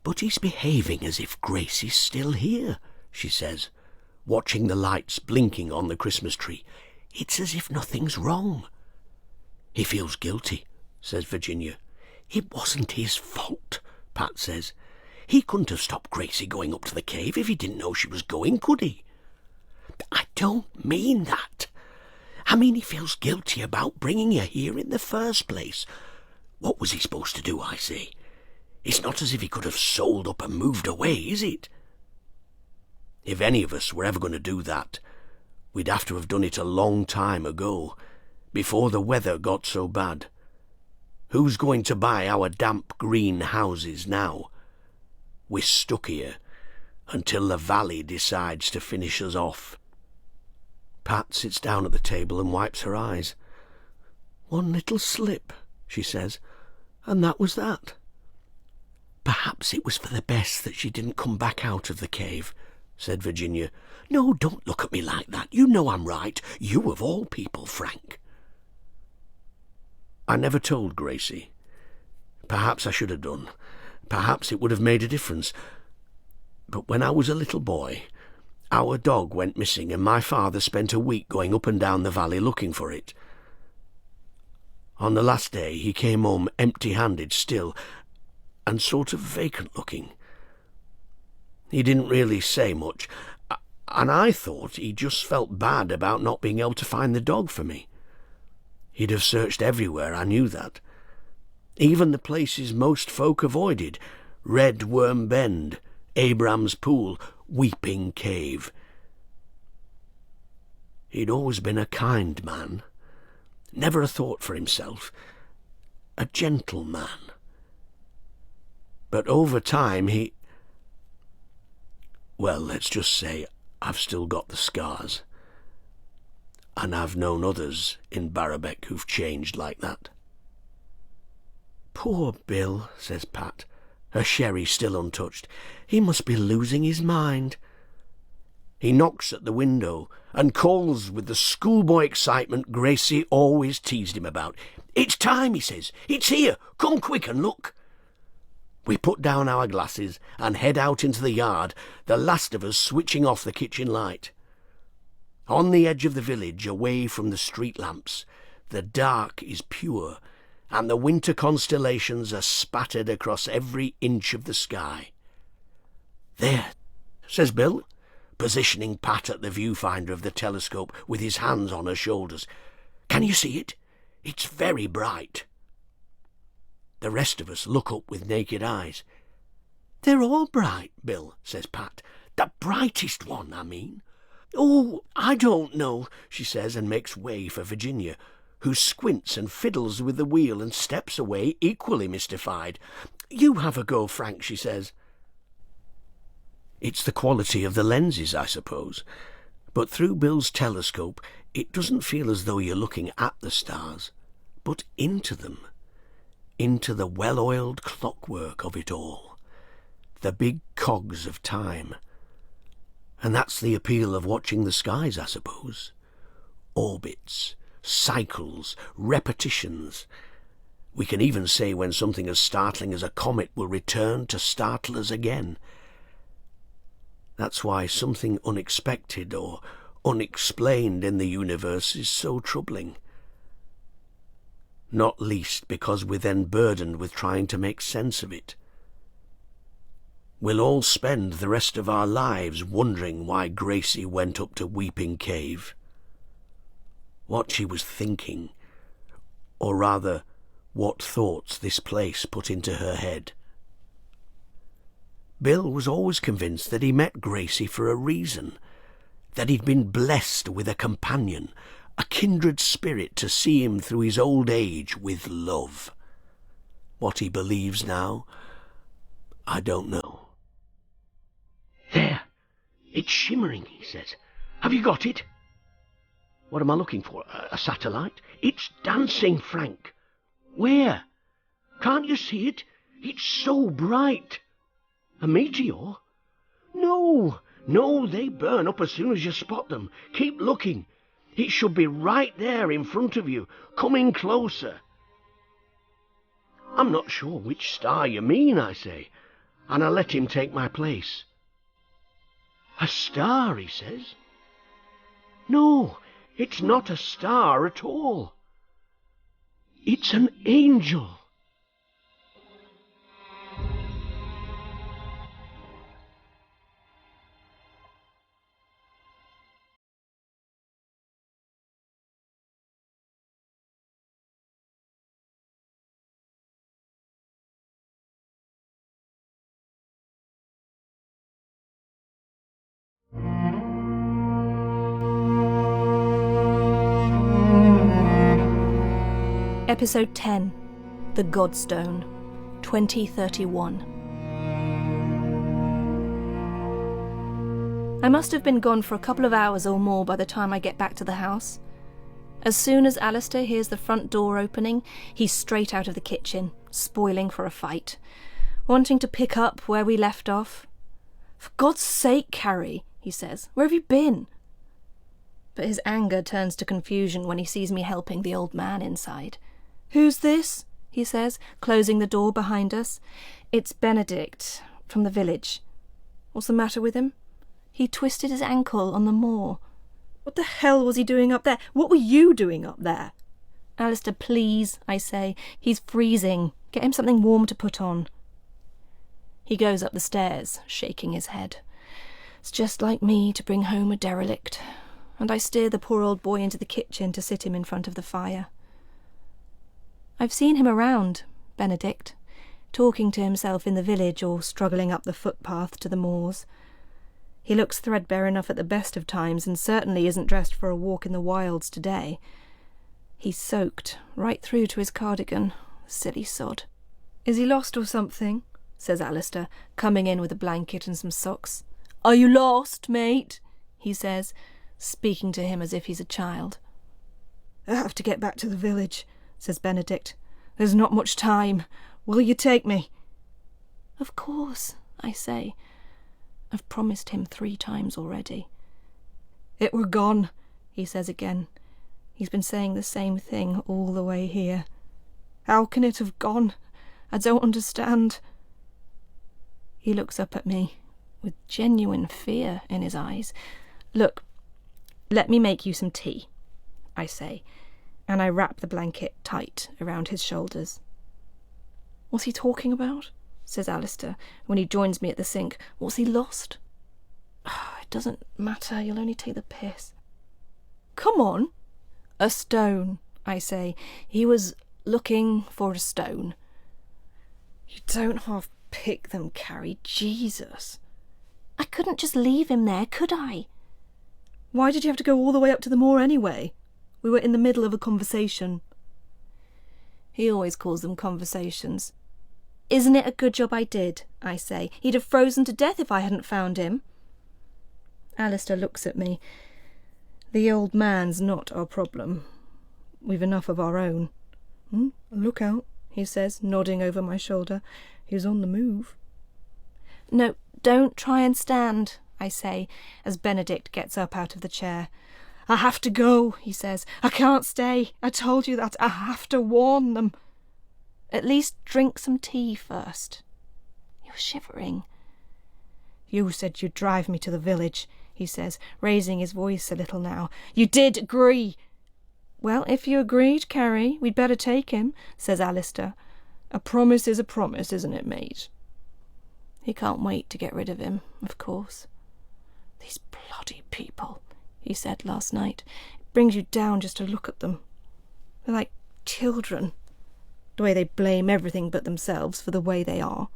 "But he's behaving as if Gracie's still here," she says, watching the lights blinking on the Christmas tree. "It's as if nothing's wrong." "He feels guilty," says Virginia. "It wasn't his fault," Pat says. "He couldn't have stopped Gracie going up to the cave if he didn't know she was going, could he?" "I don't mean that. I mean he feels guilty about bringing you here in the first place. What was he supposed to do, I say? It's not as if he could have sold up and moved away, is it? If any of us were ever going to do that, we'd have to have done it a long time ago, before the weather got so bad. Who's going to buy our damp green houses now? We're stuck here until the valley decides to finish us off." Pat sits down at the table and wipes her eyes. "One little slip," she says, "and that was that." "Perhaps it was for the best that she didn't come back out of the cave," said Virginia. "No, don't look at me like that. You know I'm right. You of all people, Frank." I never told Gracie. Perhaps I should have done. Perhaps it would have made a difference. But when I was a little boy, our dog went missing, and my father spent a week going up and down the valley looking for it. On the last day he came home empty-handed still, and sort of vacant-looking. He didn't really say much, and I thought he just felt bad about not being able to find the dog for me. He'd have searched everywhere, I knew that. Even the places most folk avoided, Red Worm Bend, Abraham's Pool, Weeping Cave. He'd always been a kind man, never a thought for himself, a gentle man. But over time well, let's just say I've still got the scars. And I've known others in Barrowbeck who've changed like that. Poor Bill, says Pat, her sherry still untouched. He must be losing his mind. He knocks at the window and calls with the schoolboy excitement Gracie always teased him about. "It's time," he says. "It's here. Come quick and look." We put down our glasses and head out into the yard, the last of us switching off the kitchen light. On the edge of the village, away from the street lamps, the dark is pure, and the winter constellations are spattered across every inch of the sky. "There," says Bill, positioning Pat at the viewfinder of the telescope with his hands on her shoulders. "Can you see it? It's very bright." The rest of us look up with naked eyes. "They're all bright, Bill," says Pat. "The brightest one, I mean." "Oh, I don't know," she says, and makes way for Virginia, who squints and fiddles with the wheel and steps away equally mystified. "You have a go, Frank," she says. It's the quality of the lenses, I suppose, but through Bill's telescope it doesn't feel as though you're looking at the stars, but into them, into the well-oiled clockwork of it all, the big cogs of time. And that's the appeal of watching the skies, I suppose. Orbits, cycles, repetitions. We can even say when something as startling as a comet will return to startle us again. That's why something unexpected or unexplained in the universe is so troubling. Not least because we're then burdened with trying to make sense of it. We'll all spend the rest of our lives wondering why Gracie went up to Weeping Cave, what she was thinking, or rather, what thoughts this place put into her head. Bill was always convinced that he met Gracie for a reason, that he'd been blessed with a companion, a kindred spirit to see him through his old age with love. What he believes now, I don't know. "There, it's shimmering," he says. "Have you got it?" "What am I looking for? A satellite?" "It's dancing, Frank." "Where?" "Can't you see it? It's so bright." "A meteor?" No, they burn up as soon as you spot them. Keep looking. It should be right there in front of you, coming closer." "I'm not sure which star you mean," I say, and I let him take my place. "A star," he says. "No, it's not a star at all. It's an angel." Episode 10, The Godstone, 2031. I must have been gone for a couple of hours or more by the time I get back to the house. As soon as Alistair hears the front door opening, he's straight out of the kitchen, spoiling for a fight, wanting to pick up where we left off. "For God's sake, Carrie," he says, "where have you been?" But his anger turns to confusion when he sees me helping the old man inside. "Who's this?" he says, closing the door behind us. "It's Benedict, from the village." "What's the matter with him?" "He twisted his ankle on the moor." "What the hell was he doing up there? What were you doing up there?" "Alistair, please," I say. "He's freezing. Get him something warm to put on." He goes up the stairs, shaking his head. It's just like me to bring home a derelict, and I steer the poor old boy into the kitchen to sit him in front of the fire. I've seen him around, Benedict, talking to himself in the village or struggling up the footpath to the moors. He looks threadbare enough at the best of times and certainly isn't dressed for a walk in the wilds today. He's soaked right through to his cardigan, silly sod. "Is he lost or something?" says Alistair, coming in with a blanket and some socks. "Are you lost, mate?" he says, speaking to him as if he's a child. "I have to get back to the village," says Benedict. There's not much time. Will you take me? Of course, I say. I've promised him 3 times already. It were gone, he says again. He's been saying the same thing all the way here. How can it have gone? I don't understand. He looks up at me with genuine fear in his eyes. Look, let me make you some tea, I say, and I wrap the blanket tight around his shoulders. What's he talking about? Says Alistair when he joins me at the sink. What's he lost? It doesn't matter, you'll only take the piss. Come on. A stone, I say. He was looking for a stone. You don't half-pick them, Carrie. Jesus. I couldn't just leave him there, could I? Why did you have to go all the way up to the moor anyway? We were in the middle of a conversation. He always calls them conversations. Isn't it a good job I did? I say. He'd have frozen to death if I hadn't found him. Alistair looks at me. The old man's not our problem. We've enough of our own. Look out, he says, nodding over my shoulder. He's on the move. No, don't try and stand, I say, as Benedict gets up out of the chair. I have to go, he says. I can't stay. I told you that. I have to warn them. At least drink some tea first. You're shivering. You said you'd drive me to the village, he says, raising his voice a little now. You did agree. Well, if you agreed, Carrie, we'd better take him, says Alistair. A promise is a promise, isn't it, mate? He can't wait to get rid of him, of course. These bloody people, he said last night. It brings you down just to look at them. They're like children. The way they blame everything but themselves for the way they are.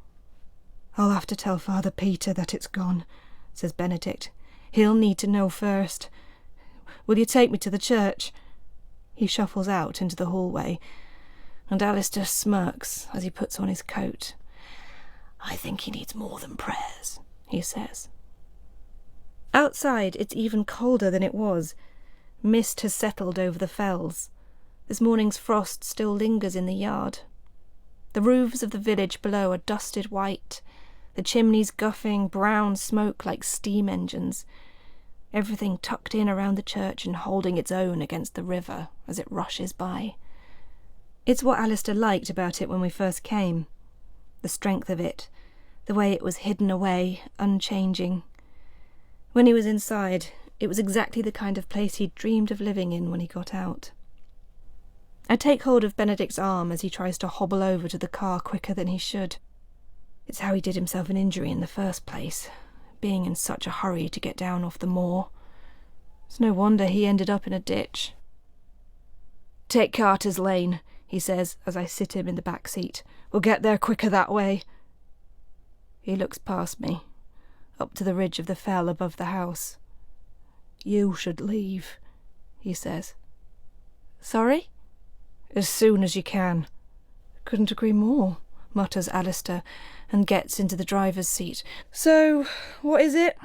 I'll have to tell Father Peter that it's gone, says Benedict. He'll need to know first. Will you take me to the church? He shuffles out into the hallway, and Alistair smirks as he puts on his coat. I think he needs more than prayers, he says. Outside, it's even colder than it was. Mist has settled over the fells. This morning's frost still lingers in the yard. The roofs of the village below are dusted white, the chimneys guffing brown smoke like steam engines, everything tucked in around the church and holding its own against the river as it rushes by. It's what Alistair liked about it when we first came. The strength of it, the way it was hidden away, unchanging. When he was inside, it was exactly the kind of place he'd dreamed of living in when he got out. I take hold of Benedict's arm as he tries to hobble over to the car quicker than he should. It's how he did himself an injury in the first place, being in such a hurry to get down off the moor. It's no wonder he ended up in a ditch. Take Carter's Lane, he says as I sit him in the back seat. We'll get there quicker that way. He looks past me, up to the ridge of the fell above the house. You should leave, he says. Sorry? As soon as you can. Couldn't agree more, mutters Alistair, and gets into the driver's seat. So, what is it?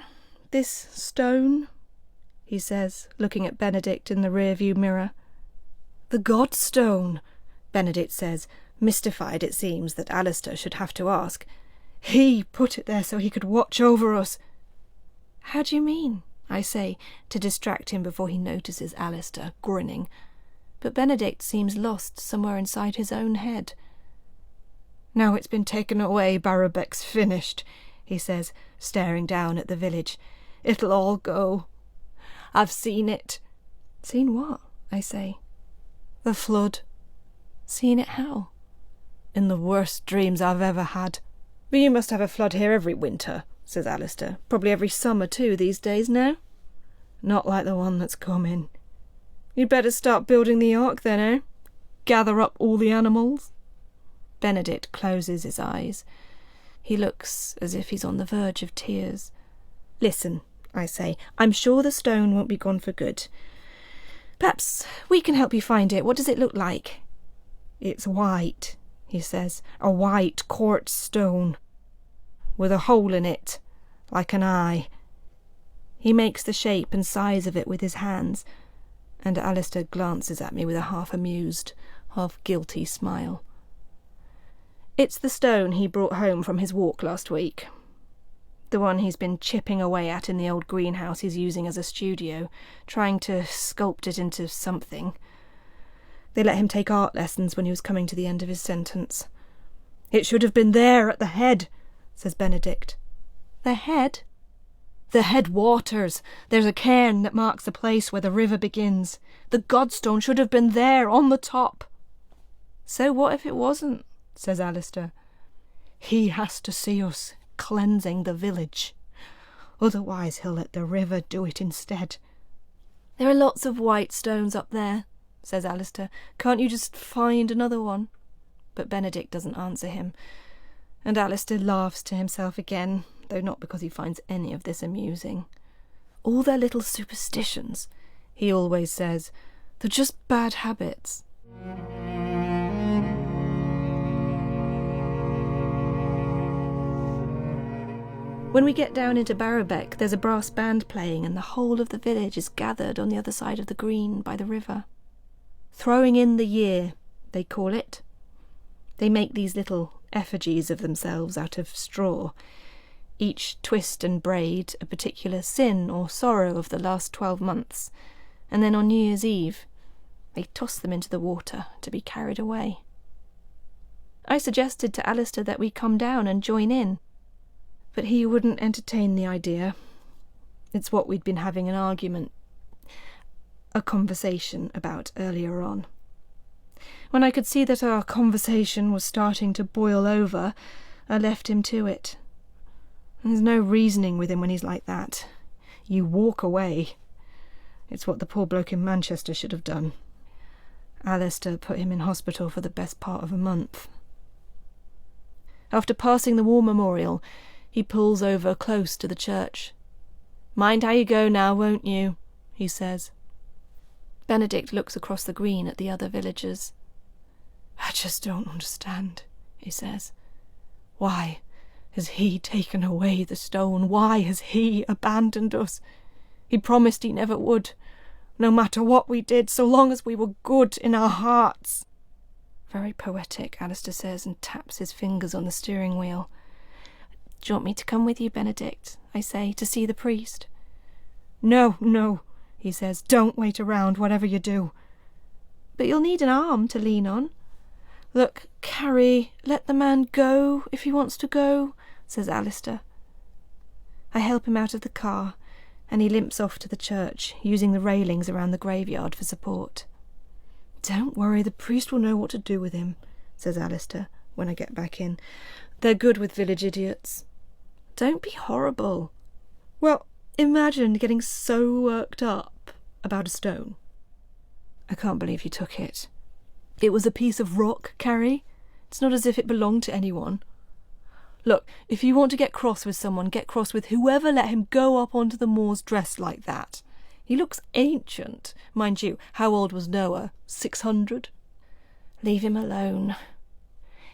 This stone? He says, looking at Benedict in the rear-view mirror. The Godstone, Benedict says, mystified it seems that Alistair should have to ask. He put it there so he could watch over us. How do you mean? I say, to distract him before he notices Alistair grinning. But Benedict seems lost somewhere inside his own head. Now it's been taken away, Barrowbeck's finished, he says, staring down at the village. It'll all go. I've seen it. Seen what? I say. The flood. Seen it how? In the worst dreams I've ever had. But you must have a flood here every winter, says Alistair. Probably every summer too these days now. Not like the one that's coming. You'd better start building the ark then, eh? Gather up all the animals. Benedict closes his eyes. He looks as if he's on the verge of tears. Listen, I say, I'm sure the stone won't be gone for good. Perhaps we can help you find it. What does it look like? It's white, he says, a white quartz stone, with a hole in it, like an eye. He makes the shape and size of it with his hands, and Alistair glances at me with a half-amused, half-guilty smile. It's the stone he brought home from his walk last week. The one he's been chipping away at in the old greenhouse he's using as a studio, trying to sculpt it into something. They let him take art lessons when he was coming to the end of his sentence. "It should have been there at the head," says Benedict. "The head?" "The head waters. There's a cairn that marks the place where the river begins. The godstone should have been there on the top." "So what if it wasn't?" says Alistair. "He has to see us cleansing the village. Otherwise he'll let the river do it instead." "There are lots of white stones up there," says Alistair. "Can't you just find another one?" But Benedict doesn't answer him, and Alistair laughs to himself again, though not because he finds any of this amusing. "All their little superstitions," he always says, "they're just bad habits." When we get down into Barrowbeck, there's a brass band playing, and the whole of the village is gathered on the other side of the green by the river. Throwing in the year, they call it. They make these little effigies of themselves out of straw, each twist and braid a particular sin or sorrow of the last 12 months, and then on New Year's Eve they toss them into the water to be carried away. I suggested to Alistair that we come down and join in, but he wouldn't entertain the idea. It's what we'd been having a conversation about earlier on. When I could see that our conversation was starting to boil over, I left him to it. There's no reasoning with him when he's like that. You walk away. It's what the poor bloke in Manchester should have done. Alistair put him in hospital for the best part of a month. After passing the war memorial, he pulls over close to the church. "Mind how you go now, won't you?" he says. Benedict looks across the green at the other villagers. "I just don't understand," he says. "Why has he taken away the stone? Why has he abandoned us? He promised he never would, no matter what we did, so long as we were good in our hearts." Very poetic, Alistair says, and taps his fingers on the steering wheel. "Do you want me to come with you, Benedict?" I say, "to see the priest?" No, he says. "Don't wait around, whatever you do." "But you'll need an arm to lean on." "Look, Carrie, let the man go if he wants to go," says Alistair. I help him out of the car, and he limps off to the church, using the railings around the graveyard for support. "Don't worry, the priest will know what to do with him," says Alistair when I get back in. "They're good with village idiots." "Don't be horrible." "Well, imagine getting so worked up about a stone." "I can't believe you took it." "It was a piece of rock, Carrie. It's not as if it belonged to anyone." "Look, if you want to get cross with someone, get cross with whoever let him go up onto the moors dressed like that. He looks ancient. Mind you, how old was Noah? 600? "Leave him alone.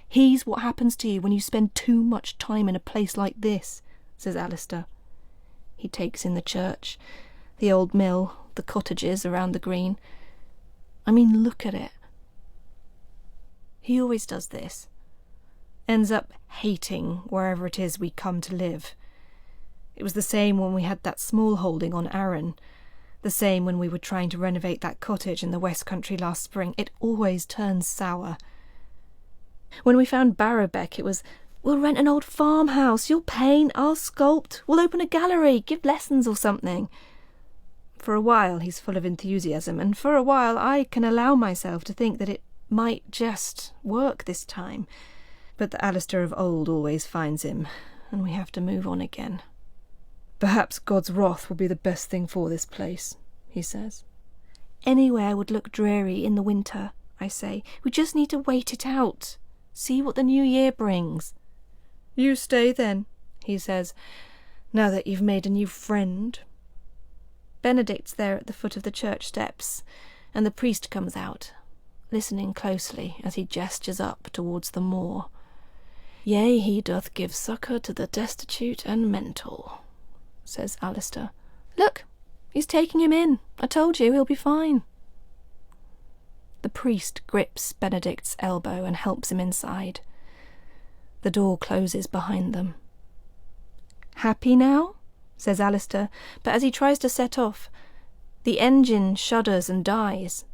He's what happens to you when you spend too much time in a place like this," says Alistair. He takes in the church, the old mill, the cottages around the green. I mean, look at it. He always does this. Ends up hating wherever it is we come to live. It was the same when we had that small holding on Arran. The same when we were trying to renovate that cottage in the West Country last spring. It always turns sour. When we found Barrowbeck, it was, "We'll rent an old farmhouse, you'll paint, I'll sculpt, we'll open a gallery, give lessons or something." For a while he's full of enthusiasm, and for a while I can allow myself to think that it might just work this time. But the Alistair of old always finds him, and we have to move on again. "Perhaps God's wrath will be the best thing for this place," he says. "Anywhere would look dreary in the winter," I say. "We just need to wait it out. See what the new year brings." "You stay then," he says, "now that you've made a new friend." Benedict's there at the foot of the church steps, and the priest comes out, listening closely as he gestures up towards the moor. "Yea, he doth give succour to the destitute and mental," says Alistair. "Look, he's taking him in. I told you, he'll be fine." The priest grips Benedict's elbow and helps him inside. The door closes behind them. "Happy now?" says Alistair, but as he tries to set off, the engine shudders and dies.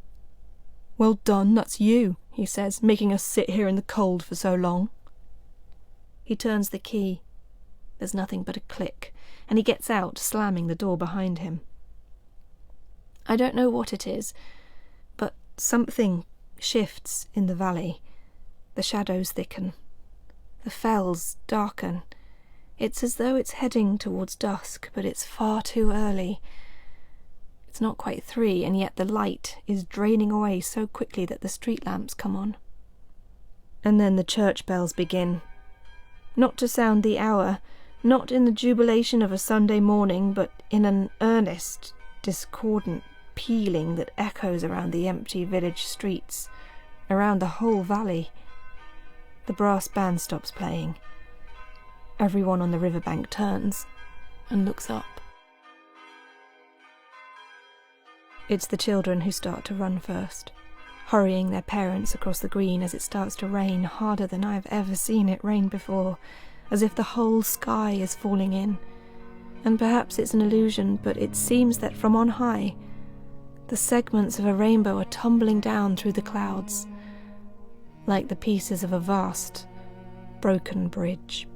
"Well done, that's you," he says, "making us sit here in the cold for so long." He turns the key. There's nothing but a click, and he gets out, slamming the door behind him. I don't know what it is, but something shifts in the valley. The shadows thicken. The fells darken. It's as though it's heading towards dusk, but it's far too early. It's not quite 3, and yet the light is draining away so quickly that the street lamps come on. And then the church bells begin. Not to sound the hour, not in the jubilation of a Sunday morning, but in an earnest, discordant pealing that echoes around the empty village streets, around the whole valley. The brass band stops playing. Everyone on the riverbank turns and looks up. It's the children who start to run first, hurrying their parents across the green as it starts to rain harder than I've ever seen it rain before, as if the whole sky is falling in. And perhaps it's an illusion, but it seems that from on high, the segments of a rainbow are tumbling down through the clouds, like the pieces of a vast, broken bridge.